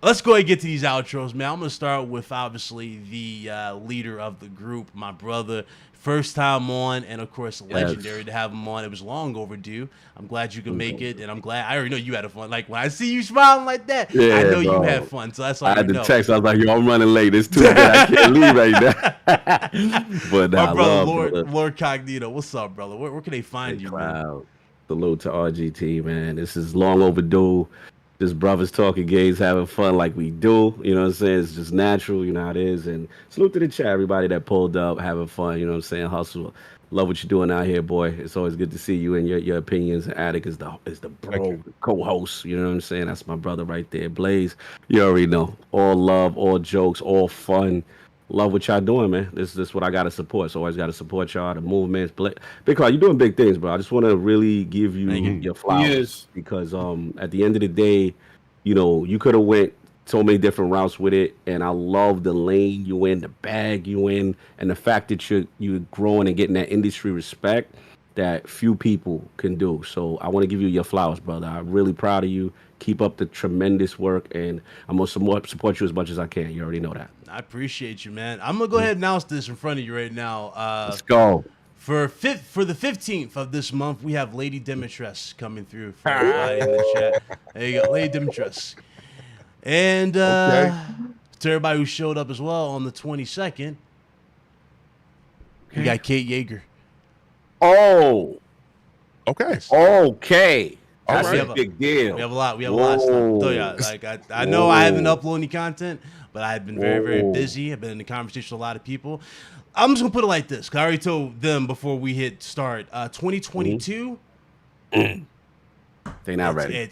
let's go ahead and get to these outros, man. I'm gonna start with obviously the leader of the group, my brother. First time on, and of course, legendary to have him on. It was long overdue. I'm glad you could make it, and I'm glad. I already know you had fun. Like when I see you smiling like that, I know you had fun. So that's all I had to know. text. I was like, "Yo, I'm running late. It's too bad. I can't leave right now." But my brother, Lord Cognito, what's up, brother? Where can they find you, man? Salute to RGT, man. This is long overdue. Just brothers talking gays, having fun like we do. You know what I'm saying? It's just natural, you know how it is. And salute to the chat, everybody that pulled up, having fun. You know what I'm saying? Hustle. Love what you're doing out here, boy. It's always good to see you and your opinions. And Attic is the bro co-host. You know what I'm saying? That's my brother right there. Blaze, you already know. All love, all jokes, all fun. Love what y'all doing, man. This is what I gotta support. So always gotta support y'all, the movements. Big Claw, you're doing big things, bro. I just want to really give you your flowers because at the end of the day, you know, you could have went so many different routes with it, and I love the lane you in, the bag you in, and the fact that you're growing and getting that industry respect that few people can do. So I want to give you your flowers, brother. I'm really proud of you. Keep up the tremendous work, and I'm going to support you as much as I can. You already know that. I appreciate you, man. I'm going to go ahead and announce this in front of you right now. Let's go. For the 15th of this month, we have Lady Demetress coming through for everybody in the chat. There you go, Lady Demetress. And to everybody who showed up as well on the 22nd, we got Kate Yeager. Oh. Okay. Okay. All That's right. a big deal. We have a lot of stuff. So yeah, like I know I haven't uploaded any content, but I've been very, very busy. I've been in the conversation with a lot of people. I'm just gonna put it like this, because I already told them before we hit start. 2022. They're not ready.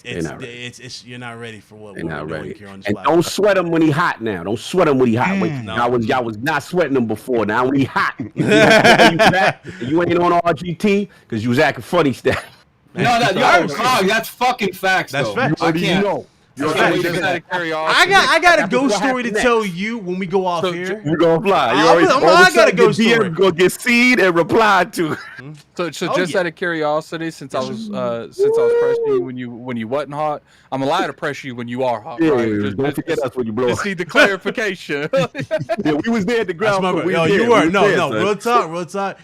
You're not ready for what we're not doing ready. here on this And platform. don't sweat him when he hot now. Don't sweat him when he hot. Y'all was not sweating him before. Now when he hot, you ain't on RGT because you was acting funny stuff. That's fucking facts. That's though. facts. I can't. I got a ghost story to tell you when we go off here. We're gonna fly. I got a ghost story. Gonna get seen and replied to. So just out of curiosity, since I was pressing you when you wasn't hot, I'm allowed to press you when you are hot. Yeah, right? don't forget us when you blow. Just need the clarification. Yeah, we was there at the ground. You were. No. Real talk.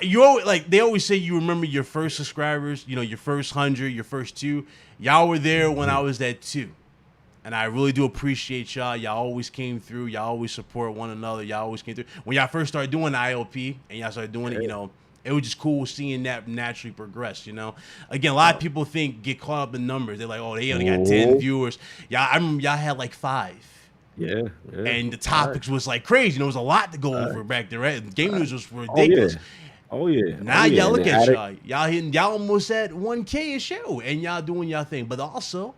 You always, like they always say, you remember your first subscribers, you know, your first 100, your first 2. Y'all were there when I was at 2, and I really do appreciate y'all. Y'all always came through. Y'all always support one another. Y'all always came through. When y'all first started doing the ILP and y'all started doing it, you know, it was just cool seeing that naturally progress. You know, again, a lot of people get caught up in numbers. They're like, oh, they only got 10 viewers. I remember y'all had like 5. Yeah. And the topics was like crazy. You know, it was a lot to go over back there. Right? Game news was ridiculous. Oh yeah. Now y'all look at y'all almost at 1K a show, and y'all doing y'all thing. But also,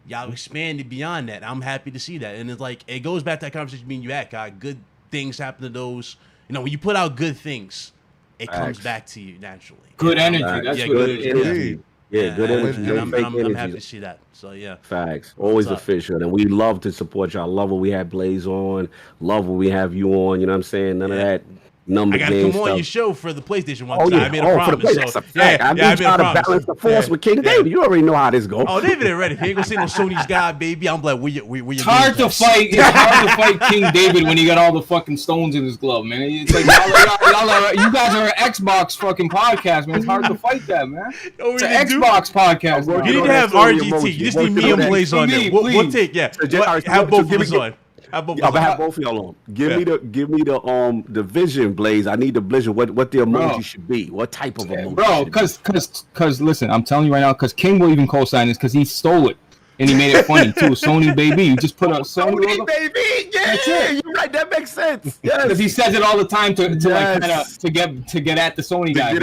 y'all expanded beyond that. I'm happy to see that, and it's like it goes back to that conversation me and you had. God, good things happen to those. You know, when you put out good things, it comes back to you naturally. Good energy. That's what good it is. energy. Yeah, good energy. I'm happy to see that. So yeah. Facts. Always official. And we love to support y'all. Love what we have Blaze on. Love what we have you on. You know what I'm saying? None of that number. I gotta come on your show for the PlayStation one. I made a promise. So I made trying to balance the force with King David. You already know how this goes. Oh, David ain't ready. He ain't gonna see no Sony's guy, baby. I'm like, it's hard to fight. It's hard to fight King David when he got all the fucking stones in his glove, man. It's like you guys are an Xbox fucking podcast, man. It's hard to fight that, man. It's an Xbox podcast. You need to have RGT. You just need me and Blaze on there. We'll take have both of us on. I'm gonna have both of y'all on. Give me the vision, Blaze. I need the vision. What the emoji should be. What type of emoji? Bro, because listen, I'm telling you right now, because King will even co-sign this because he stole it. And he made it funny too. Sony baby, you just put a Sony baby. Yeah, you're right. That makes sense. Yeah, because he says it all the time to get at the Sony guys.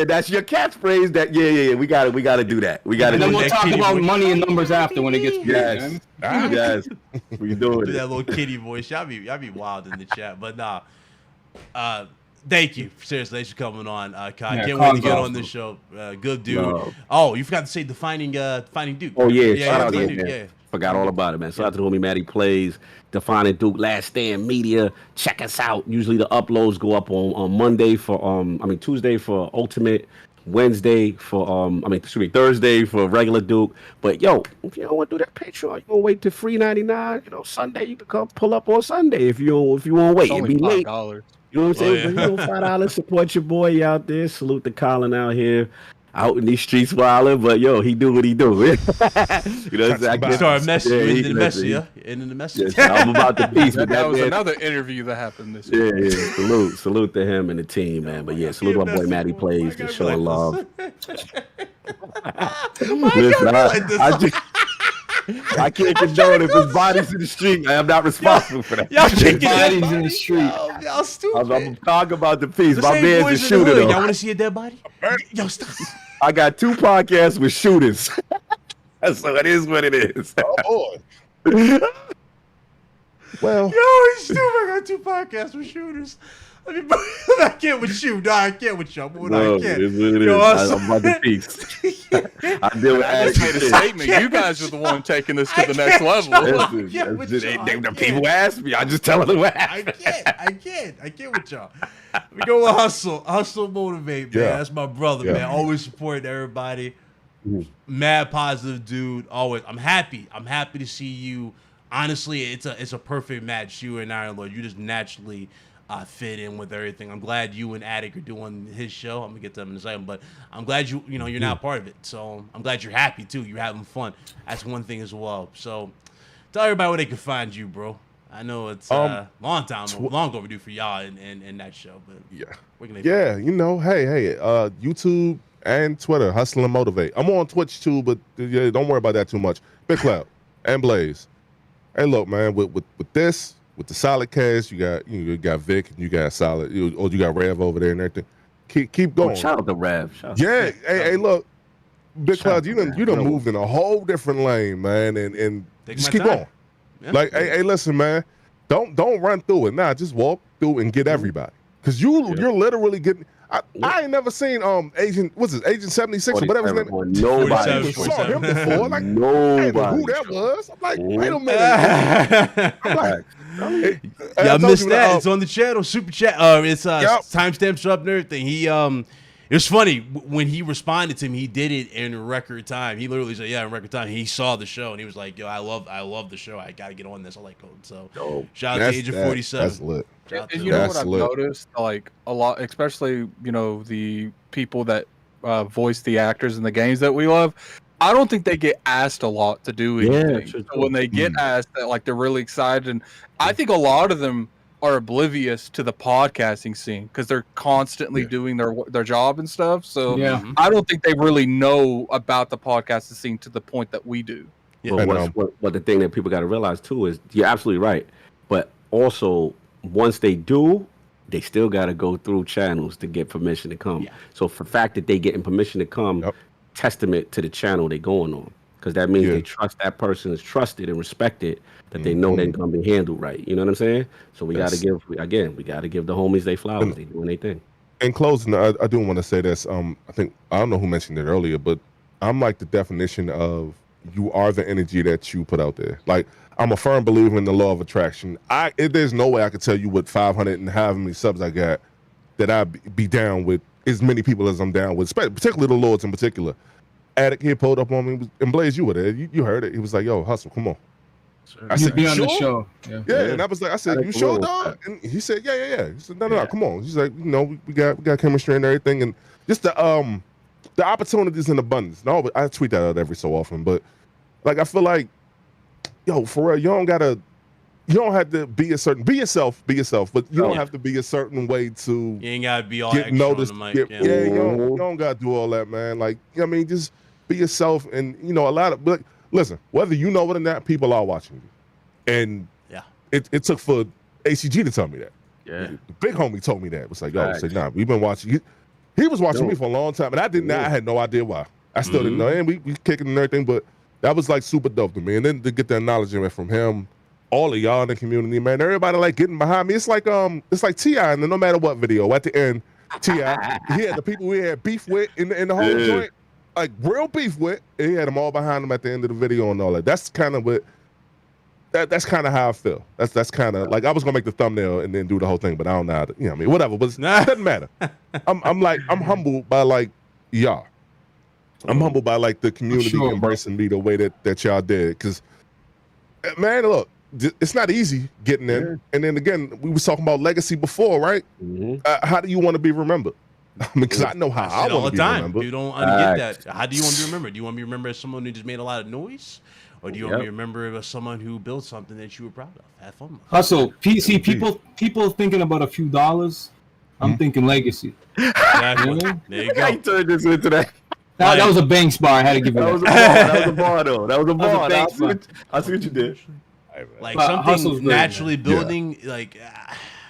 That's your catchphrase. That we got to do that. We got to. And then we'll talk about money and numbers after when it gets crazy. Yes, we do it. Do that little kitty voice. Y'all be wild in the chat, but nah. Thank you. Seriously, thanks for coming on. Can't wait to get on this show. Good dude. No. Oh, you forgot to say Defining Duke. Oh, yeah. Shout out Duke, yeah. Forgot all about it, man. Shout out to the homie Matty Plays, Defining Duke, Last Stand Media. Check us out. Usually the uploads go up on Monday Tuesday for Ultimate, Wednesday for Thursday for regular Duke. But yo, if you don't want to do that Patreon, you gonna wait till $3.99. You know, Sunday you can come pull up on Sunday if you want to wait. It's It'd only be late. $5. You know what I'm saying? yeah. But, you know, $5. Support your boy out there. Salute to Colin out here. Out in these streets wilding, but yo, he do what he do. You know what I'm saying? Start messing Yeah, into the message, yeah. Into the message. Yes, I'm about the piece. But That was man, another interview that happened this week. yeah. Salute to him and the team, man. But yeah, salute to my boy Matty Plays for showing love. Listen, I can't condone if his body's in the street. I am not responsible for that. Y'all can't get Bodies that in the street. Y'all stupid. I'm talking about the piece. The My same man's a boys in the shooter, hood. though. Y'all want to see a dead body? Yo, stop. I got 2 podcasts with shooters. So it is what it is. Oh boy. Well, Yo, he's stupid. I got 2 podcasts with shooters. I mean, I can't with you. No, I can't with y'all. No, I can't. it is what it Yo, is. I'm about the piece. I deal with I just made a addicts. statement. You guys are the one taking this to the next level. Listen, Yeah, that's with just- y'all, the I people can't. ask me. I just tell them what I happened. can't with y'all. We go with hustle, motivate, man. Yeah. That's my brother, Yeah. man. Always supporting everybody. Mhm. Mad positive dude. Always. I'm happy to see you. Honestly, it's a perfect match. You and Iron Lord. You just naturally fit in with everything. I'm glad you and Attic are doing his show. I'm gonna get to them in a second, but I'm glad you're now part of it. So I'm glad you're happy too. You're having fun. That's one thing as well. So tell everybody where they can find you, bro. I know it's long overdue for y'all in that show, but yeah. where can they Yeah, you know, hey, YouTube and Twitter, Hustle and Motivate. I'm on Twitch too, but yeah, don't worry about that too much. Big Cloud and Blaze. Hey, look, man, with this, with the solid cast, you got Vic and you got Solid, you got Rev over there and everything. Keep going. Shout out to Rev. Shout out. Yeah, hey, look, Big Shout Cloud, out you to done Rev. moved in a whole different lane, man, and Take just my keep time. going. Yeah. Like, hey, listen, man, don't run through it. Nah, just walk through and get everybody, because you're literally getting. I ain't never seen Agent 76 or whatever his name. Nobody. I saw him 47. before. Like, I didn't Nobody. know who that was. I'm like, wait a minute. I'm like, Y'all missed that. It's on the channel, super chat. It's timestamps are up and everything. He it was funny when he responded to me. He did it in record time. He literally said, "Yeah, in record time." He saw the show and he was like, "Yo, I love the show. I gotta get on this." I'm like, "Oh, so shout out to Agent 47." That's lit. Shout out And to you know him. what I've lit. noticed, like a lot, especially the people that voice the actors in the games that we love. I don't think they get asked a lot to do anything. true. So when they get asked, that like they're really excited, and I think a lot of them are oblivious to the podcasting scene because they're constantly doing their job and stuff. So Yeah. I don't think they really know about the podcasting scene to the point that we do. Yeah. But what the thing that people got to realize too is you're absolutely right. But also, once they do, they still got to go through channels to get permission to come. Yeah. So for the fact that they getting permission to come, testament to the channel they going on, because that means they trust that person is trusted and respected, that they know they're gonna be handled right. You know what I'm saying? So we got to give the homies they flowers. They doing their thing. In closing, I do want to say this. I don't know who mentioned it earlier, but I'm like the definition of you are the energy that you put out there. Like, I'm a firm believer in the law of attraction. There's no way I could tell you what 500 and however many subs I got that I'd be down with as many people as I'm down with, particularly the Lords in particular. Attic here pulled up on me, and Blaze, you were there. You heard it. He was like, "Yo, hustle, come on." I You'd said, be "You on the sure?" show. Yeah. And I said, "You sure, dog?" And he said, "Yeah." He said, "No, come on." He's like, we got chemistry and everything, and just the opportunities in abundance. No, but I tweet that out every so often, but like I feel like, yo, for real, you don't have to be yourself, but you don't have to be a certain way to You ain't gotta be all get extra noticed. on the mic. You don't gotta do all that, man. Like, I mean, just be yourself, and but listen, whether you know it or not, people are watching you, and it took for ACG to tell me that. Yeah. The big homie told me that. It was like, yo, say, nah, we've been watching. He was watching me for a long time, and I didn't know. I had no idea why. I still didn't know, and we kicking and everything, but that was like super dope to me. And then to get the acknowledgement from him, all of y'all in the community, man, everybody like getting behind me. It's like T.I. in the No Matter What video. At the end, T.I. he had the people we had beef with in the whole joint, like real beef with. And he had them all behind him at the end of the video and all that. That's kind of what. That's kind of how I feel. That's kind of like I was gonna make the thumbnail and then do the whole thing, but I don't know how to, what I mean, whatever. But it doesn't matter. I'm humbled by like Yeah. I'm humbled by like the community Sure, embracing me the way that y'all did. Because, man, look, it's not easy getting in. Yeah. And then again, we was talking about legacy before, right? How do you want to be remembered? I mean, because I know how I all want the to be time. remembered. You don't get that. How do you want to be remembered? Do you want to be remembered as someone who just made a lot of noise, or do you want to be remembered as someone who built something that you were proud of, had fun with? Hustle. People thinking about a few dollars. I'm thinking legacy. Exactly. There you I go. turned this into that. That was a Banks bar. I had to give you That that. was a bar, though. That was a That was a bar. Banks bar. I see what you did. Like But hustle's something great, naturally man. building, like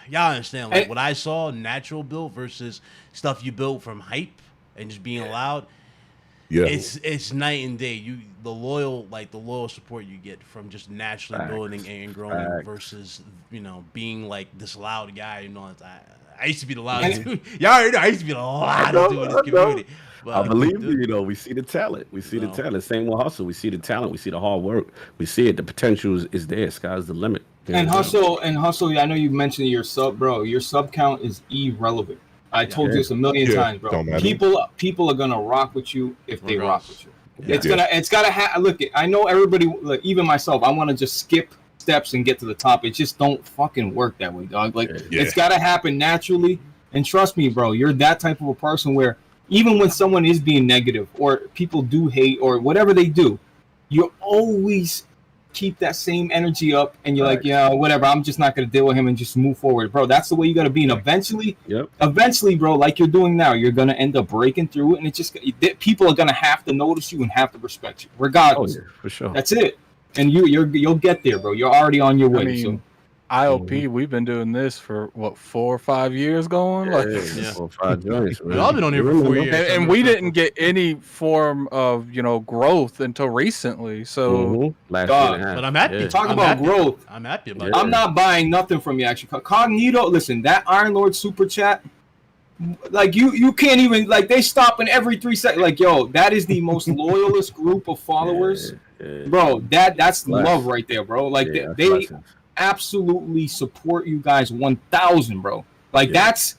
y'all understand, like And- what I saw natural built versus stuff you built from hype and just being allowed. Yeah. It's night and day. The loyal support you get from just naturally building and growing versus being like this loud guy. I used to be the loudest dude. Y'all already know I used to be the loudest dude in this community. But I believe you. We see the talent. We see the talent. Same with hustle. We see the talent. We see the hard work. We see it. The potential is there. Sky's the limit. And hustle. I know you mentioned your sub, bro. Your sub count is irrelevant. I told you this a million times, bro. Don't matter. People are gonna rock with you if they rock Regardless. with you. It's gotta look. I know everybody, like, even myself. I want to just skip steps and get to the top. It just don't fucking work that way, dog. Like it's gotta happen naturally. And trust me, bro, you're that type of a person where even when someone is being negative or people do hate or whatever they do, you always keep that same energy up and you're like, yeah, whatever, I'm just not going to deal with him and just move forward, bro. That's the way you got to be. And eventually, bro, like you're doing now, you're going to end up breaking through it. And it's just, people are going to have to notice you and have to respect you regardless. Oh, yeah, for sure. That's it. And you'll get there, bro. You're already on your way. I mean, IOP, we've been doing this for what, 4 or 5 years going? Yeah, Yeah. 4 or 5 joints. We've all been on here for 4 years. And we didn't get any form of growth until recently. So Last Dog, year and a half. But I'm happy. Yeah. Talk I'm about happy. growth. I'm happy about I'm it. not buying nothing from you, actually. Cognito, listen, that Iron Lord super chat, like you can't even, like, they stopping every 3 seconds. Like, yo, that is the most loyalist group of followers, bro. That's love right there, bro. Like they absolutely support you guys 1,000, bro. Like that's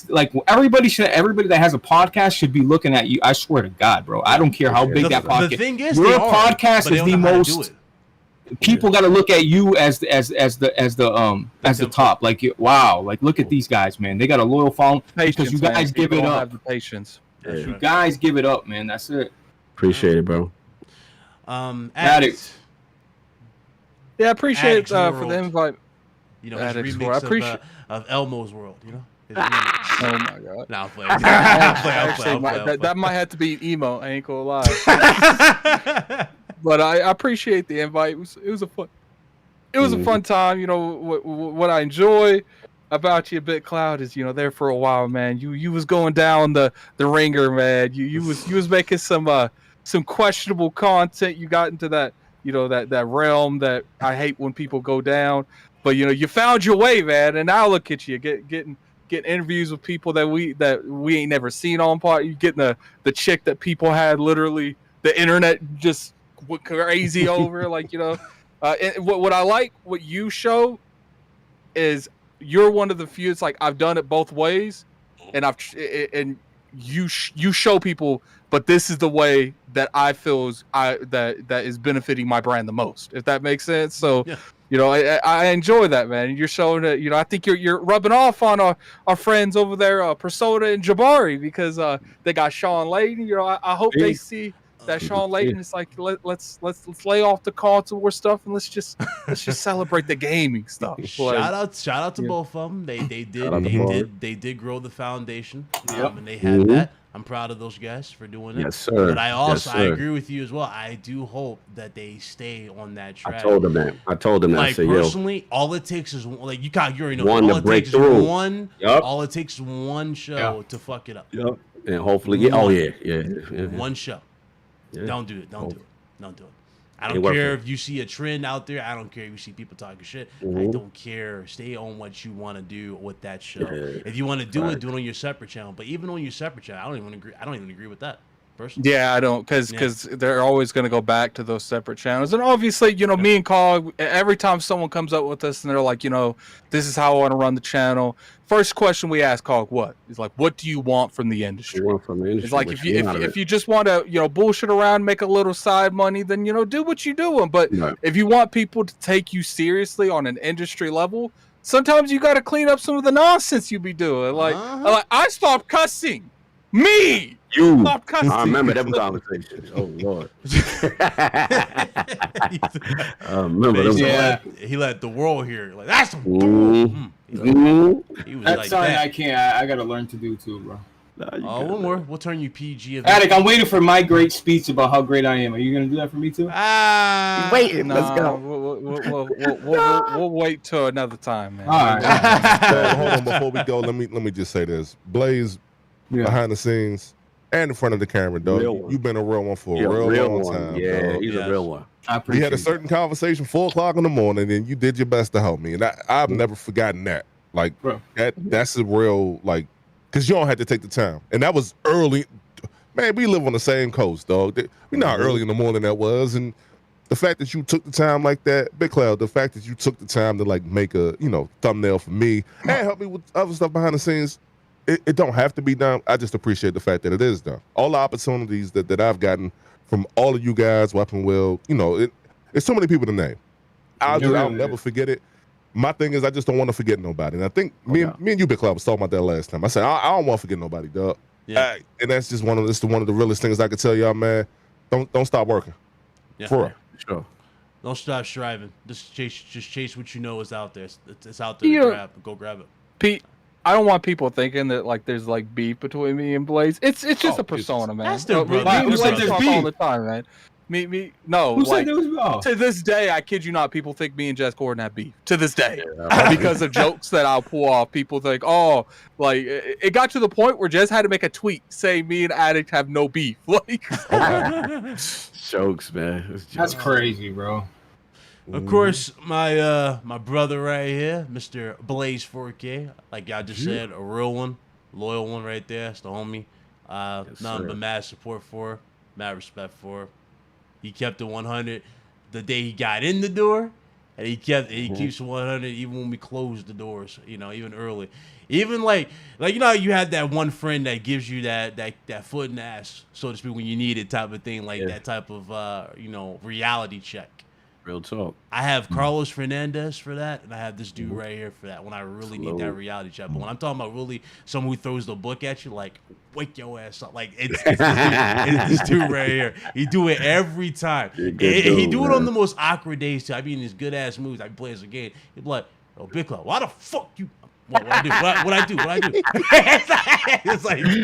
like everybody that has a podcast should be looking at you. I swear to God, bro. I don't care how big that podcast. The thing is, your they are, podcast but they is don't the know how to do most. it. People got to look at you as the top. Like, wow, like look at these guys, man. They got a loyal following because you guys give it up. Have the patience. You guys give it up, man. That's it. Appreciate it, bro. Addict. Yeah, I appreciate Addicts for World. the invite. His Addicts remix World. I appreciate- of Elmo's World. His remix. Oh my god. Nah, I'm playing. Actually, that might have to be an emo. I ain't gonna lie. But I appreciate the invite. It was a fun time. What I enjoy about you, BitCloud, is there for a while, man. You was going down the ringer, man. You was making some questionable content. You got into that that realm that I hate when people go down. But you found your way, man. And now look at you getting interviews with people that we ain't never seen on part. You getting the chick that people had literally the internet just went crazy over. Like and what I like what you show is you're one of the few. It's like I've done it both ways, and you show people. But this is the way that I feel that is benefiting my brand the most. If that makes sense. So. Yeah. I enjoy that, man. You're showing that. I think you're rubbing off on our friends over there, Persona and Jabari, because they got Sean Layden. I hope they see that Sean Layden is like, let's lay off the console stuff and let's just celebrate the gaming stuff. Shout out to both of them. They did grow the foundation, and they had that. I'm proud of those guys for doing it. Yes, sir. But I agree with you as well. I do hope that they stay on that track. I told them that. Like, personally, all it takes is like you already know. One all to it break takes through. is one. Yep. All it takes is one show to fuck it up. Yep. And hopefully, yeah. One show. Yeah. Don't do it. Don't do it. I Ain't don't worth care it. if you see a trend out there. I don't care if you see people talking shit. I don't care. Stay on what you want to do with that show. Yeah. If you want to do it on your separate channel. But even on your separate channel, I don't even agree with that. personally. Yeah, I don't, because they're always going to go back to those separate channels. And obviously, me and Cog, every time someone comes up with us and they're like, this is how I want to run the channel. First question we ask Cog, what? He's like, what do you want from the industry? It's like, if you just want to, bullshit around, make a little side money, then, do what you're doing. But if you want people to take you seriously on an industry level, sometimes you got to clean up some of the nonsense you be doing. Like, I stopped cussing. Me! You. Stop cussing. I remember them conversations. Oh, Lord. I remember them. Yeah. He let the world hear. Like, that's some He was That's like something that. I can't. I got to learn to do, too, bro. One more. We'll turn you PG. Attic, I'm waiting for my great speech about how great I am. Are you going to do that for me, too? Waiting. No, Let's go. We'll wait till another time, man. All right. Hold on, before we go, let me just say this. Blaze, behind the scenes and in front of the camera, dog. You've been a real one for a real long time. Yeah, dog. he's a real one. I appreciate We had a certain conversation 4:00 in the morning, and you did your best to help me, and I've never forgotten that. Like, Bro. that's a real, like, because you don't have to take the time, and that was early. Man, we live on the same coast, dog. We know how early in the morning that was, and the fact that you took the time like that, Big Cloud, the fact that you took the time to like make a thumbnail for me and help me with other stuff behind the scenes. It don't have to be done. I just appreciate the fact that it is done. All the opportunities that I've gotten from all of you guys, Weapon Will, it's so many people to name. I'll never forget it. My thing is, I just don't want to forget nobody. And I think me and you, Big Cloud, was talking about that last time. I said, I don't want to forget nobody, dog. Yeah. And that's just one of the realest things I could tell y'all, man. Don't stop working. Yeah. For real. Sure. Don't stop striving. Just chase what you know is out there. It's out there to grab. Go grab it. Pete, I don't want people thinking that like there's like beef between me and Blaze. It's just a persona, man. That's their brother. Me and Who said Blaze there's talk beef? all the time, man. No. Who like, said there was to this day, I kid you not, people think me and Jess Gordon have beef. To this day, because of jokes that I'll pull off, people think, oh, like it got to the point where Jess had to make a tweet saying me and Addict have no beef. Like, Jokes, man. That's crazy, bro. Of course, my brother right here, Mr. Blaze 4K, like y'all just said, a real one, loyal one right there. That's the homie. Nothing but mad support for, mad respect for. He kept it 100 the day he got in the door, and he keeps it 100 even when we closed the doors. Even early, even like you had that one friend that gives you that foot in the ass, so to speak, when you need it, type of thing, like that type of reality check. Real talk. I have Carlos Fernandez for that, and I have this dude right here for that when I really need that reality check. But when I'm talking about really someone who throws the book at you, like, wake your ass up. Like, it's this dude right here. He do it every time. He do it on the most awkward days, too. I mean, his good-ass moves. I be playing some game. He'd be like, oh, Big Club, why the fuck you... What I do? It's like that's how you be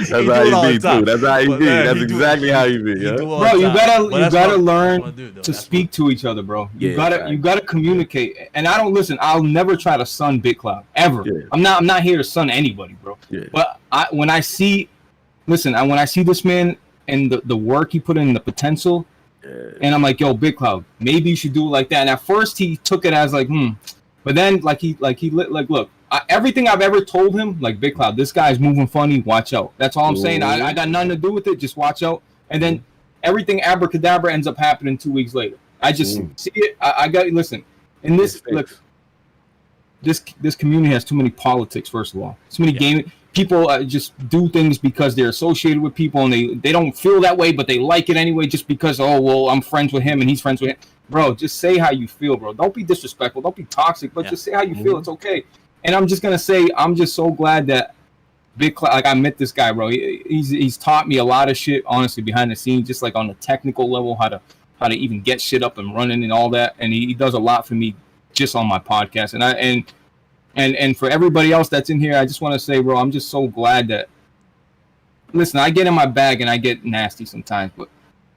too. That's how you be. That's exactly how you be. Bro, you gotta learn to speak to each other, bro. You gotta communicate. And I don't listen. I'll never try to sun Big Cloud ever. Yeah. I'm not here to sun anybody, bro. Yeah. But when I see this man and the work he put in, the potential, and I'm like, yo, Big Cloud, maybe you should do it like that. And at first he took it as like, but then look. Everything I've ever told him, like, Big Cloud, this guy's moving funny, watch out. That's all I'm saying. I got nothing to do with it, just watch out. And then everything abracadabra ends up happening 2 weeks later. I just see it. I got listen. And this community has too many politics. First of all, too many gaming people just do things because they're associated with people and they don't feel that way, but they like it anyway, just because I'm friends with him and he's friends with him. Bro, just say how you feel, bro. Don't be disrespectful. Don't be toxic, but just say how you feel. It's okay. And I'm just gonna say, I'm just so glad that Big Cloud, like, I met this guy, bro. He's taught me a lot of shit, honestly, behind the scenes, just like on the technical level, how to even get shit up and running and all that. And he does a lot for me just on my podcast. And for everybody else that's in here, I just want to say, bro, I'm just so glad that. Listen, I get in my bag and I get nasty sometimes, but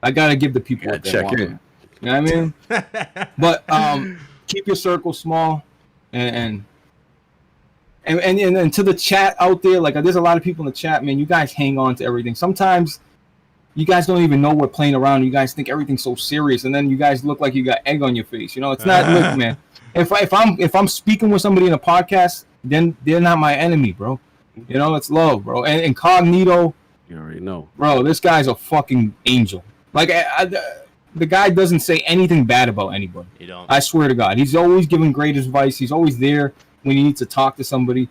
I gotta give the people what they want. You know what I mean? But keep your circle small and to the chat out there, like, there's a lot of people in the chat, man. You guys hang on to everything. Sometimes you guys don't even know we're playing around. You guys think everything's so serious, and then you guys look like you got egg on your face. It's not. Look, man. If I'm speaking with somebody in a podcast, then they're not my enemy, bro. It's love, bro. And Incognito, You already know. Bro, this guy's a fucking angel. Like, the guy doesn't say anything bad about anybody. You don't. I swear to God. He's always giving great advice. He's always there when you need to talk to somebody.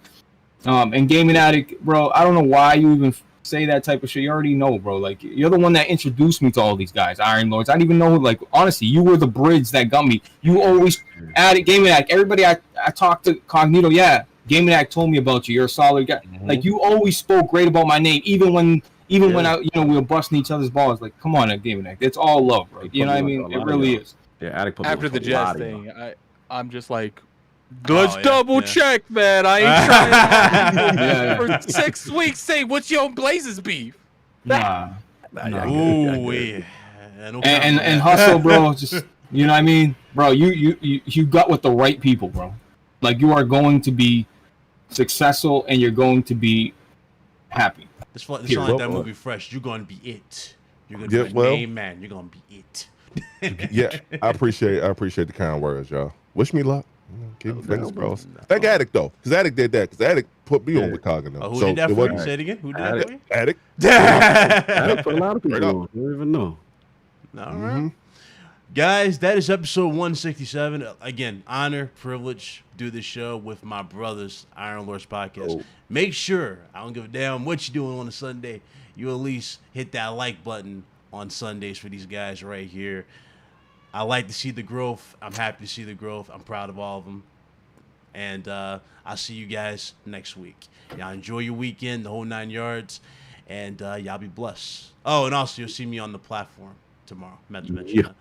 And Gaming Addict, bro, I don't know why you even say that type of shit. You already know, bro. Like, you're the one that introduced me to all these guys, Iron Lords. I didn't even know, like, honestly, you were the bridge that got me. You always added Gaming Addict. Everybody I talked to Cognito, yeah, Gaming Addict told me about you. You're a solid guy. Mm-hmm. Like, you always spoke great about my name, even when I, we were busting each other's balls. Like, come on, Gaming Addict. It's all love, bro. You know what I mean? It really is. Yeah, Addict put me After on the a Jazz lot of thing, y'all. I'm just like, let's yeah, double yeah. check, man. I ain't trying Yeah. for 6 weeks. Say, what's your Blazes beef? Nah. Ooh, yeah. And hustle, bro. Just, you know what I mean, bro. You got with the right people, bro. Like, you are going to be successful and you're going to be happy. It's like that movie Fresh. You're gonna be it. You're gonna be the main man. You're gonna be it. Yeah, I appreciate the kind words, y'all. Wish me luck. Keep your fingers crossed. Thank Addict though, because Addict did that. Because Addict put me on with Cognito. Oh, who did that for you? Say it again. Who did that for you? Addict. Addict put a lot of people on. You don't even know. All right. Guys, that is episode 167. Again, honor, privilege, do this show with my brothers, Iron Lords Podcast. Make sure, I don't give a damn what you're doing on a Sunday, you at least hit that like button on Sundays for these guys right here. I like to see the growth. I'm happy to see the growth. I'm proud of all of them. And I'll see you guys next week. Y'all enjoy your weekend, the whole 9 yards, and y'all be blessed. Oh, and also you'll see me on the platform tomorrow. Meant to mention that.